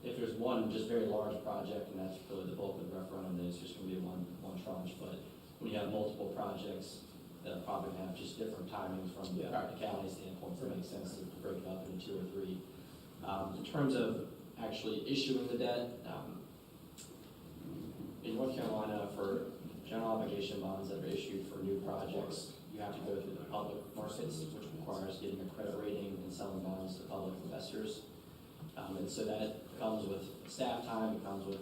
If there's one just very large project, and that's really the bulk of the referendum, then it's just going to be one tranche. But when you have multiple projects that are probably going to have just different timings from a practicality standpoint, so it makes sense to break it up into 2 or 3. In terms of actually issuing the debt, in North Carolina, for general obligation bonds that are issued for new projects, you have to go through the public markets, which requires getting a credit rating and selling bonds to public investors. And so that comes with staff time, it comes with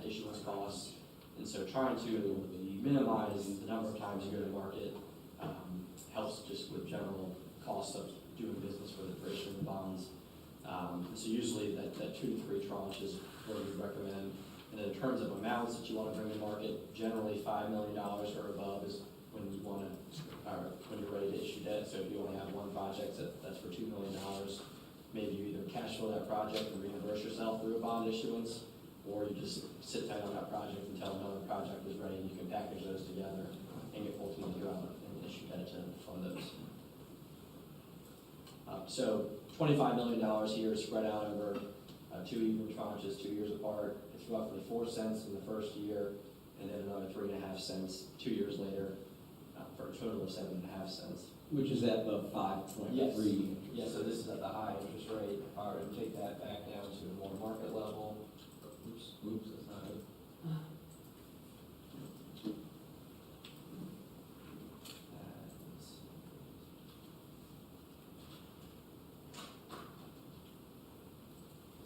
issuance costs. And so trying to minimize the number of times you go to market helps just with general cost of doing business for the duration of the bonds. So usually that 2 to 3 tranches is what we recommend. And then in terms of amounts that you want to bring to market, generally $5 million or above is when you want to, when you're ready to issue debt. So if you only have one project that's for $2 million, maybe you either cash flow that project and reimburse yourself through a bond issuance, or you just sit tight on that project until another project is ready and you can package those together and ultimately go out and issue debt to fund those. So $25 million here spread out over 2 even tranches, 2 years apart. It's roughly 4 cents in the first year, and then another 3.5 cents 2 years later, for a total of 7.5 cents. Which is at the 5.3. Yes, so this is at the high interest rate. If I were to take that back down to a more market level, oops, that's not it.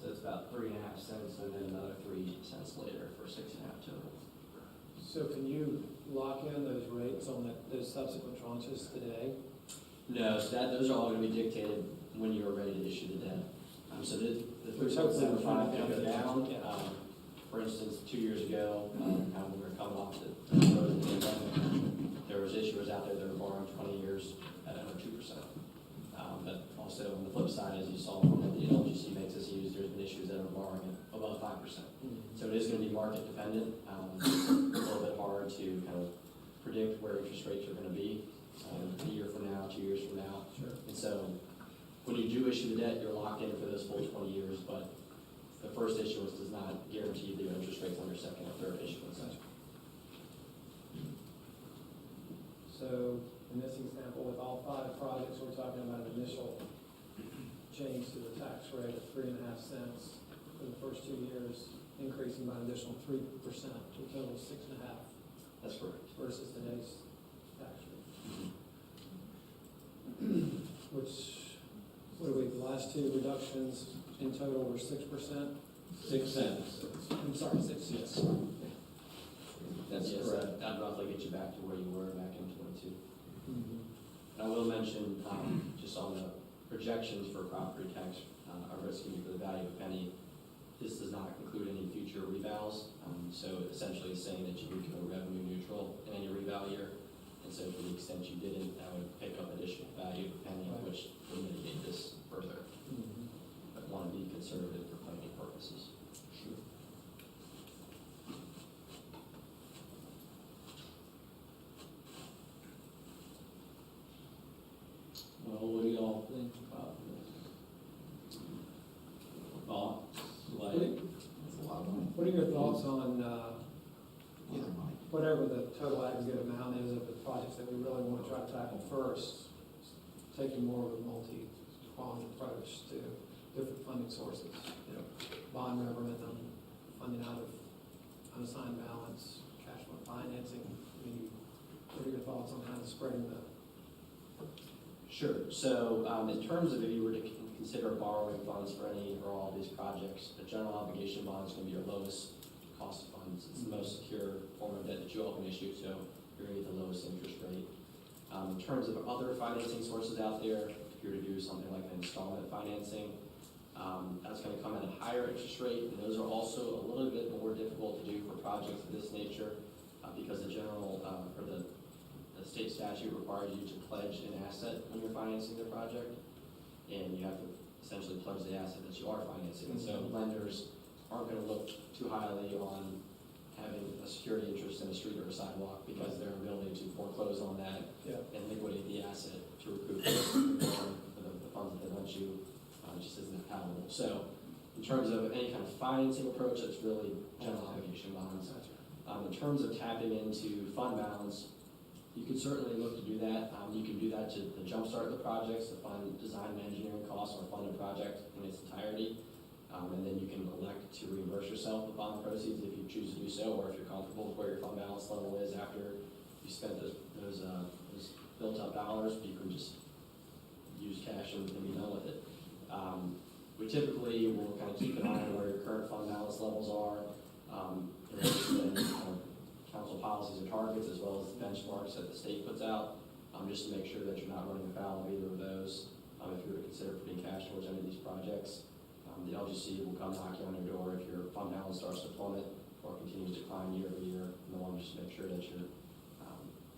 So it's about 3.5 cents, and then another 3 cents later for 6.5 total. So can you lock in those rates on those subsequent tranches today? No, so those are all going to be dictated when you are ready to issue the debt. So the Which hopefully will 3.75 can go down. Yeah. For instance, 2 years ago, when we were coming off the road of the pandemic, there was issuers out there that were borrowing 20 years at under 2%. But also on the flip side, as you saw, that the LGC makes us use, there's been issues that are borrowing above 5%. So it is going to be market dependent. It's a little bit hard to kind of predict where interest rates are going to be a year from now, 2 years from now. Sure. And so when you do issue the debt, you're locked in for those full 20 years, but the first issuance does not guarantee the interest rates on your second or third issuance. So in this example, with all 5 projects, we're talking about an initial change to the tax rate of 3.5 cents for the first 2 years, increasing by an additional 3% to a total of 6.5 That's correct. versus today's tax rate. Which, what do we, the last 2 reductions in total were 6%? 6 cents. I'm sorry, 6 cents. That's Yes, correct. that'd roughly get you back to where you were back in 22. Mhm. And I will mention, just on the projections for property tax, or excuse me, for the value of a penny, this does not include any future revals. So essentially it's saying that you would go revenue neutral in any reval year. And so to the extent you didn't, that would pick up additional value of a penny, Right. which will mitigate this further. Mhm. But want to be conservative for planning purposes. Sure. Well, what do y'all think about this? Thoughts? Like, That's a lot of money. What are your thoughts on, you know, whatever the total aggregate amount is of the projects that we really want to try to tackle first, taking more of a multi-pronged approach to different funding sources, you know, bond referendum, funding out of unassigned balance, cash flow financing. I mean, what are your thoughts on kind of spreading the? Sure. So in terms of if you were to consider borrowing funds for any or all of these projects, the general obligation bond is going to be your lowest cost of funds. It's the most secure form of debt that you all can issue, so you're going to get the lowest interest rate. In terms of other financing sources out there, if you were to do something like an installment financing, that's going to come at a higher interest rate, and those are also a little bit more difficult to do for projects of this nature because the general, or the state statute requires you to pledge an asset when you're financing the project, and you have to essentially pledge the asset that you are financing. And so lenders aren't going to look too highly on having a security interest in a street or a sidewalk because their ability to foreclose on that and liquidate the asset to recoup the funds that they lent you just isn't palatable. So in terms of any kind of financing approach, that's really general obligation bonds. In terms of tapping into fund balance, you can certainly look to do that. You can do that to jumpstart the projects, to fund design and engineering costs, or fund a project in its entirety. And then you can elect to reimburse yourself with bond proceeds if you choose to do so, or if you're comfortable with where your fund balance level is after you spent those built up dollars, you can just use cash and be done with it. We typically will kind of keep an eye on where your current fund balance levels are, in relation to council policies and targets, as well as the benchmarks that the state puts out, just to make sure that you're not running afoul of either of those. If you were to consider putting cash towards any of these projects, the LGC will come knock you on your door if your fund balance starts to plummet or continues to decline year over year. And they want to just make sure that you're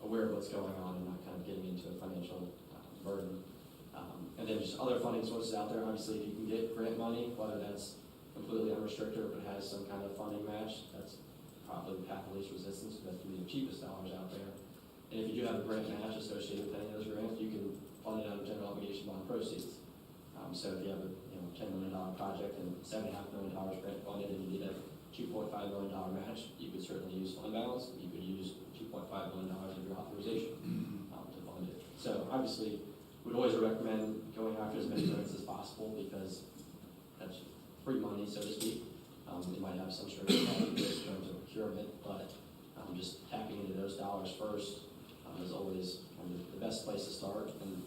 aware of what's going on and not kind of getting into a financial burden. And then just other funding sources out there. Obviously, if you can get grant money, whether that's completely unrestricted or if it has some kind of funding match, that's probably the path of least resistance, because that's going to be the cheapest dollars out there. And if you do have a grant match associated with any of those grants, you can fund it out of general obligation bond proceeds. So if you have a $10 million project and $7.5 million grant funded and you need a $2.5 million match, you could certainly use fund balance. You could use $2.5 million of your authorization to fund it. So obviously, we'd always recommend going after as many grants as possible because that's free money, so to speak. They might have some sort of in terms of procurement, but just tapping into those dollars first is always kind of the best place to start. And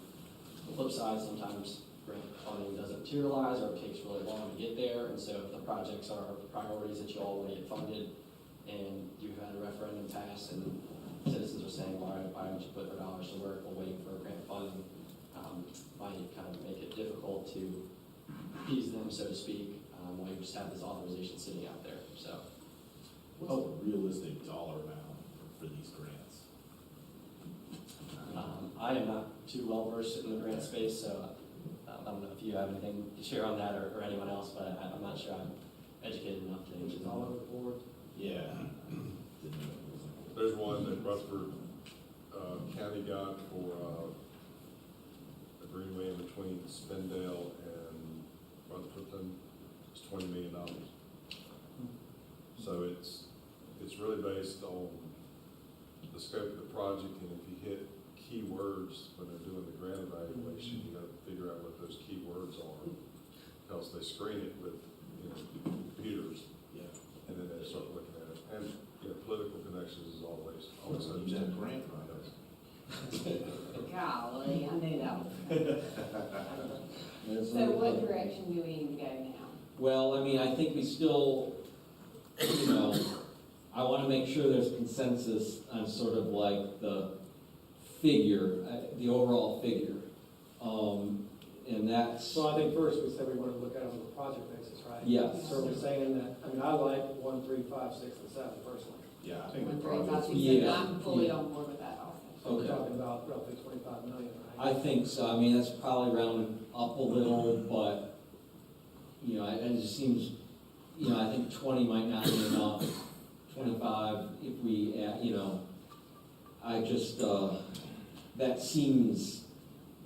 the flip side, sometimes grant funding doesn't materialize or it takes really long to get there. And so if the projects are priorities that you all want to get funded and you've had a referendum pass and citizens are saying, why don't you put their dollars to work while waiting for grant funding, might kind of make it difficult to appease them, so to speak, while you just have this authorization sitting out there. So, What's a realistic dollar amount for these grants? I am not too well versed in the grant space, so I don't know if you have anything to share on that or anyone else, but I'm not sure I'm educated enough to Which is all over the board. Yeah. Didn't know it was like- There's one that Rutherford County got for the greenway in between Spindale and Rutherford. It's $20 million. So it's really based on the scope of the project, and if you hit keywords when they're doing the grant evaluation, you got to figure out what those keywords are, because they screen it with computers, Yeah. and then they start looking at it. And political connections is always So you said grant writers. Golly, I knew that was. So what direction do we need to go now? Well, I mean, I think we still, I want to make sure there's consensus on sort of like the figure, the overall figure. And that's, So I think first we said we wanted to look at it on a project basis, right? yes. So we're saying that, I mean, I like 1, 3, 5, 6, and 7 personally. Yeah, I think the 1, 3, 5, project. 6, 7. Yeah. I'm fully on board with that also. So we're Okay. talking about roughly 25 million, right? I think so. I mean, that's probably rounded up a little, but, it just seems, I think 20 might not be enough. 25, if we, I just, that seems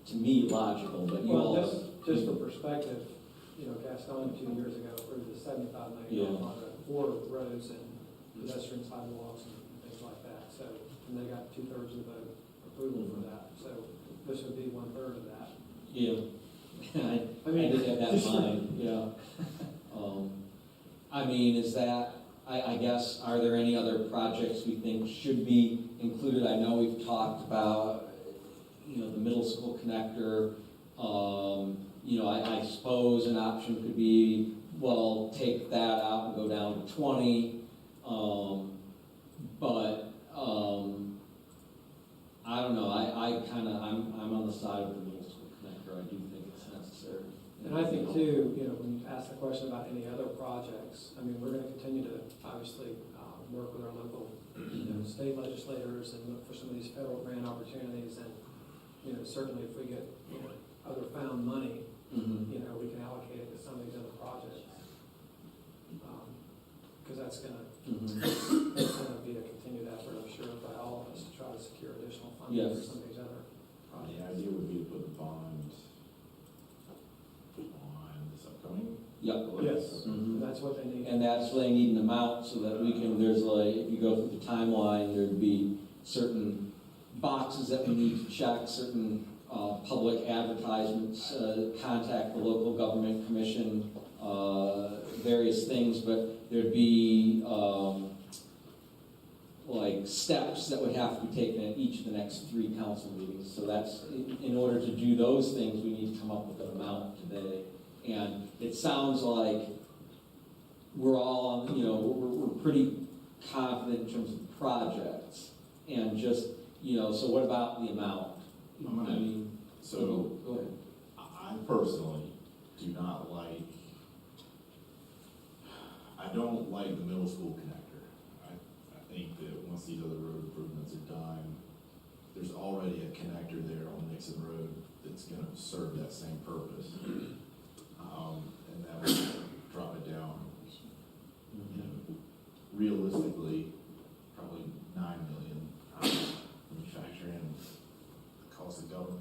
to me logical, but you Well, all. just for perspective, Gaston 2 years ago approved a $75 million project for roads and pedestrian sidewalks and things like that. So, and they got 2/3 of the vote approval for that. So this would be 1/3 of that. Yeah, I did have that in mind, yeah. I mean, is that, I guess, are there any other projects we think should be included? I know we've talked about, the middle school connector. I suppose an option could be, well, take that out and go down to 20. But I don't know, I'm on the side of the middle school connector. I do think it's necessary. And I think too, when you ask the question about any other projects, I mean, we're going to continue to obviously work with our local, state legislators and look for some of these federal grant opportunities. And, certainly if we get, other found money, we can allocate it to some of these other projects. Because that's going to be a continued effort, I'm sure, by all of us to try to secure additional funding for Yes. some of these other projects. The idea would be to put the bond on this upcoming. Yep. Yes, Mhm. that's what they need. And that's why they need an amount so that we can, there's like, if you go through the timeline, there'd be certain boxes that we need to check, certain public advertisements, contact the local government commission, various things, but there'd be, like steps that would have to be taken at each of the next 3 council meetings. So that's, in order to do those things, we need to come up with an amount today. And it sounds like we're all, we're pretty confident in terms of projects. And just, so what about the amount? So, go ahead. I personally do not like, I don't like the middle school connector. I think that once these other road improvements are done, there's already a connector there on Nixon Road that's gonna serve that same purpose. And that would drop it down, realistically, probably 9 million, when you factor in the cost of government.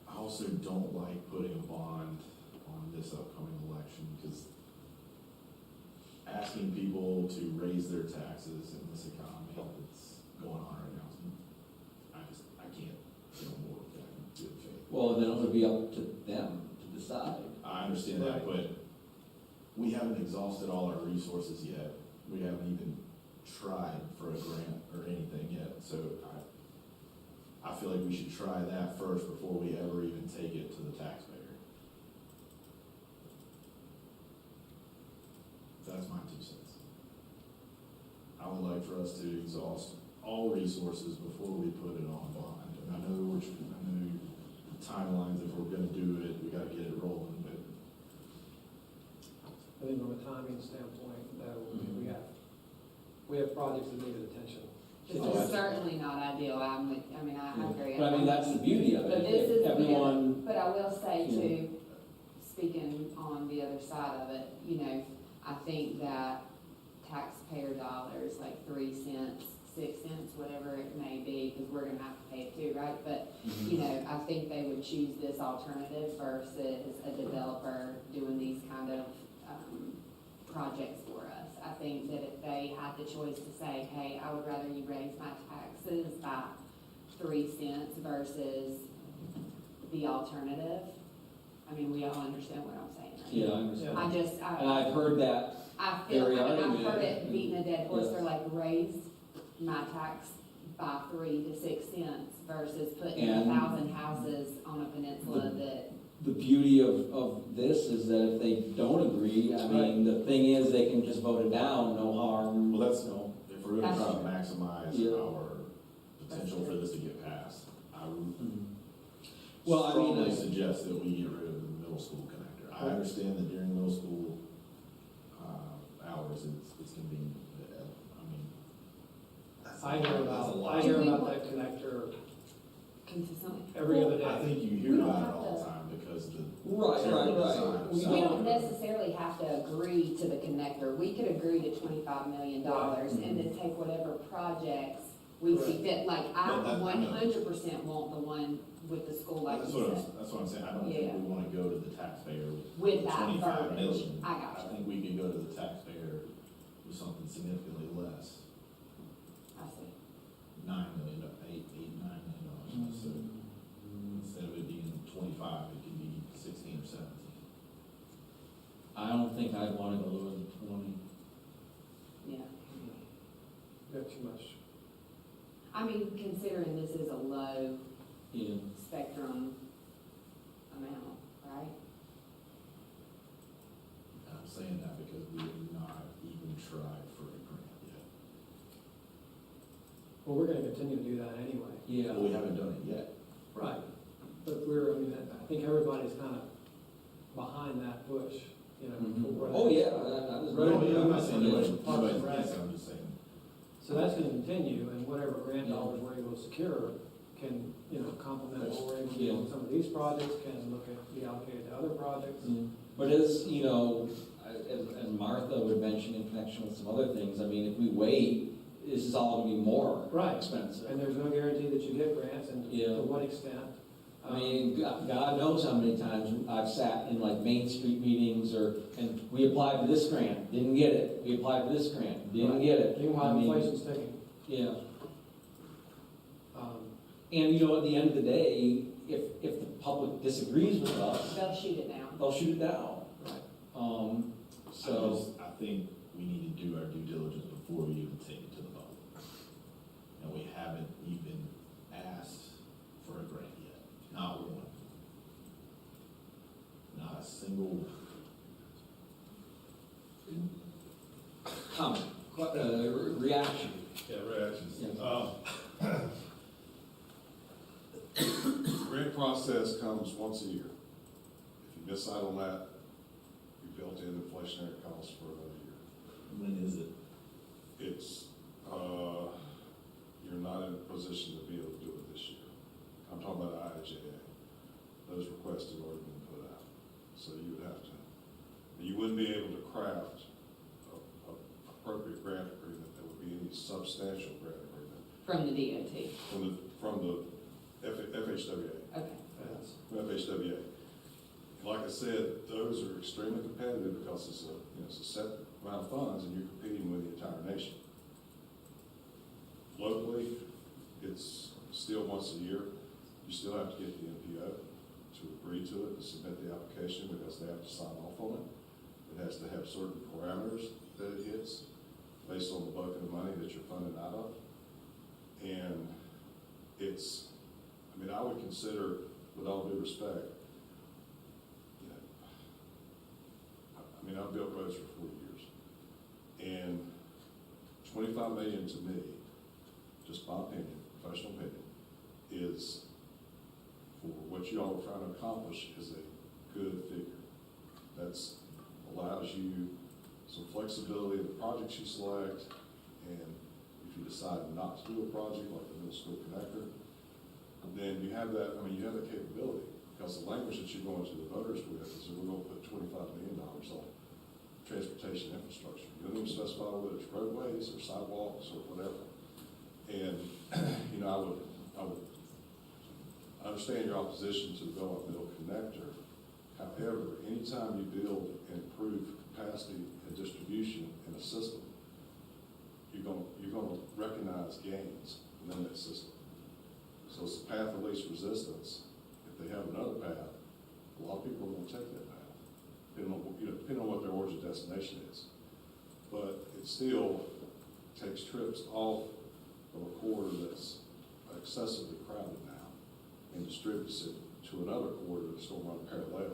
I also don't like putting a bond on this upcoming election, because asking people to raise their taxes in this economy that's going on right now, I can't get on board with that in good faith. Well, then it would be up to them to decide. I understand that, but we haven't exhausted all our resources yet. We haven't even tried for a grant or anything yet, so I feel like we should try that first before we ever even take it to the taxpayer. That's my 2 cents. I would like for us to exhaust all resources before we put it on bond. And I know the timelines, if we're gonna do it, we gotta get it rolling, but I think from a timing standpoint, though, we have projects that need attention. This is certainly not ideal, I agree. But I mean, that's the beauty of But it. this is, If everyone, but I will say too, speaking on the other side of it, I think that taxpayer dollars, like 3 cents, 6 cents, whatever it may be, because we're gonna have to pay it too, right? But, I think they would choose this alternative versus a developer doing these kind of, projects for us. I think that if they had the choice to say, hey, I would rather you raise my taxes by 3 cents versus the alternative, we all understand what I'm saying, right? yeah, I understand. I And I've heard that, I feel, very I've argument. heard it beating a dead horse, Yes. they're like, raise my tax by 3 to 6 cents versus putting And- 1,000 houses on a peninsula that, the beauty of this is that if they don't agree, the thing is, they can just vote it down, no harm. well, that's, no. if we're gonna try to maximize Yeah. our potential for this to get passed, I would Well, strongly suggest that we get rid of the middle school connector. I understand that during middle school, hours, it's convenient, but, that's I hear a about lot. that connector consistently. every other I day. think you hear about it all the time because the. Right. We don't necessarily have to agree to the connector. We could agree to $25 million and then take whatever projects we see fit. Like, I But that- 100% want the one with the school, like That's you what said. that's what I'm saying, I don't Yeah. think we wanna go to the taxpayer With that 25 verbiage. million. I got I you. think we could go to the taxpayer with something significantly less, I see. $9 million, $9 million. So instead of it being 25, it could be 16 or 17. I don't think I'd want to go lower than 20. Yeah. You got too much. Considering this is a low Yeah. spectrum amount, right? I'm saying that because we have not even tried for a grant yet. Well, we're gonna continue to do that anyway. Yeah. Well, we haven't done it yet. Right. But I think everybody's kind of behind that push, for Oh, yeah, that was Right. right. I'm not saying Yeah. nobody's against it, I'm just saying. So that's gonna continue, and whatever grant dollars we're able to secure can, complement what we're able to do on some of these projects, can be allocated to other projects. But as Martha would mention in connection with some other things, if we wait, this is all going to be more Right. expensive. And there's no guarantee that you get grants, and Yeah. to what extent. God knows how many times I've sat in like Main Street meetings and we applied for this grant, didn't get it. We applied for this grant, didn't Right. get it. Meanwhile, inflation's ticking. Yeah. And, you know, at the end of the day, if the public disagrees with us, They'll shoot it down. they'll shoot it down. Right. So, I think we need to do our due diligence before we even take it to the vote. And we haven't even asked for a grant yet, not one. Not a single. comment, reaction. Yeah, reactions. Yeah. Grant process comes once a year. If you miss out on that, you built in inflationary costs for another year. When is it? It's, you're not in a position to be able to do it this year. I'm talking about IIJA. Those requests have already been put out. So you would have to, you wouldn't be able to craft a appropriate grant agreement that would be any substantial grant agreement From the DOT. from the FHWA. Okay. From FHWA. And like I said, those are extremely competitive because it's a set amount of funds and you're competing with the entire nation. Locally, it's still once a year. You still have to get the NPO to agree to it, to submit the application because they have to sign off on it. It has to have certain parameters that it hits based on the bucket of money that you're funded out of. And it's, I would consider, with all due respect, I've built roads for 40 years. And $25 million to me, just my opinion, professional opinion, is for what you all are trying to accomplish is a good figure. That's allows you some flexibility in the projects you select, and if you decide not to do a project like the middle school connector, then you have that, you have that capability, because the language that you're going to the voters with is that we're going to put $25 million on transportation infrastructure. You don't even specify whether it's roadways or sidewalks or whatever. And, I understand your opposition to the Belmont Middle Connector. However, anytime you build and improve capacity and distribution in a system, you're going to recognize gains within that system. So it's the path of least resistance. If they have another path, a lot of people are going to take that path, depending on what their origin destination is. But it still takes trips off of a corridor that's excessively crowded now and distributes it to another corridor that's going to run parallel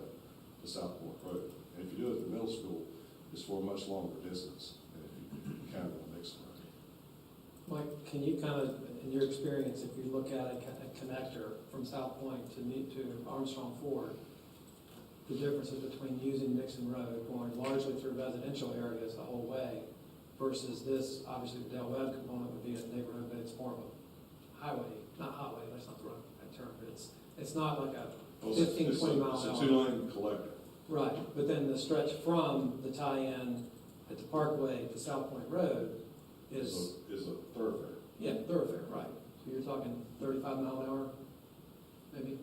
to South Point Road. And if you do it at the middle school, it's for a much longer distance than if you count it on Nixon Road. Mike, can you kind of, in your experience, if you look at a connector from South Point to Armstrong Ford, the differences between using Nixon Road, going largely through residential areas the whole way, versus this, obviously the Del Webb component would be a neighborhood, but it's more of a highway, not highway, that's not the right term, but it's not like a 15, 20 mile an hour. It's a two-lane collector. Right, but then the stretch from the tie-in at the Parkway to South Point Road is a thoroughfare. Yeah, thoroughfare, right. So you're talking 35 mile an hour, maybe,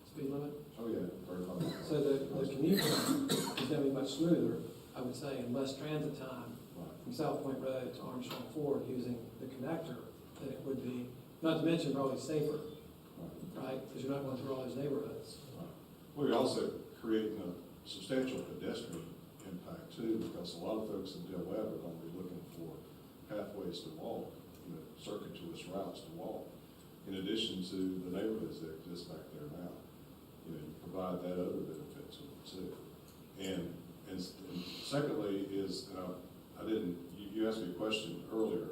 speed limit? Oh, yeah, 35. So the commute time is gonna be much smoother, I would say, and less transit time from South Point Road to Armstrong Ford using the connector than it would be, not to mention probably safer, right? Because you're not going through all those neighborhoods. Well, you're also creating a substantial pedestrian impact too, because a lot of folks in Del Webb are going to be looking for pathways to walk, circuitous routes to walk, in addition to the neighborhoods that exist back there now. You provide that other benefit to them too. And secondly is, you asked me a question earlier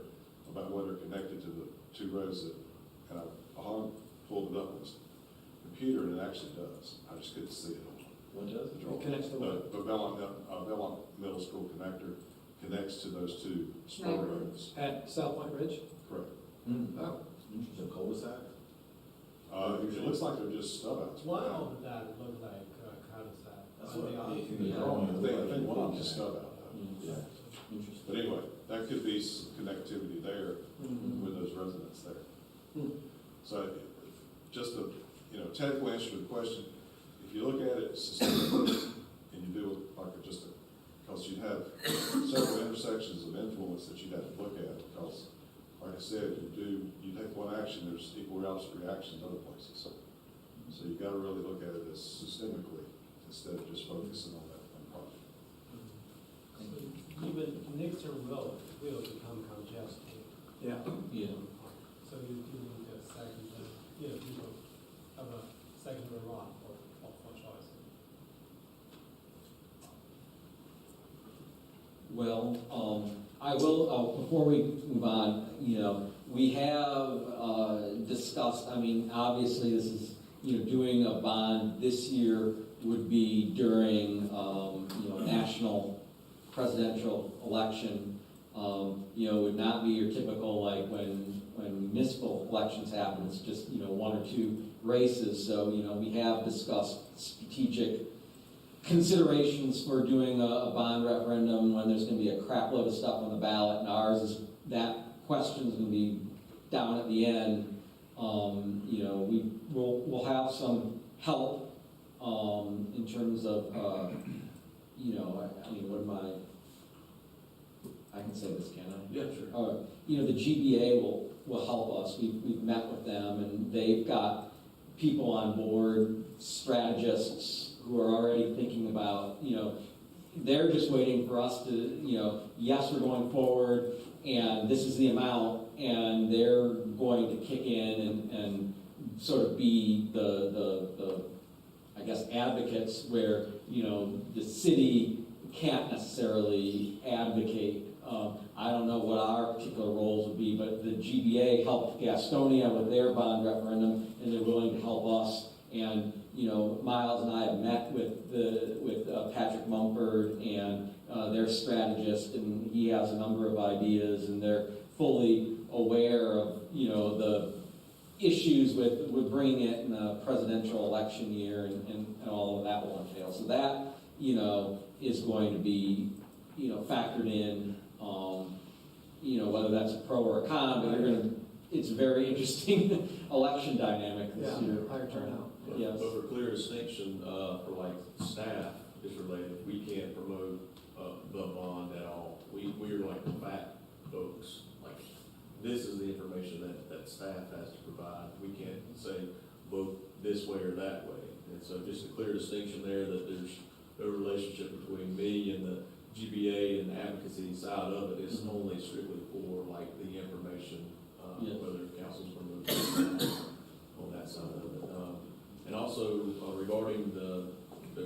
about whether it connected to the two roads that, and I pulled it up on the computer, and it actually does. I just couldn't see it on. What does it? It connects to what? The Belmont Middle School connector connects to those two spur roads. At South Point Ridge? Correct. Oh. It's a cul-de-sac? It looks like they're just stub outs. Wow. That look like cul-de-sac. That's what I think one of them is stub out. Yeah. But anyway, that could be some connectivity there with those residents there. So just to, technical answer to the question, if you look at it systemically and you do it like because you'd have several intersections of influence that you'd have to look at, because like I said, you take one action, there's equal opposite reactions other places. So you gotta really look at it as systemically instead of just focusing on that one project. Even Nixon will become congested. Yeah. Yeah. So you do need a second, people have a secondary lot for choice. Well, I will, before we move on, we have discussed, I mean, obviously this is, doing a bond this year would be during, national presidential election. Would not be your typical, like, when municipal elections happen, it's just, one or two races. So, we have discussed strategic considerations for doing a bond referendum when there's going to be a crap load of stuff on the ballot, and ours is, that question's going to be down at the end. We'll have some help in terms of, I can say this, can I? Yeah, sure. The GBA will help us. We've met with them, and they've got people on board, strategists who are already thinking about, they're just waiting for us to, yes, we're going forward, and this is the amount, and they're going to kick in and sort of be the I guess, advocates where, the city can't necessarily advocate. I don't know what our particular roles would be, but the GBA helped Gastonia with their bond referendum, and they're willing to help us. And Miles and I have met with Patrick Mumford and their strategist, and he has a number of ideas, and they're fully aware of the issues with bringing it in a presidential election year and all of that will entail. So that is going to be factored in. Whether that's a pro or a con, but it's a very interesting election dynamic this year. Higher turnout. Yes. But for clear distinction, for like staff is related, we can't promote the bond at all. We're like the fact folks. Like, this is the information that staff has to provide. We can't say vote this way or that way. And so just a clear distinction there that there's no relationship between me and the GBA and the advocacy side of it. It's only strictly for like the information, whether council's removed on that side of it. And also regarding the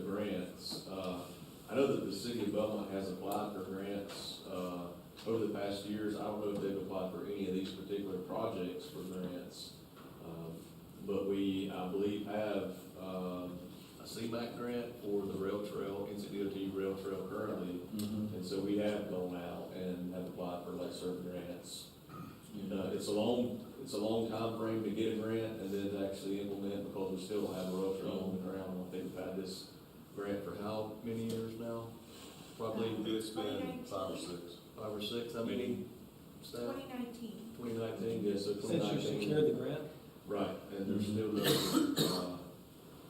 grants, I know that the city of Belmont has applied for grants over the past years. I don't know if they've applied for any of these particular projects for grants, but we, I believe, have a CMAQ grant for the rail trail, NCDOT rail trail currently, and so we have gone out and have applied for like certain grants. It's a long time frame to get a grant and then to actually implement, because we still don't have a rail trail on the ground. I think we've had this grant for how many years now? Probably It's been 5 or 6. 5 or 6. How many staff? 2019. 2019, yeah, so Since 2019. you secured the grant? Right, and there's still no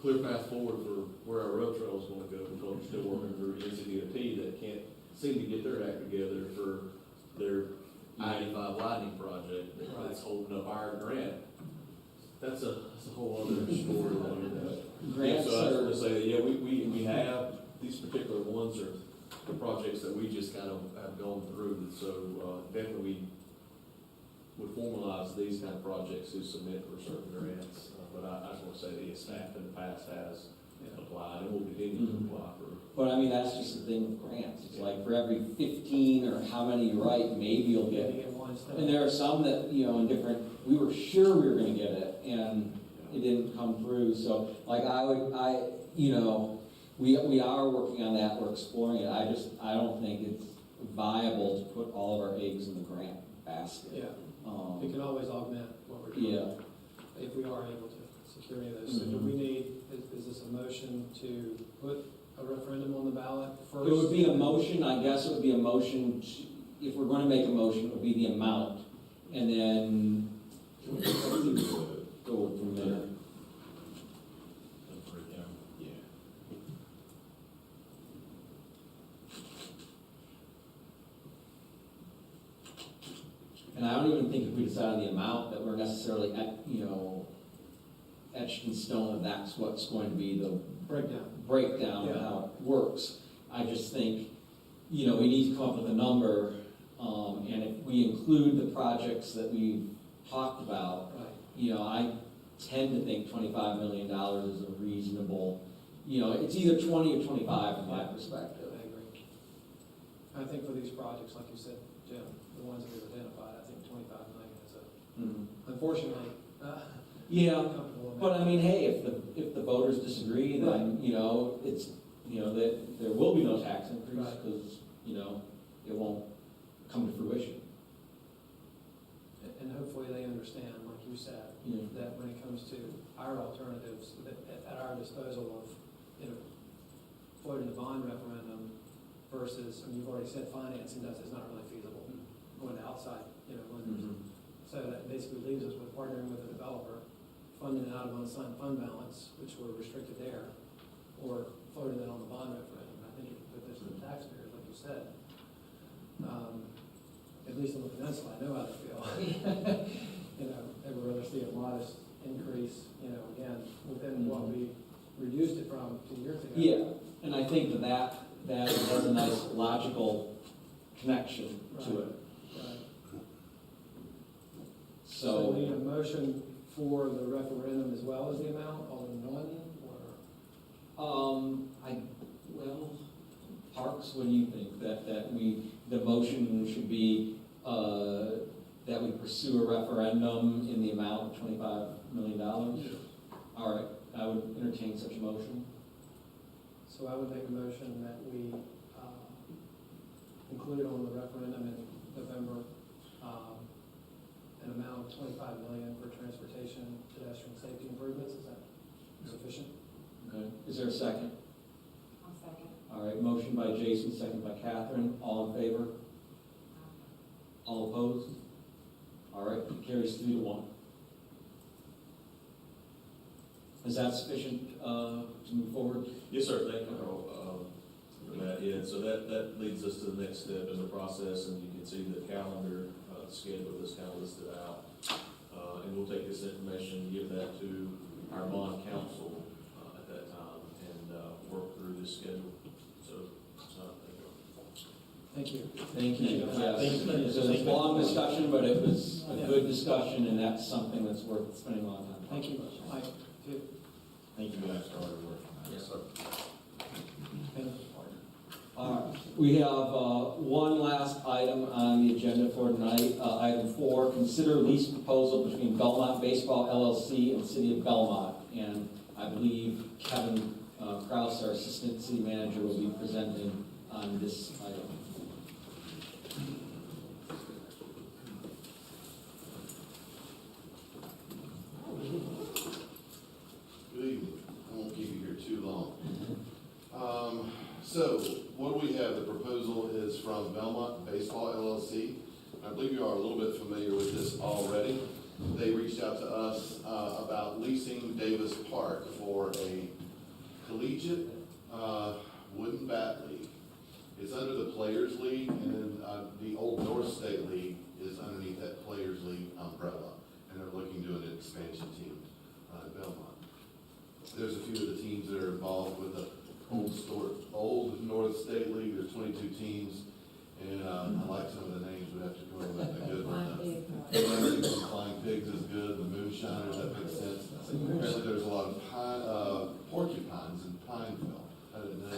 clear path forward for where our rail trail is going to go, because we're still working through NCDOT that can't seem to get their act together for their I-85 widening project that's holding up our grant. That's a whole other story. Grants So I was are- going to say that, we have, these particular ones are the projects that we just kind of have gone through, so definitely we would formalize these kind of projects to submit for certain grants. But I just want to say that staff in the past has applied and will continue to apply for. But I mean, that's just the thing with grants. It's like for every 15 or how many you write, maybe you'll get You get one instead. And there are some that, in different, we were sure we were gonna get it, and it didn't come through, so, like, we are working on that, we're exploring it, I don't think it's viable to put all of our eggs in the grant basket. Yeah, we can always augment what we're doing. Yeah, If we are able to secure any of those. So do we need, is this a motion to put a referendum on the ballot first? it would be a motion, I guess it would be a motion, if we're gonna make a motion, it would be the amount, and then go from there. Yeah. And I don't even think if we decide on the amount that we're necessarily, etched in stone that that's what's going to be the breakdown of how it works. I just think, we need to come up with a number, and if we include the projects that we've talked about, I tend to think $25 million is a reasonable, it's either 20 or 25 from my perspective. I agree. I think for these projects, like you said, Jim, the ones that we've identified, I think 25 million is unfortunately, Yeah, comfortable amount. but I mean, hey, if the voters disagree, then, it's, that there will be no tax increase, Right. because, it won't come to fruition. And hopefully they understand, like you said, that when it comes to our alternatives that at our disposal of, floating the bond referendum versus, you've already said financing is not really feasible, going to outside, lenders. So that basically leaves us with partnering with a developer, funding it out of unassigned fund balance, which we're restricted there, or floating it on the bond referendum. I think if you put this to the taxpayers, like you said, at least on the peninsula, I know how they feel. They would rather see a modest increase, again, within what we reduced it from 2 years ago. Yeah, and I think that has a nice logical connection to it. Right. So, we need a motion for the referendum as well as the amount, all in one, or? Parks, what do you think? That the motion should be, that we pursue a referendum in the amount of $25 million? All right, I would entertain such a motion. So I would make a motion that we include on the referendum in November an amount of $25 million for transportation, pedestrian safety improvements. Is that sufficient? Okay. Is there a second? I'll second. All right, motion by Jason, second by Catherine. All in favor? All opposed? All right, it carries 3-1. Is that sufficient to move forward? Yes, sir, thank you, Carl, for that. Yeah, so that leads us to the next step in the process, and you can see the calendar, schedule that's kind of listed out. And we'll take this information, give that to our bond counsel at that time, and work through this schedule. So, Thank you. Thank you. Yes. Thank you. So it's a long discussion, but it was a good discussion, and that's something that's worth spending a lot of time. Thank you, Mike. Thank you guys for all your work on that. Yes, sir. And We have one last item on the agenda for tonight. Item 4, consider lease proposal between Belmont Baseball LLC and City of Belmont. And I believe Kevin Kraus, our Assistant City Manager, will be presenting on this item. Good evening. I won't keep you here too long. So, what do we have? The proposal is from Belmont Baseball LLC. I believe you are a little bit familiar with this already. They reached out to us about leasing Davis Park for a collegiate wooden bat league. It's under the Players League, and then the old North State League is underneath that Players League umbrella. And they're looking to do an expansion team at Belmont. There's a few of the teams that are involved with the old North State League. There's 22 teams, and I like some of the names. We have to come up with a good one. Flying Pigs is good. The Moonshiners, that makes sense. Apparently, there's a lot of porcupines in Pineville. I didn't know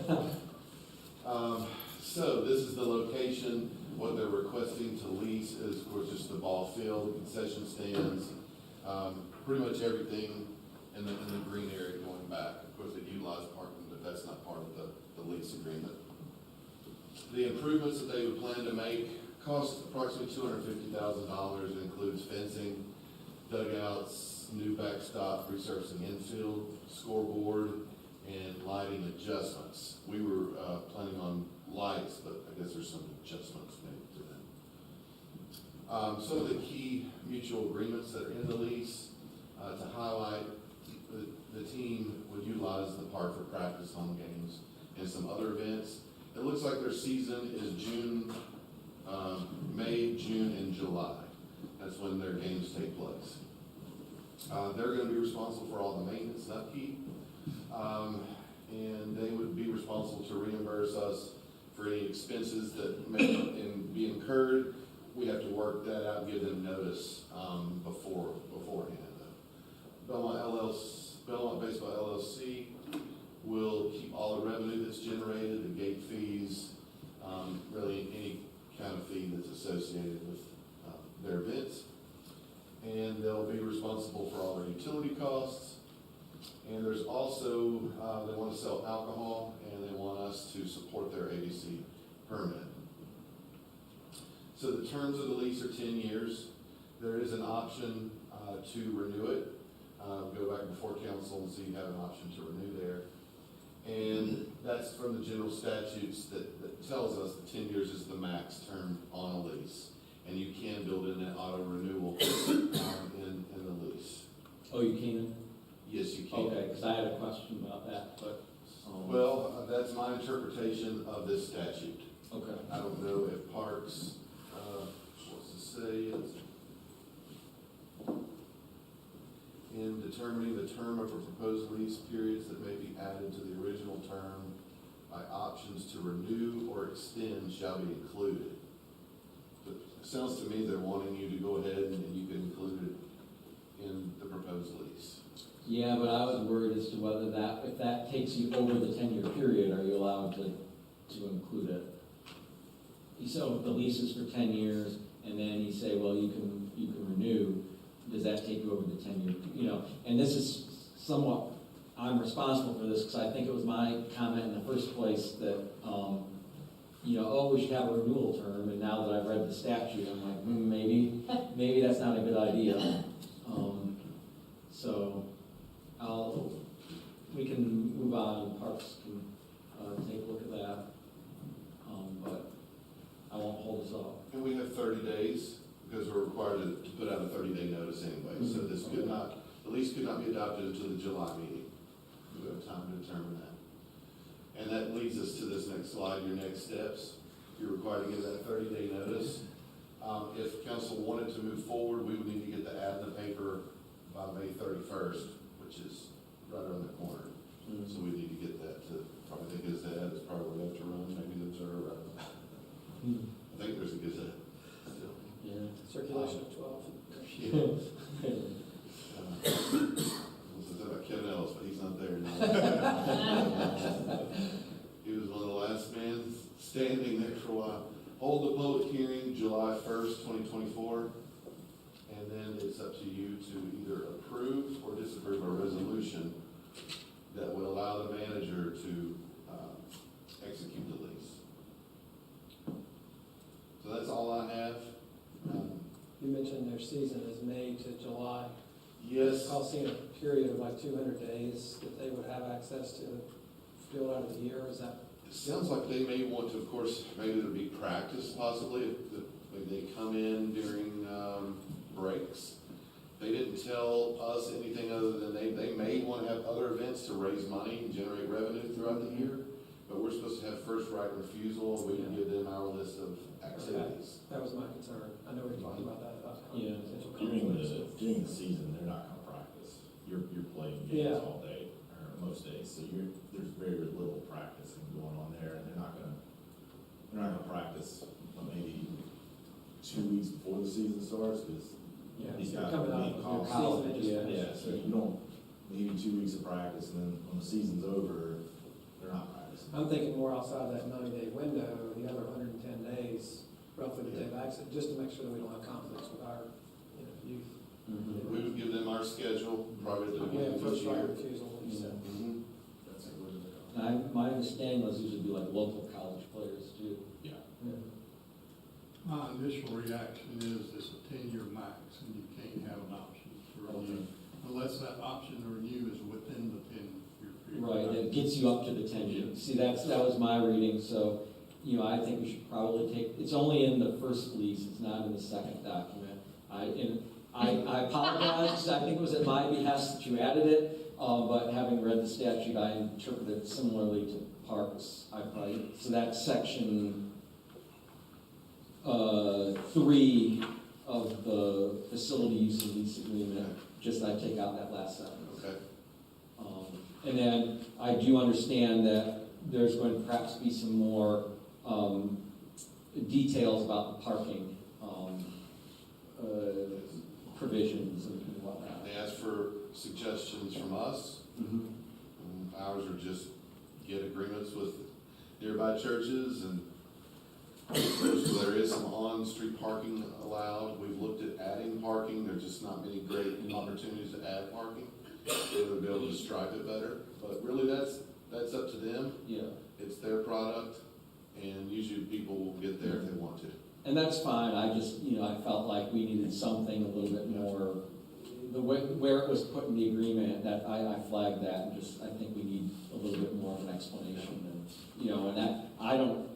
that. So this is the location. What they're requesting to lease is, of course, just the ball field, concession stands, pretty much everything in the green area going back. Of course, they utilize parking, but that's not part of the lease agreement. The improvements that they would plan to make cost approximately $250,000. It includes fencing, dugouts, new backstop, resurfacing infield, scoreboard, and lighting adjustments. We were planning on lights, but I guess there's some adjustments made to them. Some of the key mutual agreements that are in the lease to highlight, the team would utilize the park for practice, home games, and some other events. It looks like their season is June May, June, and July. That's when their games take place. They're gonna be responsible for all the maintenance and upkeep. And they would be responsible to reimburse us for any expenses that may be incurred. We have to work that out and give them notice, beforehand. Belmont Baseball LLC will keep all the revenue that's generated, the gate fees, really any kind of fee that's associated with their events. And they'll be responsible for all their utility costs. And there's also, they want to sell alcohol, and they want us to support their ABC permit. So the terms of the lease are 10 years. There is an option to renew it. Go back before council and see you have an option to renew there. And that's from the general statutes that tells us that 10 years is the max term on a lease. And you can build in that auto renewal in the lease. Oh, you can? Yes, you can. Okay, because I had a question about that, but. Well, that's my interpretation of this statute. Okay. I don't know if Parks, what's to say, in determining the term of a proposed lease, periods that may be added to the original term by options to renew or extend shall be included. But it sounds to me they're wanting you to go ahead and you can include it in the proposed lease. Yeah, but I was worried as to whether that, if that takes you over the 10-year period, are you allowed to include it? So the lease is for 10 years, and then you say, well, you can renew. Does that take you over the 10-year, and this is somewhat, I'm responsible for this because I think it was my comment in the first place that, we should have a renewal term, and now that I've read the statute, I'm like, maybe that's not a good idea. So we can move on, and Parks can take a look at that, but I won't hold us up. And we have 30 days, because we're required to put out a 30-day notice anyway. So this could not, the lease could not be adopted until the July meeting. We have time to determine that. And that leads us to this next slide, your next steps. You're required to give that 30-day notice. If council wanted to move forward, we would need to get the ad in the paper by May 31st, which is right around the corner. So we need to get that to, probably the Gazette is probably we have to run, maybe the Observer. I think there's a Gazette still. Yeah. Circulation of 12. Yeah. I was talking about Kevin Ellis, but he's not there now. He was one of the last men standing there for a while. Hold the public hearing July 1st, 2024, and then it's up to you to either approve or disapprove a resolution that would allow the manager to execute the lease. So that's all I have. You mentioned their season is May to July. Yes. I'll see in a period of like 200 days that they would have access to field out of the year. Is that? It sounds like they may want to, of course, maybe there'll be practice possibly, if they come in during breaks. They didn't tell us anything other than they may want to have other events to raise money and generate revenue throughout the year, but we're supposed to have first right of refusal, and we can give them our list of activities. That was my concern. I know we talked about that, about potential During conflicts. the season, they're not gonna practice. You're playing games all day, or most days, so there's very little practicing going on there, and they're not gonna practice maybe 2 weeks before the season starts, because these They're guys coming are out being of called. college. Yeah, so you don't, maybe 2 weeks of practice, and then when the season's over, they're not practicing. I'm thinking more outside that 90-day window, the other 110 days, roughly, that they've access, just to make sure that we don't have conflicts with our youth. We would give them our schedule, probably at the beginning of First each right year. of refusal, you said. That's it. My understanding was these would be like local college players too. Yeah. My initial reaction is it's a 10-year max, and you can't have an option to renew, unless that option to renew is within the 10-year period. Right, that gets you up to the 10 years. See, that was my reading, so, I think we should probably take, it's only in the first lease, it's not in the second document. I apologize, because I think it was at my behest that you added it, but having read the statute, I interpreted it similarly to Parks. So that section 3 of the facility use and lease agreement, just I take out that last sentence. Okay. And then I do understand that there's going to perhaps be some more details about the parking provisions and whatnot. They asked for suggestions from us. Mhm. Ours are just get agreements with nearby churches, and there is some on-street parking allowed. We've looked at adding parking. There's just not many great opportunities to add parking. They would be able to stripe it better, but really that's up to them. Yeah. It's their product, and usually people will get there if they want to. And that's fine, I just, I felt like we needed something a little bit more, where it was put in the agreement, that I flagged that, and just, I think we need a little bit more of an explanation, and, and that, I don't,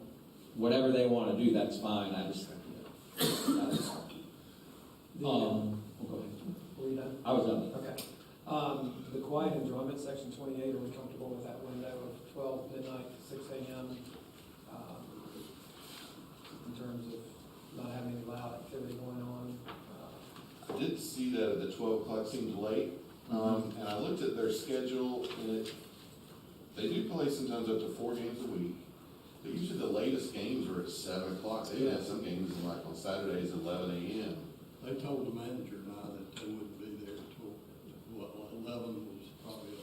whatever they want to do, that's fine, I just, go ahead. Were you done? I was done. Okay. The quiet enjoyment, section 28, are we comfortable with that window of 12 midnight to 6 a.m. In terms of not having any loud activity going on? I did see that at the 12 o'clock seemed late, and I looked at their schedule, and they do play sometimes up to 4 games a week, but usually the latest games are at 7 o'clock. They even have some games like on Saturdays at 11 a.m. They told the manager and I that they wouldn't be there until, 11 was probably a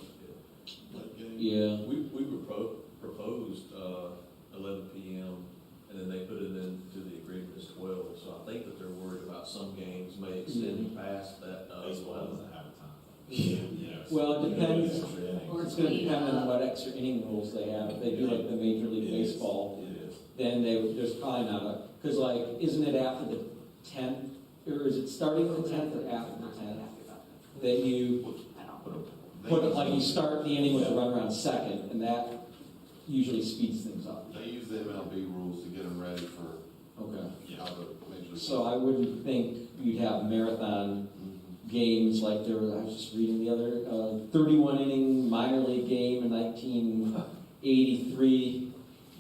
late game. Yeah. We proposed 11 p.m. and then they put it into the agreement as 12. So I think that they're worried about some games may extend past that. Baseball doesn't have a time. Yeah. Well, it depends, Extra innings. it's gonna depend on what extra inning rules they have, if they do like the Major League It is. Baseball, It is. then there's probably not a, because like, isn't it after the 10th, or is it starting with the 10th or after the 10th? That you put it, like you start the inning with a runner on second, and that usually speeds things up. They use the MLB rules to get them ready for Okay. how the Major League. So I wouldn't think you'd have marathon games like there was, I was just reading the other, 31 inning minor league game in 1983.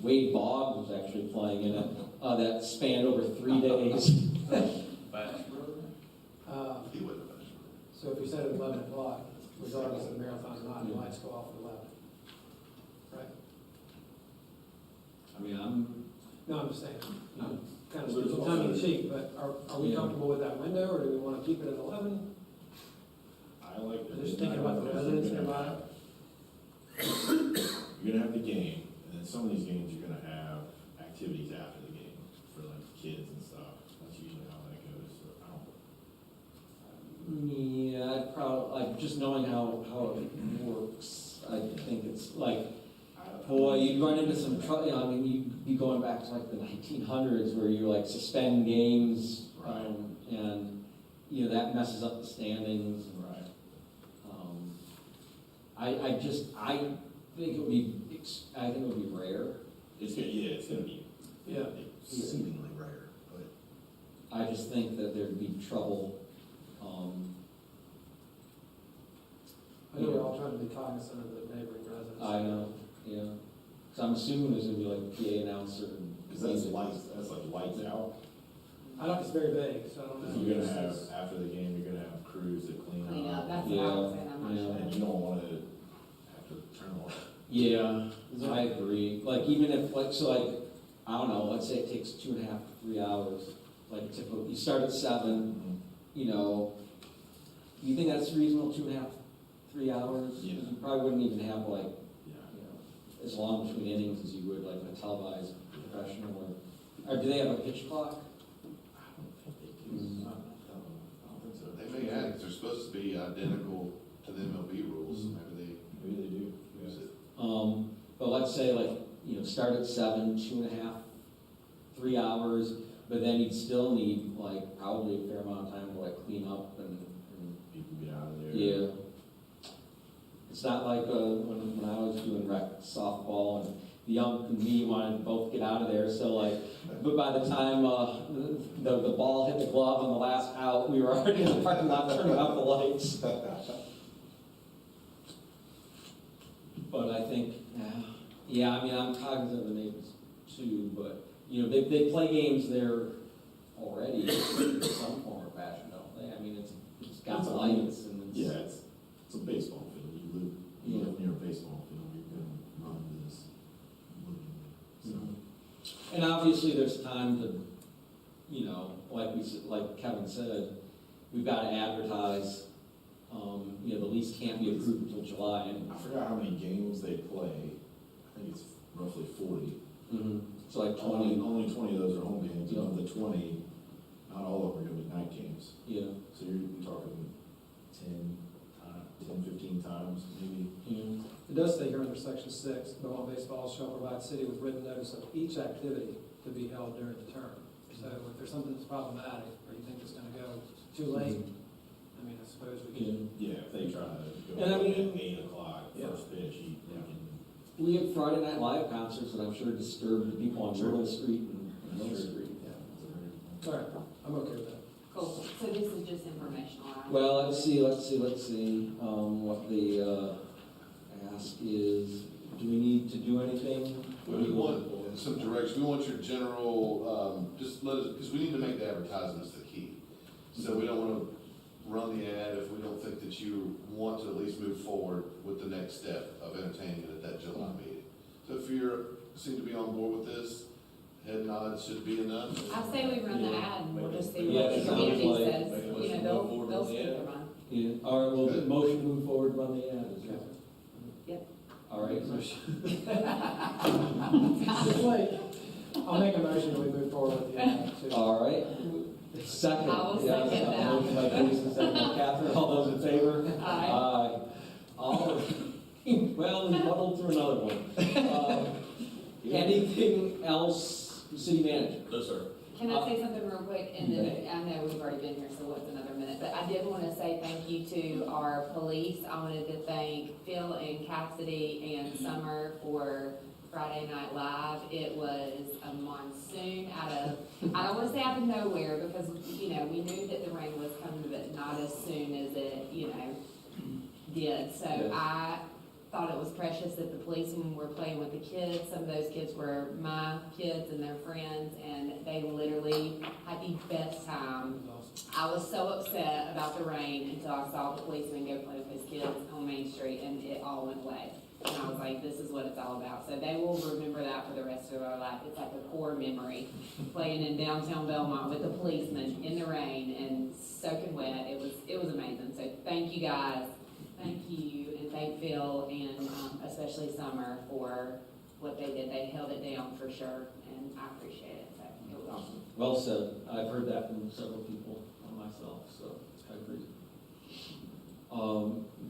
Wade Boggs was actually playing in it, that spanned over 3 days. He wouldn't have finished. So if you said at 11 o'clock, regardless of the marathon or not, the lights go off at 11. Right? I mean, No, I'm just saying, kind of speaking tongue in cheek, but are we comfortable with that window, or do we want to keep it at 11? I like the. Just thinking about the residents nearby. You're gonna have the game, and then some of these games you're gonna have activities after the game for like kids and stuff. That's usually how that goes, so I don't. yeah, I'd probably, like, just knowing how it works, I think it's like, boy, you'd run into some trouble. I mean, you'd be going back to like the 1900s where you like suspend games, and that messes up the standings. Right. I think it would be rare. It's gonna be Yeah. exceedingly rare, but. I just think that there'd be trouble. I know we're all trying to be cognizant of the neighboring residents. I know, yeah. So I'm assuming there's gonna be like a PA announcer. Because that's like lights out. I know it's very vague, so I don't know. You're gonna have, after the game, you're gonna have crews that clean Clean up, up. that's what I was saying, I'm not sure. And you don't wanna have to turn off. Yeah, I agree. Like, even if, like, so like, I don't know, let's say it takes 2.5 to 3 hours. Like, typical, you start at 7, you think that's reasonable, 2.5, 3 hours? Yeah. You probably wouldn't even have like, Yeah. as long between innings as you would like a televised professional, or do they have a pitch clock? I don't think they do. I don't think so. They may add, 'cause they're supposed to be identical to the MLB rules, maybe Maybe they do. they use it. But let's say like, start at 7, 2.5, 3 hours, but then you'd still need like probably a fair amount of time to like clean up and People get out of there. yeah. It's not like when I was doing rec softball and the young and me wanted to both get out of there. So like, but by the time the ball hit the glove on the last out, we were already in the parking lot turning off the lights. But I think, I mean, I'm cognizant of the neighbors too. But they play games there already in some form or fashion, don't they? I mean, it's got lights and it's. Yeah, it's a baseball field. You live near a baseball field, you're gonna run this living. So, And obviously, there's time to, you know, like Kevin said, we've got to advertise. You know, the lease can't be approved until July anyway. I forgot how many games they play. I think it's roughly 40. So like 20. Only 20 of those are home games, and of the 20, not all of them are gonna be night games. Yeah. So you're talking 10, 15 times, maybe. It does say here under section 6, Belmont Baseball shall provide city with written notice of each activity to be held during the term. So if there's something that's problematic, or you think it's gonna go too late, I mean, I suppose we can. Yeah, if they try to go And I mean- at 8 o'clock, Yeah. first pitch, you can. We have Friday Night Live concerts that I'm sure disturb the people on Myrtle Street and Mill Street. All right, I'm okay with that. Cool, so this is just informational, right? Well, let's see, what the ask is. Do we need to do anything? We want some direction, we want your general, just let us, because we need to make the advertisements the key. So we don't want to run the ad if we don't think that you want to at least move forward with the next step of entertaining it at that July meeting. So if you seem to be on board with this, head nods should be enough. I say we run the ad and we'll just see Yeah, what it the sounds community like- says, you know, they'll speak their mind. Yeah, all right, well, motion to move forward, run the ad. Okay. Yep. All right. It's late. I'll make a motion that we move forward with the ad, too. All right. Second. I will Yes, second that. Motion by Jason, second by Catherine. All those in favor? Aye. Aye. All, well, we muddled through another one. Anything else, city manager? No, sir. Can I say something real quick? And then, I know we've already been here, so what's another minute? But I did want to say thank you to our police. I wanted to thank Phil and Cassidy and Summer for Friday Night Live. It was a monsoon out of, I don't want to say out of nowhere, because, you know, we knew that the rain was coming, but not as soon as it, you know, did. So Yes. I thought it was precious that the policemen were playing with the kids. Some of those kids were my kids and their friends, and they literally had the best time. I was so upset about the rain until I saw the policeman go play with his kids on Main Street, and it all went away. And I was like, this is what it's all about. So they will remember that for the rest of our life. It's like a core memory, playing in downtown Belmont with the policemen in the rain and soaking wet. It was amazing. So thank you guys. Thank you, and thank Phil and especially Summer for what they did. They held it down for sure, and I appreciate it. So it was awesome. Well said. I've heard that from several people myself, so I agree.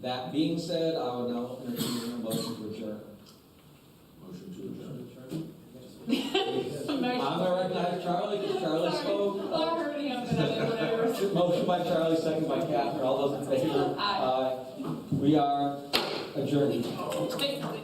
That being said, I would now entertain a motion to adjourn. Motion to adjourn. I'm gonna recognize Charlie, because Charlie spoke. I heard him, but I didn't whatever. Motion by Charlie, second by Catherine. All those in favor? Aye. We are adjourned. Aye.